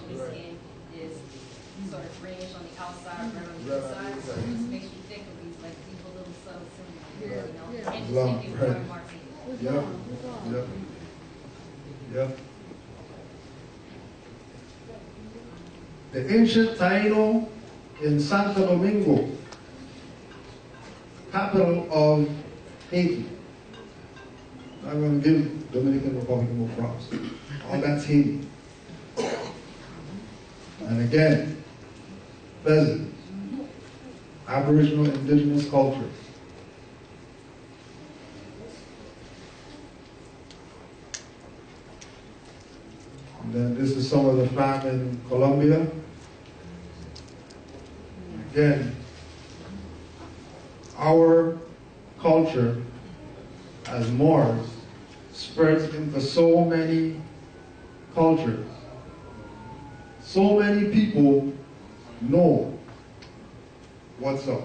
The skin is sort of greenish on the outside, red on the inside. So it just makes you think of these like evil little subtle symbols. You know, interesting for a martini. Yep. The ancient Taino in Santo Domingo, capital of Haiti. I'm going to give Dominican Republic more props. All that's Haiti. And again, pheasants, Aboriginal indigenous cultures. And then this is some of the fam in Colombia. Again, our culture as Moors spreads into so many cultures. So many people know what's up.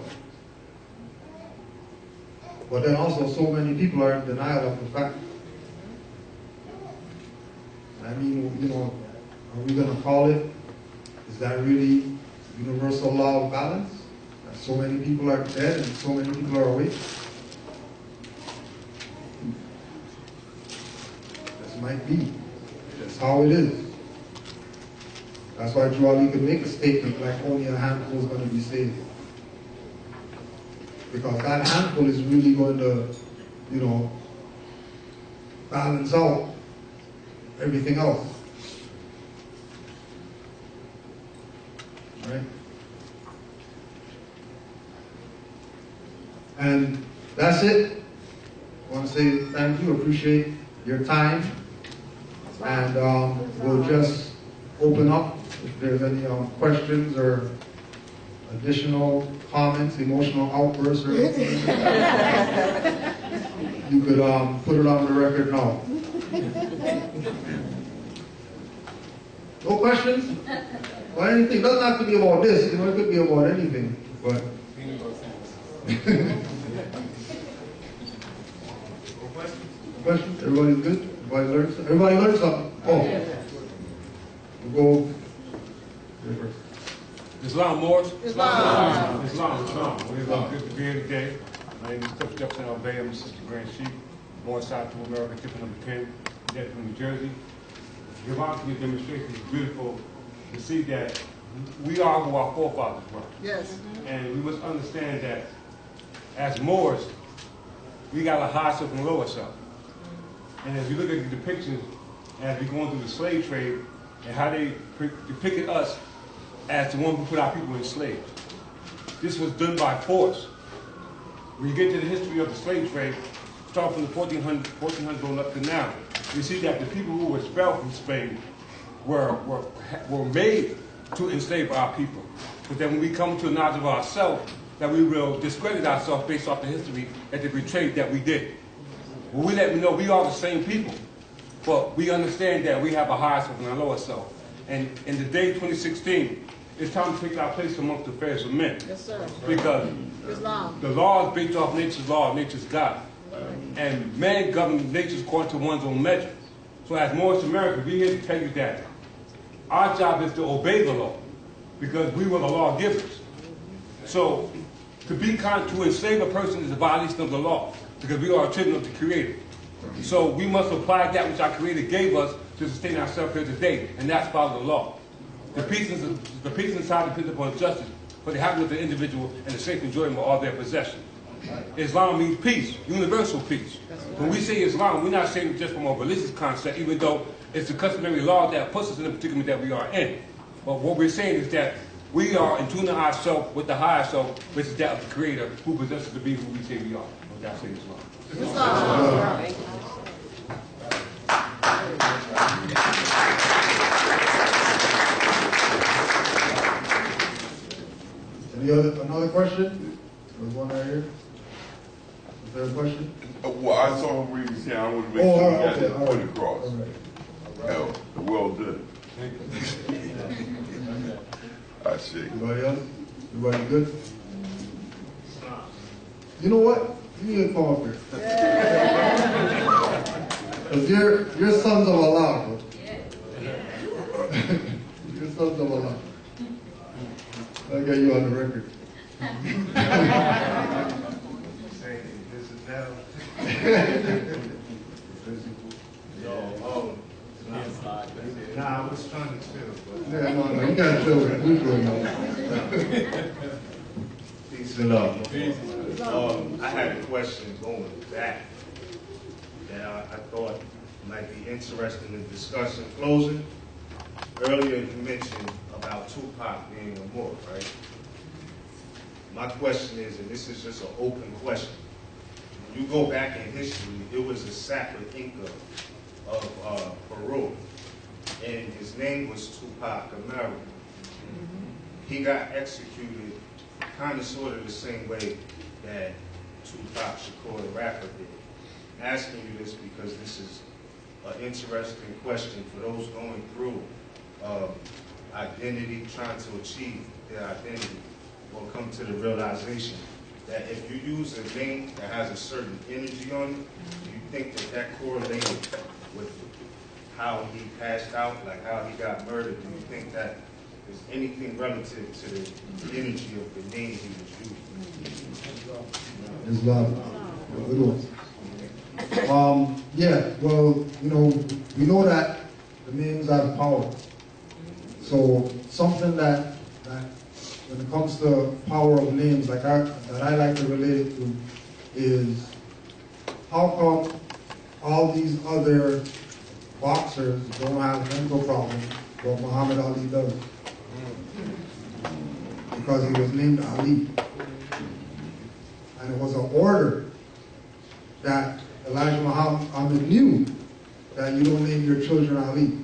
But then also so many people are in denial of the fact. I mean, you know, are we going to call it, is that really universal law of balance? That so many people are dead and so many people are awake? might be. That's how it is. That's why Drew Ali could make a statement like only a handful is going to be saved. Because that handful is really going to, you know, balance out everything else. Right? And that's it. I want to say thank you, appreciate your time. And we'll just open up if there's any questions or additional comments, emotional outbursts or anything. You could put it on the record now. No questions? Or anything. It doesn't have to be about this, you know, it could be about anything. But questions? Everybody's good? Everybody learned something? Oh. We'll go here first. Islam, Moorish? Islam. We're good to be here today. My name is SetenRa Bey. I'm Assistant Grand Chief, Moorish Side to America, Tipping number 10, Debt from New Jersey. The Islam demonstration is beautiful to see that we are who our forefathers were. Yes. And we must understand that as Moors, we got a high self and lower self. And as we look at the depictions, as we're going through the slave trade, and how they depicted us as the one who put our people in slaves. This was done by force. When you get to the history of the slave trade, start from the 1400 going up to now, you see that the people who were expelled from Spain were made to enslave our people. But then when we come to a knowledge of ourselves, that we will discredit ourselves based off the history and the betrayal that we did. Well, we let them know we are the same people, but we understand that we have a higher self and a lower self. And in the day 2016, it's time to take our place amongst the affairs of men. Yes, sir. Because Islam. the law is based off nature's law, nature's God. And man governs nature according to one's own measure. So as Moorish Americans, we're here to tell you that our job is to obey the law, because we were the lawgivers. So to enslave a person is a violation of the law, because we are children of the Creator. So we must apply that which our Creator gave us to sustain ourselves here today, and that's follow the law. The peace and society depends upon justice for the happiness of the individual and the safe enjoyment of all their possessions. Islam means peace, universal peace. When we say Islam, we're not saying it just from a religious concept, even though it's the customary law that puts us in the predicament that we are in. But what we're saying is that we are in tune to ourselves with the higher self, which is that of the Creator, who possesses to be who we say we are. That's Islam. Islam. Another question? There's one right here. Is there a question? Well, I saw him reading here. I want to make sure we got that point across. All right. Oh, well done. I see. Anybody else? Everybody good? You know what? Give me a call here. Because you're sons of Allah, bro. You're sons of Allah. I'll get you on the record. Nah, I was trying to chill, but Yeah, no, you gotta chill with it. peace and love. I had a question going back that I thought might be interesting in discussion. Closing, earlier you mentioned about Tupac being a Moor, right? My question is, and this is just an open question, when you go back in history, it was a sacred Inca of Peru, and his name was Tupac Amaru. He got executed kind of sort of the same way that Tupac Shakur, the rapper, did. I'm asking you this because this is an interesting question for those going through identity, trying to achieve their identity, will come to the realization that if you use a name that has a certain energy on it, do you think that that correlated with how he passed out, like how he got murdered? Do you think that is anything relative to the energy of the name he was using? Islam. Good one. Yeah, well, you know, we know that the names have power. So something that when it comes to power of names, that I like to relate it to is how come all these other boxers don't have mental problems, but Muhammad Ali does? Because he was named Ali. And it was an order that Elijah Muhammad knew that you don't name your children Ali.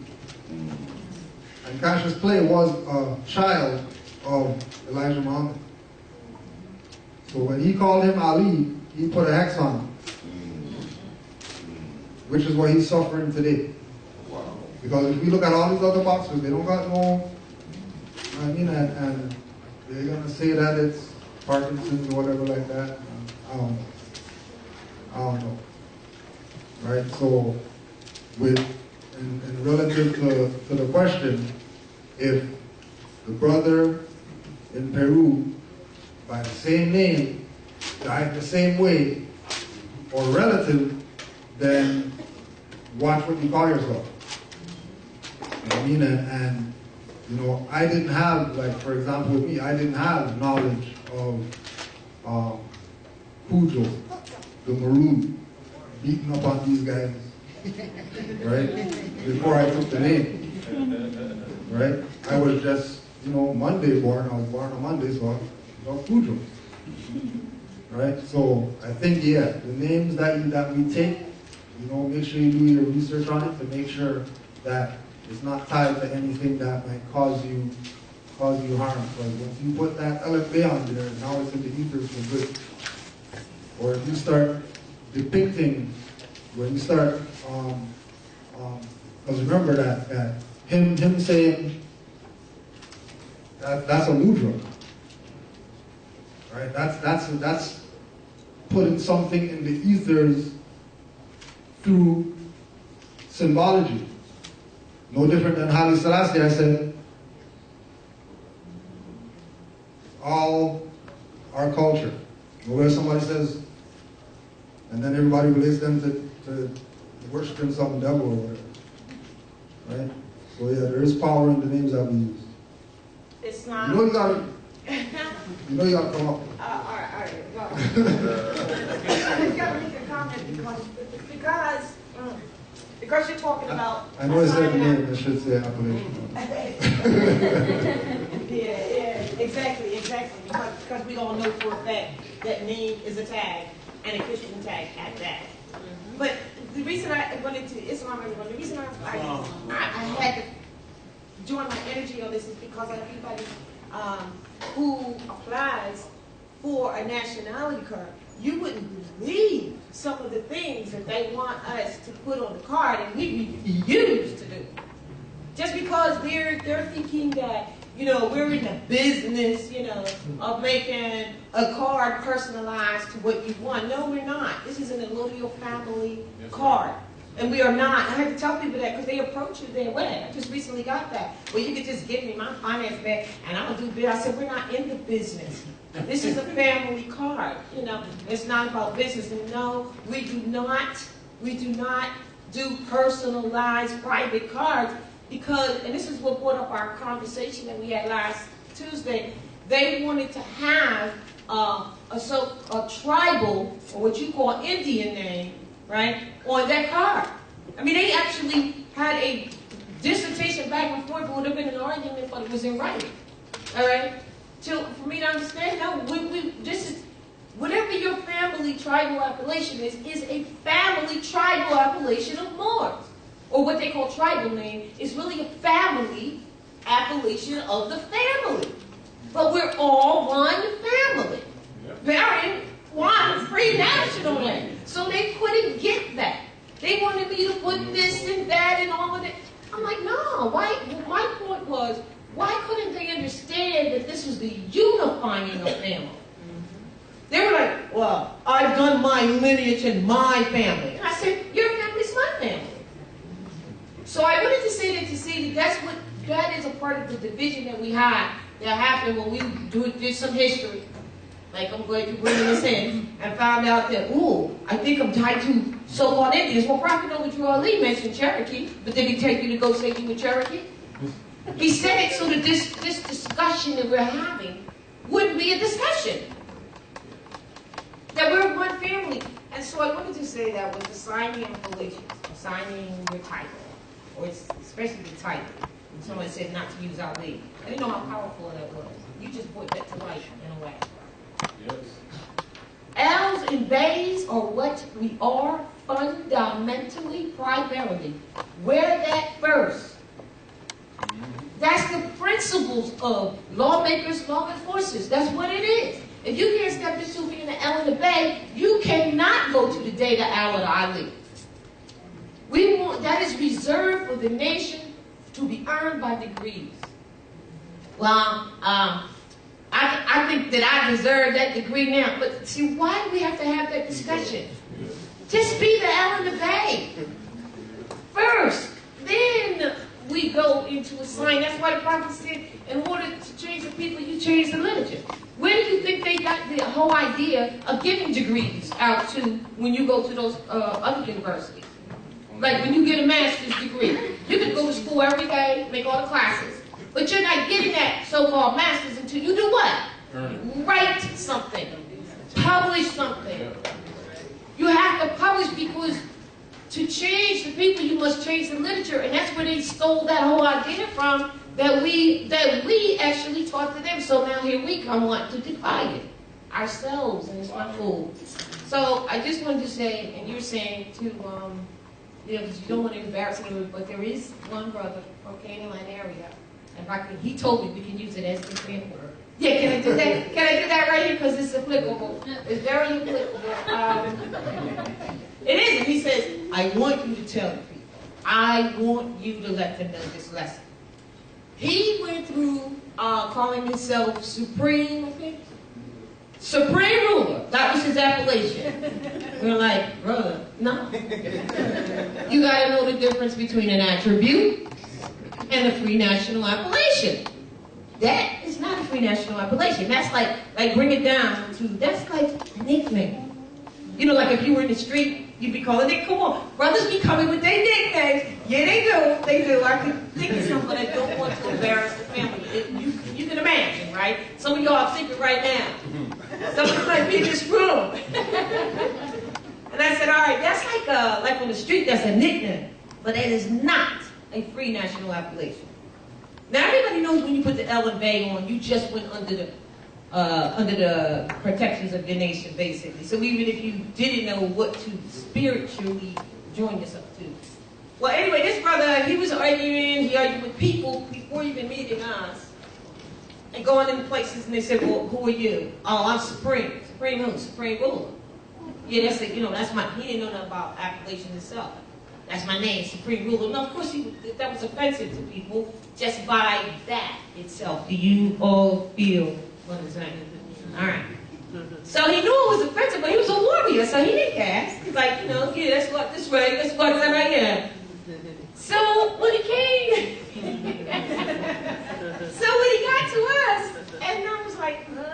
And Cassius Clay was a child of Elijah Muhammad. So when he called him Ali, he put an X on him. Which is what he's suffering today. Because if we look at all these other boxers, they don't got no, I mean, and they're going to say that it's Parkinson's or whatever like that. I don't know. Right? So, in relative to the question, if the brother in Peru by the same name died the same way, or relative, then watch what you call yourself. You know what I mean? And you know, I didn't have, like, for example, with me, I didn't have knowledge of Kudjo, the Maroon, beating up on these guys, right? Before I took the name, right? I was just, you know, Monday born. I was born on Monday, so I was Kudjo, right? So I think, yeah, the names that we take, you know, make sure you do your research on it to make sure that it's not tied to anything that might cause you harm. Because once you put that LFA on there, now it's in the ether for good. Or if you start depicting, when you start, because remember that him saying that's a mudra, right? That's putting something in the ethers through symbology. No different than Haile Selassie. I said, all our culture. Where somebody says, and then everybody relates them to worshiping some devil or whatever. Right? So yeah, there is power in the names that we use. It's not. You know you gotta come up. All right. Well, I just gotta make a comment because you're talking about. I know it said the name, it should say appellation. Yeah, exactly. Because we all know for a fact that name is a tag and a Christian tag at that. Mm-hmm. But the reason I went into Islam, the reason I had to join my energy on this is because everybody who applies for a nationality card, you wouldn't believe some of the things that they want us to put on the card, and we refuse to do. Just because they're thinking that, you know, we're in the business, you know, of making a card personalized to what you want. No, we're not. This is an allodial family card. And we are not. I have to tell people that because they approach you their way. I just recently got that. Well, you could just give me my finance back and I don't do business. I said, we're not in the business. This is a family card. You know, it's not about business. And no, we do not do personalized private cards. Because, and this is what brought up our conversation that we had last Tuesday, they wanted to have a tribal, or what you call Indian name, right, on that card. I mean, they actually had a dissertation back and forth. It would have been an argument, but it was in writing. All right? So for me to understand, no, this is, whatever your family tribal appellation is a family tribal appellation of Moors. Or what they call tribal name, is really a family appellation of the family. But we're all one family. Bearing one pre-national name. So they couldn't get that. They wanted me to put this and that and all of that. I'm like, no. My point was, why couldn't they understand that this was the unifying of family? They were like, well, I've done my lineage in my family. And I said, your family's my family. So I wanted to say that to see that that is a part of the division that we had that happened when we did some history. Like I'm going to bring this in and found out that, ooh, I think I'm tied to so-called Indians. Well, Prophet Overdrew Ali mentioned Cherokee, but did he take you to go say you were Cherokee? He said it so that this discussion that we're having wouldn't be a discussion. That we're one family. And so I wanted to say that with the signing of relations, assigning your title, or especially the title, when someone said not to use Ali, I didn't know how powerful that was. You just brought that to life in a way. Yes. L's and Beys are what we are fundamentally, primarily. We're that first. That's the principles of lawmakers, law enforcers. That's what it is. If you can't step into being an L and a Bey, you cannot go to the day the Al or the Ali. That is reserved for the nation to be earned by degrees. Well, I think that I deserve that degree now. But see, why do we have to have that discussion? Just be the L and the Bey first. Then we go into a sign. That's why the prophet said, in order to change the people, you change the literature. Where do you think they got the whole idea of giving degrees out to when you go to those other universities? Like when you get a master's degree. You can go to school every day, make all the classes, but you're not getting that so-called master's until you do what? Write something. Publish something. You have to publish because to change the people, you must change the literature, and that's where they stole that whole idea from, that we actually taught to them. So now here we come wanting to defy it ourselves, and it's not cool. So I just wanted to say, and you're saying to, because you don't want to embarrass anyone, but there is one brother from Canaanland area, and he told me we can use it as an example. Yeah, can I do that? Can I do that right here? Because it's applicable. It's very applicable. It is. And he says, I want you to tell the people. I want you to let them know this lesson. He went through calling himself Supreme Ruler. That was his appellation. We're like, brother, no. You got to know the difference between an attribute and a free national appellation. That is not a free national appellation. That's like bring it down to, that's like a nickname. You know, like if you were in the street, you'd be calling it, come on, brothers be coming with their nicknames. Yeah, they do. I can think of some, but I don't want to embarrass the family. You can imagine, right? Some of y'all are thinking right now. Somebody might be in this room. And I said, all right, that's like on the street, that's a nickname. But it is not a free national appellation. Now everybody knows when you put the L and Bey on, you just went under the protections of your nation, basically. So even if you didn't know what to spiritually join yourself to. Well, anyway, this brother, he argued with people before even meeting us. And going into places, and they said, well, who are you? Oh, I'm Supreme. Supreme who? Supreme Ruler. Yeah, that's it. You know, that's my, he didn't know nothing about appellation himself. That's my name, Supreme Ruler. No, of course, that was offensive to people just by that itself. Do you all feel what I'm saying? All right. So he knew it was offensive, but he was a warrior, so he didn't cast. He's like, you know, yeah, let's walk this way, let's walk that right here. So when he came, so when he got to us, and I was like, no,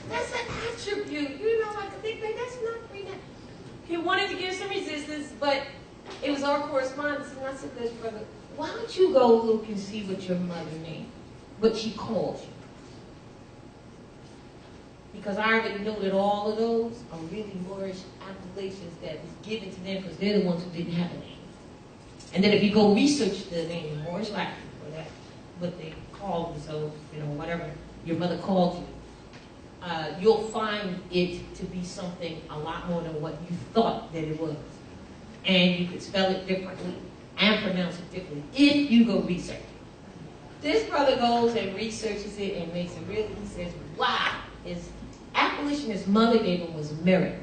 that's an attribute. You know, like a nickname, that's not free. He wanted to give some resistance, but it was our correspondence, and I said, this brother, why don't you go look and see what your mother named, what she calls you? Because I already know that all of those are really Moorish appellations that was given to them because they're the ones who didn't have a name. And then if you go research the name in Moorish Latin, or that, what they call themselves, you know, whatever your mother called you, you'll find it to be something a lot more than what you thought that it was. And you could spell it differently and pronounce it differently if you go research. This brother goes and researches it and makes it real. He says, wow, his appellation his mother gave him was Merrick.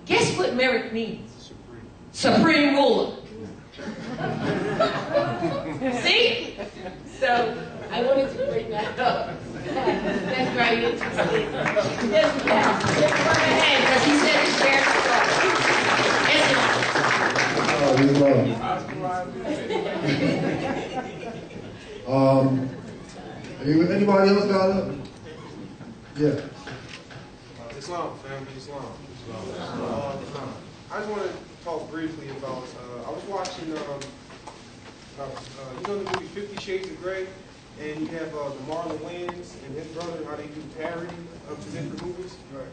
Guess what Merrick means? Supreme Ruler. See? So I wanted to bring that up. That's very interesting. Yes, because he said it's fair to anybody else got it? Yeah. Islam, family Islam. I just want to talk briefly about, I was watching, you know the movie 50 Shades of Grey? And you have the Marlon Wayans and his brother, how they do parody of the different movies. Right.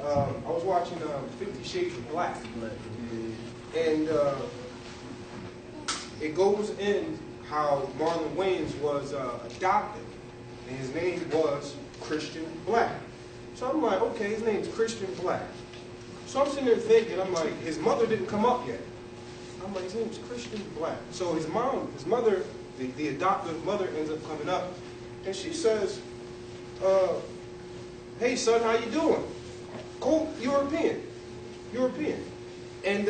I was watching 50 Shades of Black. And it goes in how Marlon Wayans was adopted. And his name was Christian Black. So I'm like, okay, his name's Christian Black. So I'm sitting there thinking, I'm like, his mother didn't come up yet. I'm like, his name's Christian Black. So his mother, the adoptive mother ends up coming up, and she says, hey son, how you doing? Cool, European. And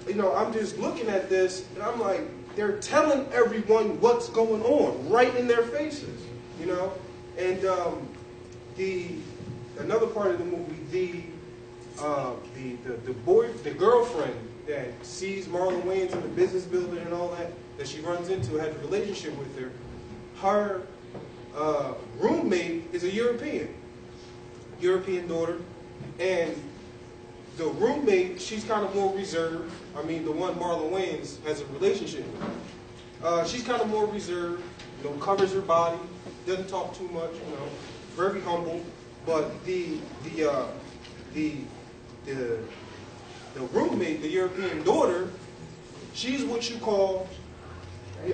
you know, I'm just looking at this, and I'm like, they're telling everyone what's going on right in their faces, you know? And another part of the movie, the girlfriend that sees Marlon Wayans in the business building and all that she runs into, has a relationship with her roommate is a European daughter, and the roommate, she's kind of more reserved. I mean, the one Marlon Wayans has a relationship with. She's kind of more reserved, you know, covers her body, doesn't talk too much, you know, very humble. But the roommate, the European daughter, she's what you call,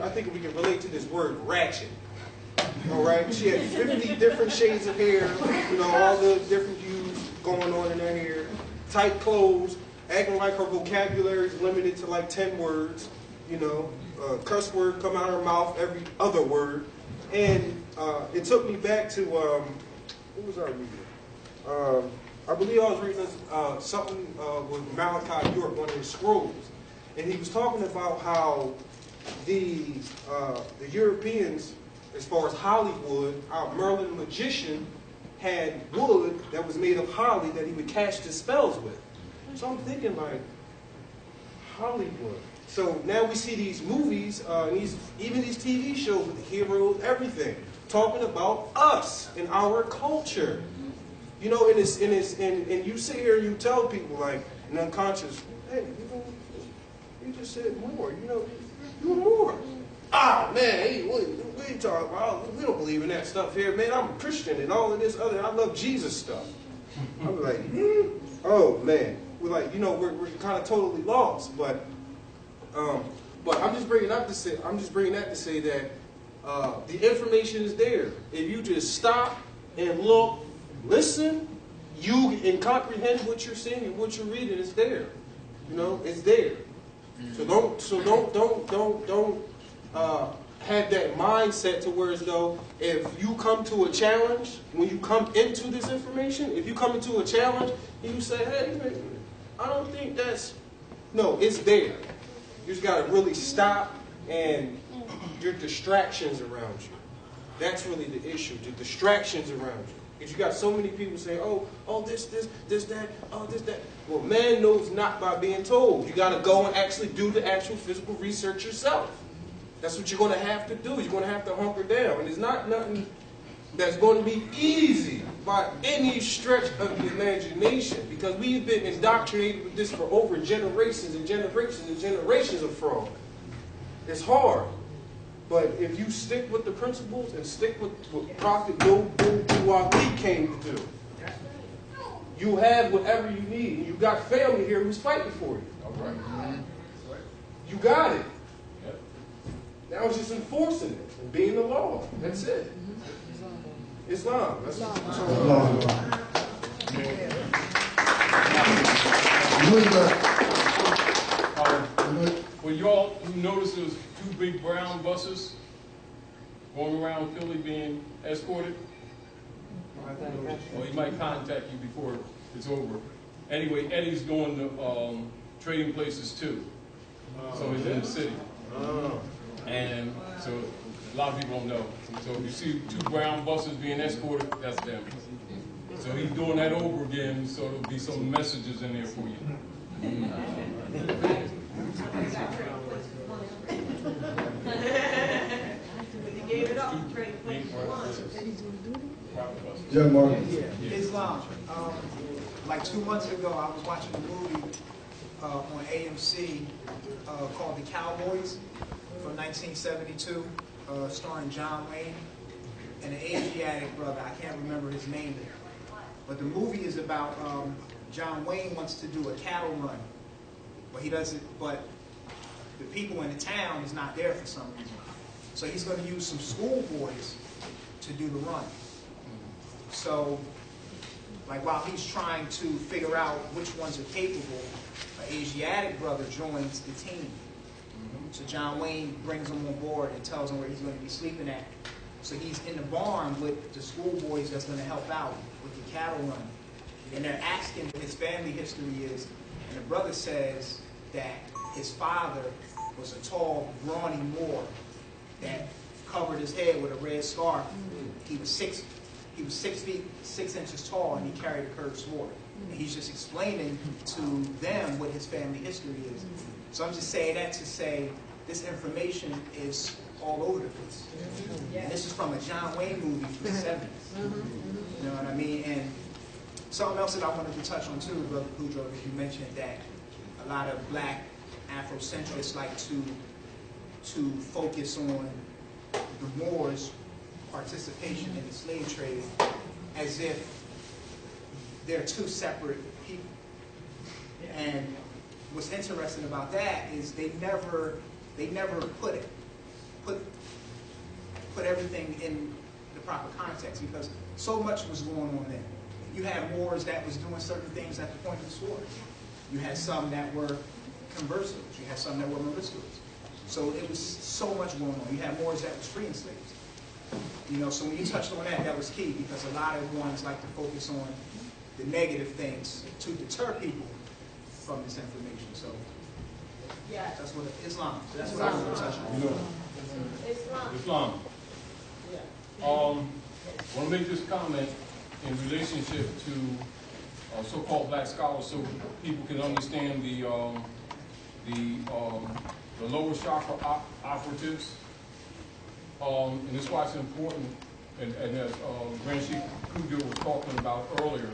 I think we can relate to this word, ratchet. All right, she had 50 different shades of hair, you know, all the different hues going on in her hair, tight clothes, acting like her vocabulary is limited to like 10 words, you know, cuss word come out of her mouth every other word. And it took me back to, what was I reading? I believe I was reading something with Malachi York, one of his scrolls, and he was talking about how the Europeans, as far as Hollywood, our Merlin magician had wood that was made of holly that he would cast his spells with. So I'm thinking like, Hollywood. So now we see these movies, even these TV shows with the heroes, everything, talking about us and our culture. You know, and you sit here and you tell people like, in unconscious, hey, you just said more, you know, you're more. Ah, man, hey, what are you talking about? We don't believe in that stuff here, man. I'm a Christian and all of this other, I love Jesus stuff. I'm like, oh, man. We're like, you know, we're kind of totally lost, but I'm just bringing that to say that the information is there. If you just stop and look, listen, you can comprehend what you're seeing and what you're reading. It's there, you know, it's there. So don't have that mindset to where as though if you come to a challenge, when you come into this information, if you come into a challenge and you say, hey, I don't think that's, no, it's there. You just got to really stop, and your distractions around you. That's really the issue, the distractions around you. Because you got so many people saying, oh, this, that, oh, this, that. Well, man knows not by being told. You got to go and actually do the actual physical research yourself. That's what you're going to have to do. You're going to have to hunker down. And it's not nothing that's going to be easy by any stretch of the imagination, because we've been indoctrinated with this for over generations and generations and generations of fraud. It's hard. But if you stick with the principles and stick with what Prophet Ali came to do, you have whatever you need. And you got family here who's fighting for you. All right. You got it. Now it's just enforcing it and being the law. That's it. Islam. That's Islam. Well, y'all notice there's 2 big brown buses going around Philly being escorted? Well, he might contact you before it's over. Anyway, Eddie's going to Trading Places too. So he's in the city. And so a lot of people don't know. So if you see 2 brown buses being escorted, that's them. So he's doing that over again, so there'll be some messages in there for you. Yeah, Mark. Islam. like 2 months ago, I was watching a movie on AMC called The Cowboys from 1972, starring John Wayne and an Asiatic brother. I can't remember his name there. But the movie is about John Wayne wants to do a cattle run, but he doesn't. But the people in the town is not there for some reason, so he's going to use some schoolboys to do the run. So, like while he's trying to figure out which ones are capable, an Asiatic brother joins the team. So John Wayne brings him on board and tells him where he's going to be sleeping at. So he's in the barn with the schoolboys that's going to help out with the cattle run. And they're asking what his family history is. And the brother says that his father was a tall, brawny Moor that covered his head with a red scarf. He was 6 feet 6 inches tall, and he carried a curved sword. And he's just explaining to them what his family history is. So I'm just saying that to say this information is all over the place. And this is from a John Wayne movie from the 70s. You know what I mean? And something else that I wanted to touch on too, Brother Kudjo, is you mentioned that a lot of black Afrocentrists like to focus on the Moors' participation in the slave trade as if they're two separate people. And what's interesting about that is they never put everything in the proper context, because so much was going on there. You had Moors that was doing certain things at the point of the sword. You had some that were conversos. You had some that were moriscos. So it was so much going on. You had Moors that was freeing slaves. You know, so when you touched on that, that was key, because a lot of ones like to focus on the negative things to deter people from this information. So Yeah. that's what Islam. So that's what I was going to touch on. You know, Islam. Yeah. I want to make this comment in relationship to so-called black scholars, so people can understand the lower chakra operatives. And this is why it's important, and as Grand Chief Kudjo was talking about earlier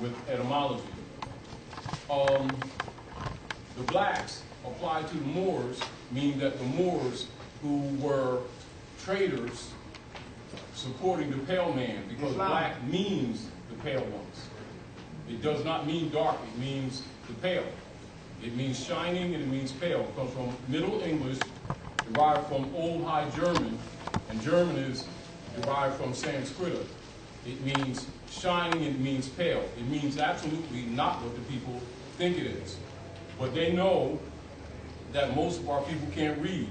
with etymology. The blacks applied to the Moors mean that the Moors who were traders supporting the pale man, because black means the pale ones. It does not mean dark, it means the pale. It means shining and it means pale. It comes from Middle English, derived from Old High German, and German is derived from Sanskrit. It means shining and it means pale. It means absolutely not what the people think it is. But they know that most of our people can't read,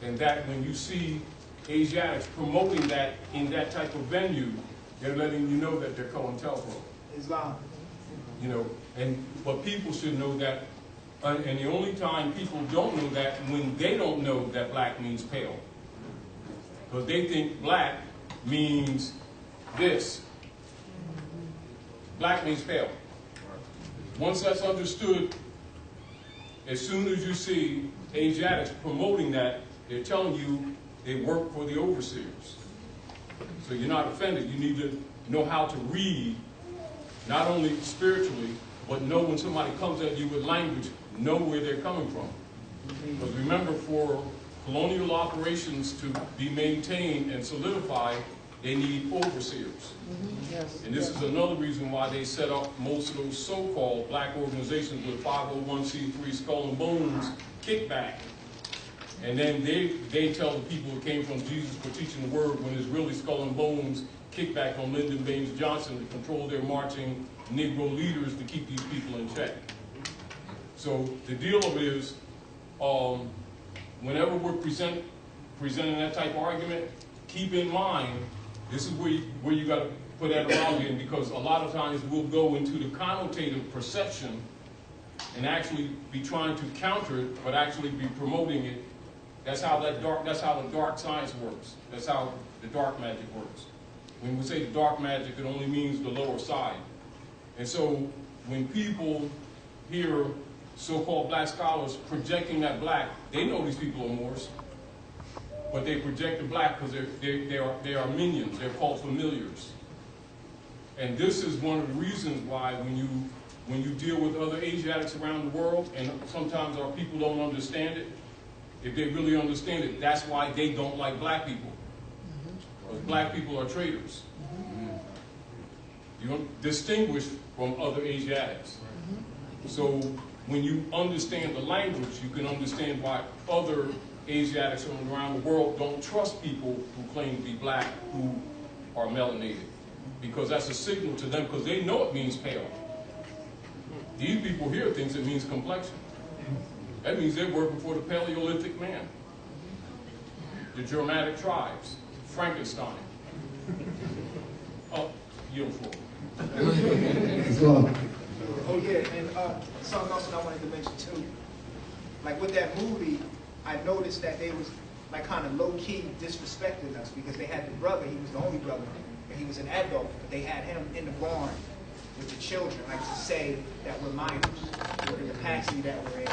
and that when you see Asiatics promoting that in that type of venue, they're letting you know that they're COINTELPRO. Islam. You know, but people should know that, and the only time people don't know that when they don't know that black means pale. Because they think black means this. Black means pale. Once that's understood, as soon as you see Asiatics promoting that, they're telling you they work for the overseers. So you're not offended. You need to know how to read, not only spiritually, but know when somebody comes at you with language, know where they're coming from. Because remember, for colonial operations to be maintained and solidified, they need overseers. And this is another reason why they set up most of those so-called black organizations with 501c3 skull and bones kickback. And then they tell the people who came from Jesus for teaching the word, when it's really skull and bones kickback on Lyndon Baines Johnson to control their marching Negro leaders to keep these people in check. So the deal of it is, whenever we're presenting that type of argument, keep in mind, this is where you got to put etymology in, because a lot of times we'll go into the connotative perception and actually be trying to counter it, but actually be promoting it. That's how the dark science works. That's how the dark magic works. When we say the dark magic, it only means the lower side. And so when people hear so-called black scholars projecting that black, they know these people are Moors, but they project the black because they are minions. They're called familiars. And this is one of the reasons why when you deal with other Asiatics around the world, and sometimes our people don't understand it, if they really understand it, that's why they don't like black people. Because black people are traitors. You don't distinguish from other Asiatics. So when you understand the language, you can understand why other Asiatics around the world don't trust people who claim to be black, who are melanated. Because that's a signal to them, because they know it means pale. These people here think it means complexion. That means they're working for the Paleolithic man. The Germanic tribes, Frankenstein. Oh, yield floor. Oh yeah, and something else that I wanted to mention too. Like with that movie, I noticed that they was like kind of low-key disrespecting us because they had the brother, he was the only brother, and he was an adult, but they had him in the barn with the children, like to say that we're minors, or the capacity that we're in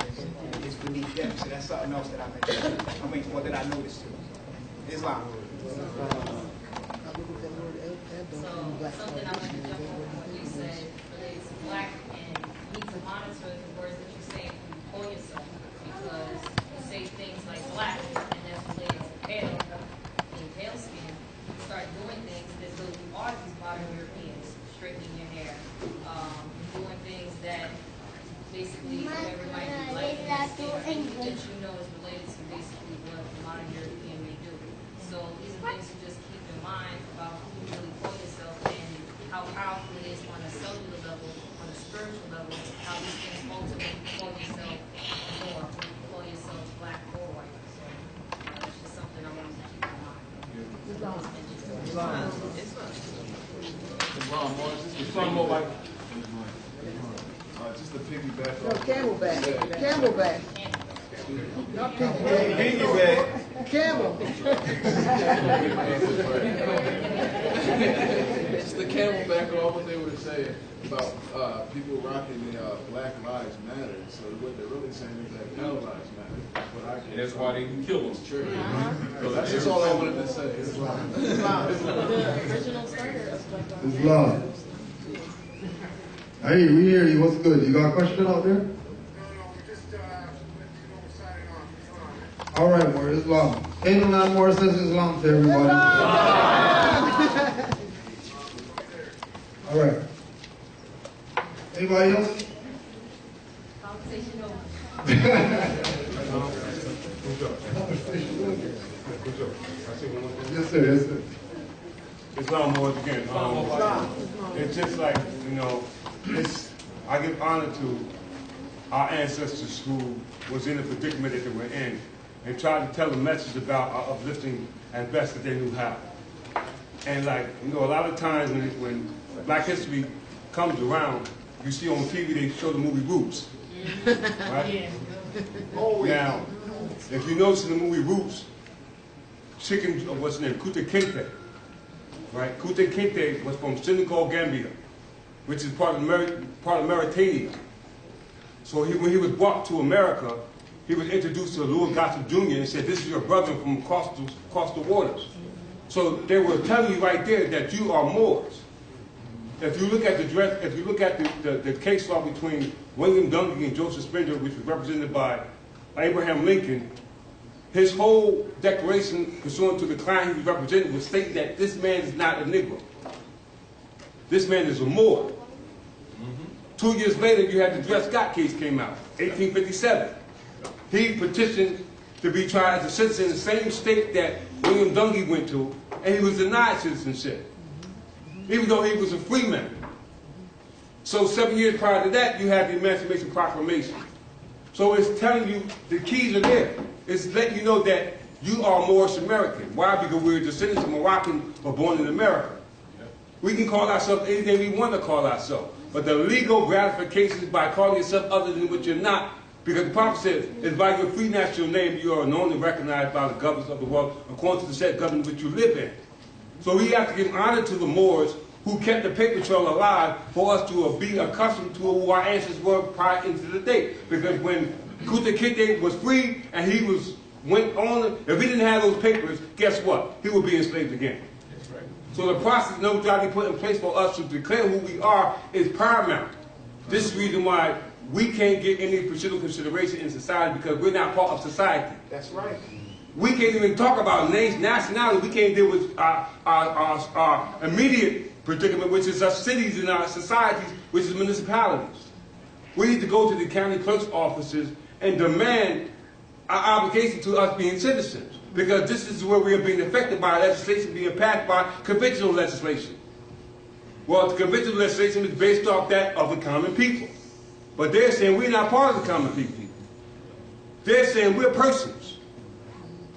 is beneath them. So that's something else that I mentioned. Or that I noticed too. Islam. So something I want to jump on what you said related to black, and you need to monitor the words that you say when you call yourself, because you say things like black, and that's related to pale, being pale skin. You start doing things as though you are these modern Europeans, straightening your hair, doing things that basically whoever might be like that you know is related to basically what a modern European may do. So these are things to just keep in mind about who you really call yourself and how powerful it is on a cellular level, on a spiritual level, how these things ultimately call yourself more, call yourself black or white. So it's just something I wanted to keep in mind. Just to piggyback No, Camelback. Camelback. Not Piggyback. Camel. Just the Camelback on what they were saying about people rocking the Black Lives Matter. So what they're really saying is that no lives matter. That's what I get. And that's why they can kill us. True. So that's just all I wanted to say. The original starter of Black Lives Matter. Islam. Hey, we hear you. What's good? You got a question out there? All right, more Islam. Ain't no more says Islam to everybody. All right. Anybody else? Conversation over. Yes, sir. Yes, sir. Islam once again. It's just like, you know, I give honor to our ancestors who was in the predicament that they were in and tried to tell a message about our uplifting as best that they knew how. And like, you know, a lot of times when Black history comes around, you see on TV they show the movie Roots. Right? Now, if you notice in the movie Roots, what's his name? Kudjo Adwo. Right? Kudjo Adwo was from Senegal, Gambia, which is part of Mauritania. So when he was brought to America, he was introduced to Louis Gossett Jr. and said, "This is your brother from across the waters." So they were telling you right there that you are Moors. If you look at the case law between William Duncan and Joseph Springer, which was represented by Abraham Lincoln, his whole declaration pursuant to the client he was representing was stating that this man is not a Negro. This man is a Moor. 2 years later, you had the Dred Scott case came out, 1857. He petitioned to be tried as a citizen in the same state that William Dungy went to, and he was denied citizenship, even though he was a free man. So 7 years prior to that, you had the Emancipation Proclamation. So it's telling you the keys are there. It's letting you know that you are Moorish American. Why? Because we're descendants of Moroccans but born in America. We can call ourselves anything we want to call ourselves. But the legal gratification is by calling yourself other than what you're not. Because the Prophet says, it's by your free national name you are known and recognized by the governments of the world according to the said government which you live in. So we have to give honor to the Moors who kept the paper trail alive for us to be accustomed to who our ancestors were prior into the day. Because when Kudjo Adwo was free and he went on, if he didn't have those papers, guess what? He would be enslaved again. That's right. So the process no doubt put in place for us to declare who we are is paramount. This is the reason why we can't get any political consideration in society, because we're not part of society. That's right. We can't even talk about nationality. We can't deal with our immediate predicament, which is our cities and our societies, which is municipalities. We need to go to the county clerk's offices and demand our obligation to us being citizens, because this is where we are being affected by legislation being passed by conventional legislation. Well, the conventional legislation is based off that of the common people. But they're saying we're not part of the common people. They're saying we're persons.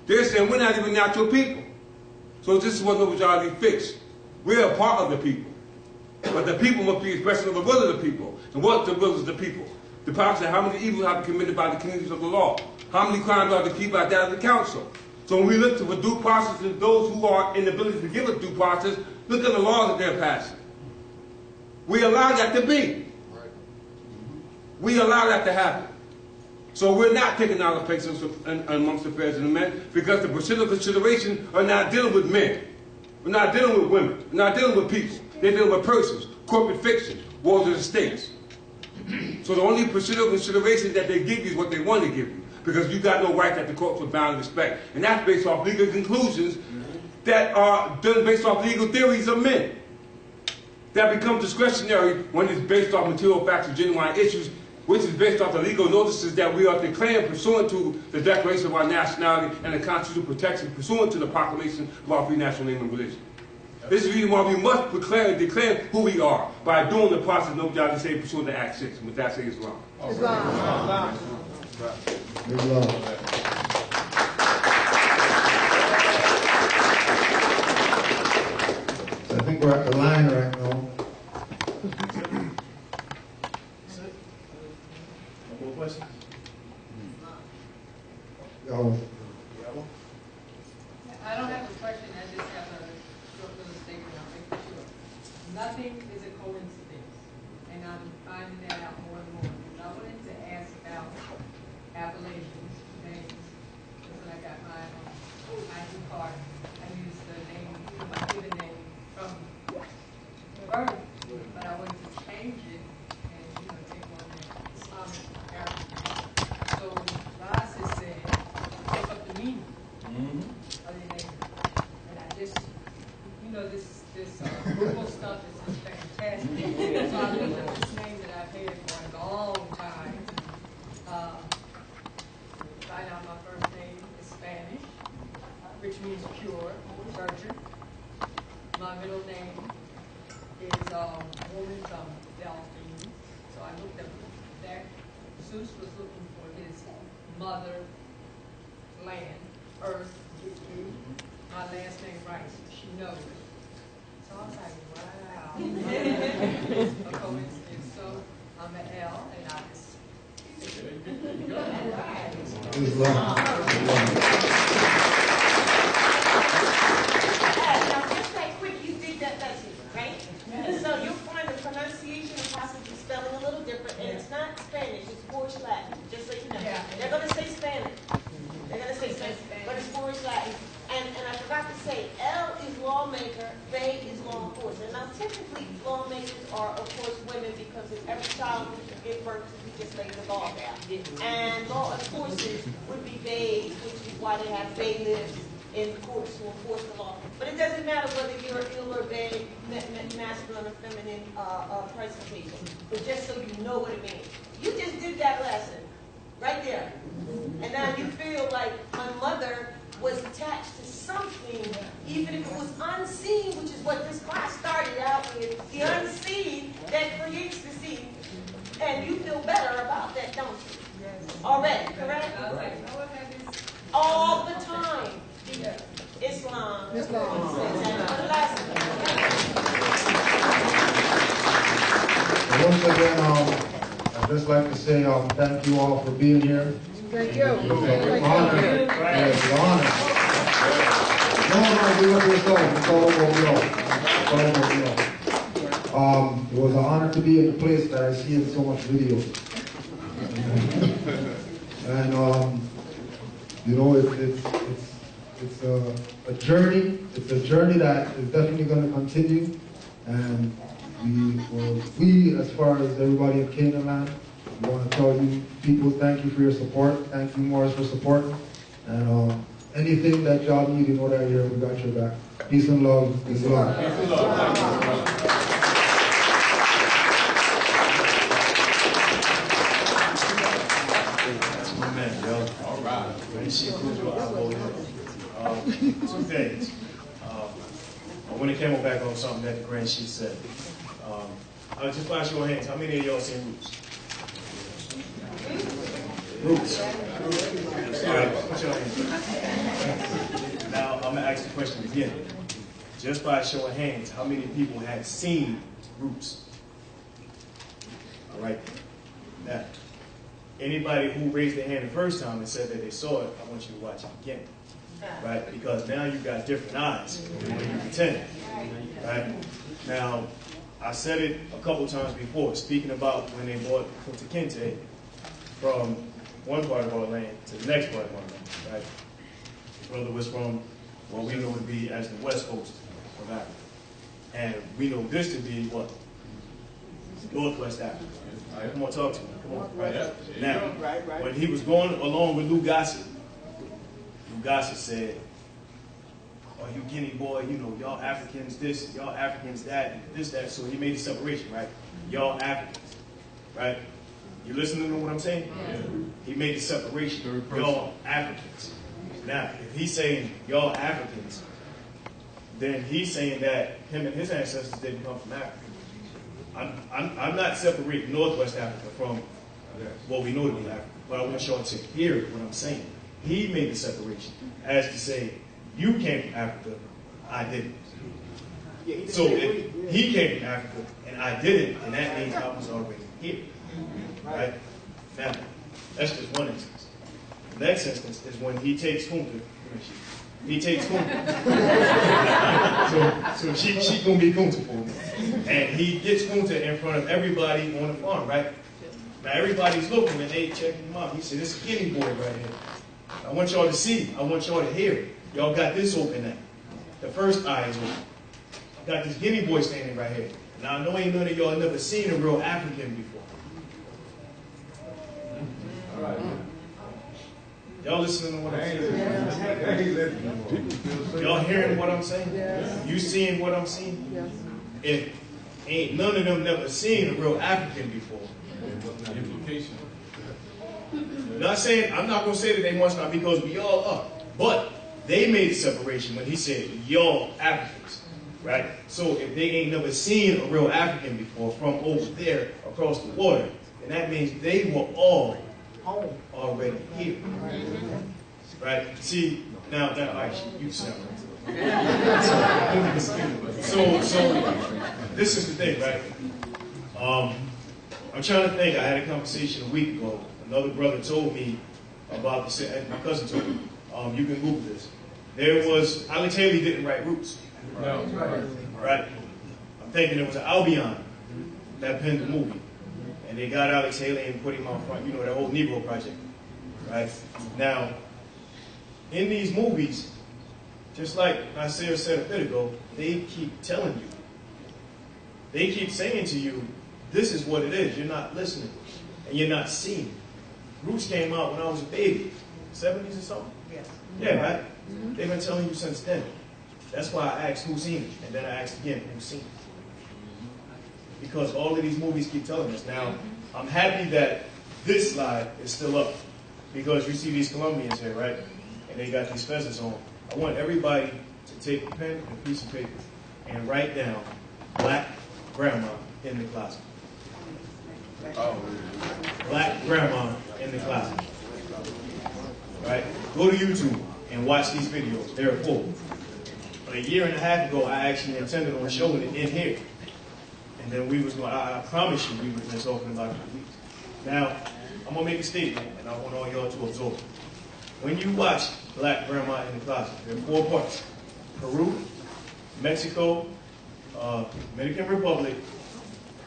They're saying we're not even natural people. So this is what the majority fixed. We're a part of the people. But the people must be expressing the will of the people. And what the will is the people? The Bible says how many evils have been committed by the communities of the law? How many crimes are the people by that of the council? So when we look for due process to those who are in the ability to give us due process, look at the laws that they're passing. We allow that to be. We allow that to happen. So we're not taking our places amongst the affairs of the men, because the political considerations are not dealing with men. We're not dealing with women. We're not dealing with people. They're dealing with persons, corporate fiction, wars of the states. So the only political consideration that they give you is what they want to give you, because you got no right that the courts will bound respect. And that's based off legal conclusions that are done based off legal theories of men. That become discretionary when it's based off material facts and genuine issues, which is based off the legal notices that we are declaring pursuant to the Declaration of our Nationality and the Constitutional Protection pursuant to the Proclamation of our free national name and religion. This is the reason why we must declare who we are by doing the process no doubt say pursuant to Act 6. And with that, say Islam. Islam. I think we're at the line right now. More questions? I don't have a question, I just have a short little statement I'll make for sure. Nothing is a coincidence, and I'm finding that out more and more. And I wanted to ask about appellations, names. Because when I got my ID card, I used the name, my given name from birth, but I wanted to change it and, take on the Islamic heritage. So Laz has said, take up the meaning of your name. And I just, this Google stuff is just fantastic. So I looked at this name that I've had for a long time. Find out my first name is Spanish, which means pure, virgin. My middle name is woman from Delphine. So I looked up that. Zeus was looking for his mother, land, earth. My last name right, she knows. So I was like, wow. A coincidence. So I'm an L, and I just. Now, just that quick, you did that lesson, right? So you'll find the pronunciation and possibly spelling a little different, and it's not Spanish, it's Moorish Latin, just so you know. They're going to say Spanish. They're going to say Spanish, but it's Moorish Latin. And I forgot to say, L is lawmaker, Bey is law enforcement. Now, typically, lawmakers are, of course, women, because if every child who should give birth to, we just lay the law down. And law enforcers would be Beys, which is why they have bailiffs in courts to enforce the law. But it doesn't matter whether you're ill or Bey, masculine or feminine presentation. But just so you know what it means. You just did that lesson, right there. And now you feel like my mother was attached to something, even if it was unseen, which is what this class started out with, the unseen that creates the seen. And you feel better about that, don't you? Yes. Already, correct? All the time. Islam. Once again, I'd just like to say thank you all for being here. Thank you. It's an honor. It's an honor. No, do it yourself. It's all over you. It was an honor to be in the place that I see in so much videos. And it's a journey. It's a journey that is definitely going to continue. And we, as far as everybody in Canaan land, we want to tell you, people, thank you for your support. Thank you, Morris, for support. And anything that y'all need, you know that here, we got your back. Peace and love. Peace and love. Peace and love. That's my man, yo. All right. Great shit, Kudjo Adwo. Two things. When it came back on something that the grand chief said, just by show of hands, how many of y'all seen Roots? Roots. All right, put your hands. Now, I'm going to ask the question again. Just by a show of hands, how many people had seen Roots? All right. Now, anybody who raised their hand the first time and said that they saw it, I want you to watch it again. Right? Because now you've got different eyes when you pretend. Right? Now, I said it a couple times before, speaking about when they bought Kunta Kinte from one part of our land to the next part of our land. Right? His brother was from what we know to be as the west coast of Africa. And we know this to be what? Northwest Africa. All right, come on, talk to me. Come on. Right. Now, when he was going along with Lou Gossett, Lou Gossett said, "Oh, you Guinea boy, you know, y'all Africans this, y'all Africans that, this, that." So he made the separation, right? Y'all Africans, right? You listening to what I'm saying? Yeah. He made the separation. Y'all Africans. Now, if he's saying y'all Africans, then he's saying that him and his ancestors didn't come from Africa. I'm not separating Northwest Africa from what we know to be Africa, but I want y'all to hear what I'm saying. He made the separation as to say, you came from Africa, I didn't. So if he came from Africa and I didn't, then that means I was already here. Right? Now, that's just one instance. The next instance is when he takes Kunta. He takes Kunta. so she gonna be Kunta for me. And he gets Kunta in front of everybody on the farm, right? Now everybody's looking and they checking him out. He said, "This is a Guinea boy right here. I want y'all to see. I want y'all to hear it. Y'all got this open now. The first eye is open. I got this Guinea boy standing right here. Now I know ain't none of y'all never seen a real African before. All right. Y'all listening to what I'm saying? Y'all hearing what I'm saying? You seeing what I'm seeing? If ain't none of them never seen a real African before. Implication. Not saying, I'm not going to say that they must not, because we all are. But they made the separation when he said, y'all Africans. Right? So if they ain't never seen a real African before from over there across the water, then that means they were all already here. Right? See, now that you sound right. So this is the thing, right? I'm trying to think. I had a conversation a week ago. Another brother told me about the, and my cousin told me, you can Google this. There was, Alex Haley didn't write Roots. No. Right? I'm thinking it was an Albion that penned the movie. And they got Alex Haley and put him out front, you know, that whole Negro project. Right? Now, in these movies, just like Nasir said a bit ago, they keep telling you. They keep saying to you, this is what it is. You're not listening. And you're not seeing. Roots came out when I was a baby. 70s or something? Yes. Yeah, right? They've been telling you since then. That's why I asked who's seen it. And then I asked again, who's seen it? Because all of these movies keep telling us. Now, I'm happy that this slide is still up. Because you see these Colombians here, right? And they got these fezzes on. I want everybody to take a pen and a piece of paper and write down Black Grandma in the closet. Oh. Black Grandma in the closet. Right? Go to YouTube and watch these videos. They're full. But a year and a half ago, I actually intended on showing it in here. And then we was going, I promise you, we would have been talking about it for weeks. Now, I'm going to make a statement, and I want all y'all to absorb it. When you watch Black Grandma in the Closet, there are 4 parts. Peru, Mexico, Dominican Republic,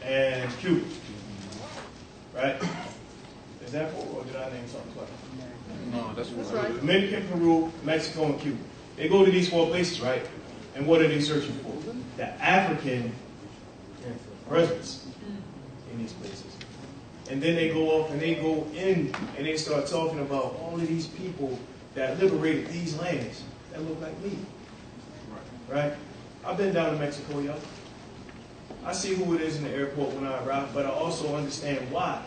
and Cuba. Right? Is that 4, or did I name something twice? No, that's right. Dominican, Peru, Mexico, and Cuba. They go to these 4 places, right? And what are they searching for? The African presence in these places. And then they go off and they go in and they start talking about all of these people that liberated these lands that look like me. Right? I've been down to Mexico, y'all. I see who it is in the airport when I arrive, but I also understand why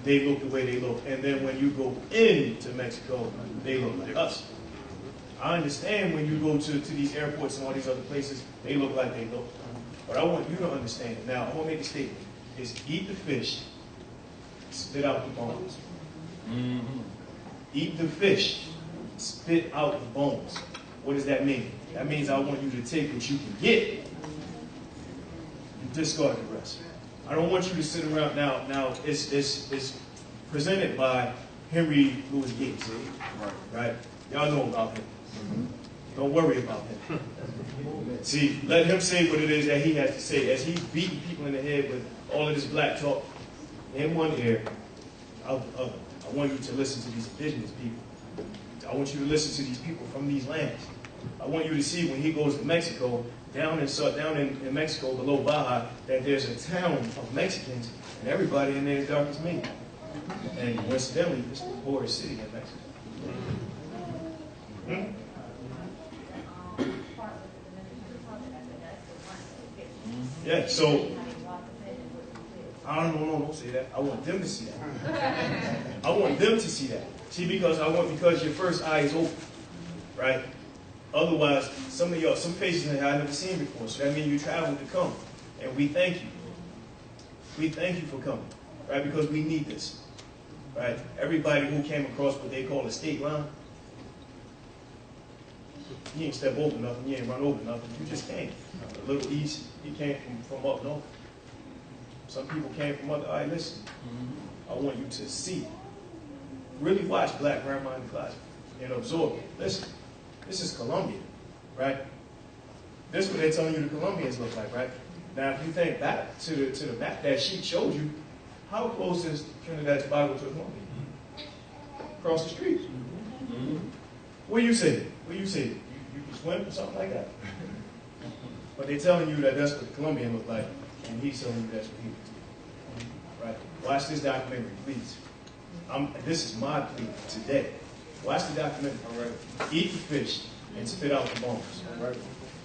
they look the way they look. And then when you go into Mexico, they look like us. I understand when you go to these airports and all these other places, they look like they look. But I want you to understand it. Now, I'm going to make a statement. It's eat the fish, spit out the bones. Eat the fish, spit out the bones. What does that mean? That means I want you to take what you can get and discard the rest. I don't want you to sit around now. It's presented by Henry Louis Gates, right? Y'all know about him. Don't worry about him. See, let him say what it is that he has to say. As he's beating people in the head with all of this black talk in one ear, out the other. I want you to listen to these indigenous people. I want you to listen to these people from these lands. I want you to see when he goes to Mexico, down in Mexico, below Baja, that there's a town of Mexicans, and everybody in there is dark as me. And coincidentally, it's the poorest city in Mexico. Yeah, so, don't say that. I want them to see that. I want them to see that. See, because your first eye is open, right? Otherwise, some faces that I've never seen before. So that means you traveled to come. And we thank you. We thank you for coming, right? Because we need this, right? Everybody who came across what they call a state line, you ain't step over nothing, you ain't run over nothing. You just came. A little east, you came from up north. Some people came from other. All right, listen. I want you to see. Really watch Black Grandma in the Closet and absorb it. Listen. This is Colombia, right? This is what they're telling you the Colombians look like, right? Now, if you think back to the map that sheet showed you, how close is Trinidad and Tobago to Colombia? Across the street. Where you say? Where you say? You can swim or something like that? But they're telling you that that's what the Colombian look like, and he's telling you that's what he looks like. Right? Watch this documentary, please. This is my plea today. Watch the documentary. All right. Eat the fish and spit out the bones. All right.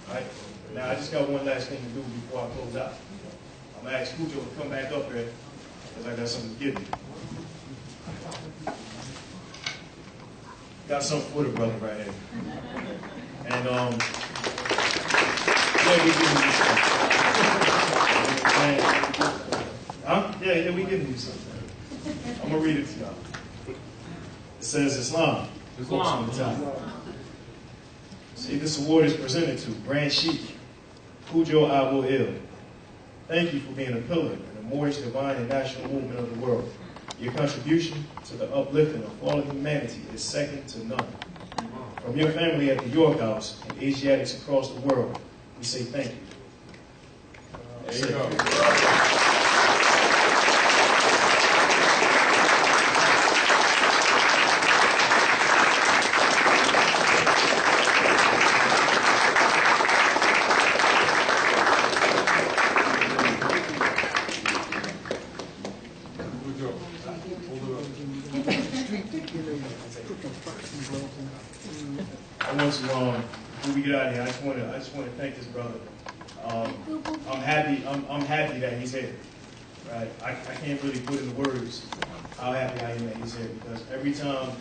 All right. Now I just got one last thing to do before I close out. I'm gonna ask Kudjo to come back up here because I got something to give you. Got something for the brother right here. And yeah, we giving you something. Huh? Yeah, we giving you something. I'm gonna read it to y'all. It says Islam. On the top. See, this award is presented to Grand Sheikh Kudjo Adwo. Thank you for being a pillar in the Moorish divine and national movement of the world. Your contribution to the uplifting of fallen humanity is second to none. From your family at the York House and Asiatics across the world, we say thank you. There you go. Before we get out of here, I just want to thank this brother. I'm happy that he's here. Right? I can't really put into words how happy I am that he's here, because every time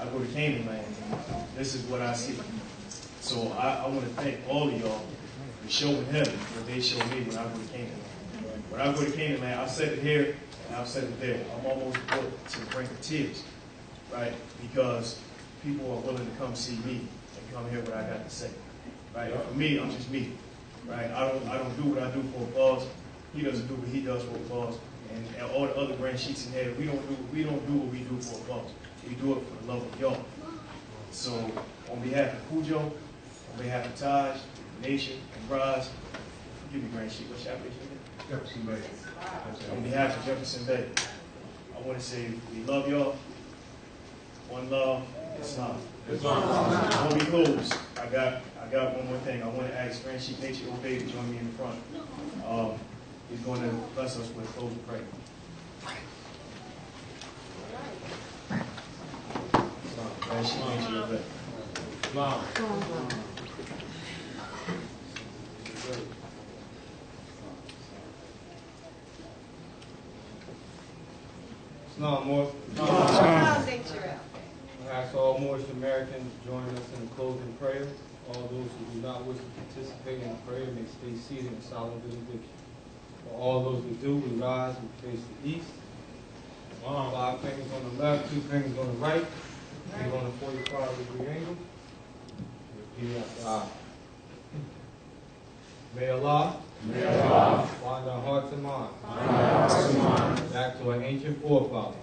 I go to Canaan land, this is what I see. So I want to thank all of y'all for showing him what they show me when I go to Canaan land. When I go to Canaan land, I've said it here and I've said it there. I'm almost brought to the brink of tears, right? Because people are willing to come see me and come hear what I got to say, right? For me, I'm just me, right? I don't do what I do for applause. He doesn't do what he does for applause, and all the other grand sheets in here, we don't do what we do for applause. We do it for the love of y'all. So, on behalf of Kudjo, on behalf of Taj, Nation, and Roz, give me grand sheet. What shop is it? Jefferson Bay. On behalf of Jefferson Bay, I want to say we love y'all. One love, Islam. Before we close, got one more thing. I want to ask Friend Chief Bey to join me in the front. He's going to bless us with closing prayer. Friend Chief Bey. Wow. Islam, Moorish. I'll take you out. I ask all Moorish Americans to join us in the closing prayer. All those who do not wish to participate in the prayer may stay seated in solemn benediction. For all those who do, we rise and face the east. 5 fingers on the left, 2 fingers on the right. Feet on the 45-degree angle. Repeat after I. May Allah find our hearts and minds back to our ancient forefathers.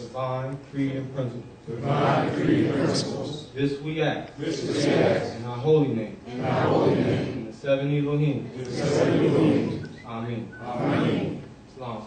Divine creed and principles. This we ask. In our holy name. In the 7 Elohim. Amen. Islam.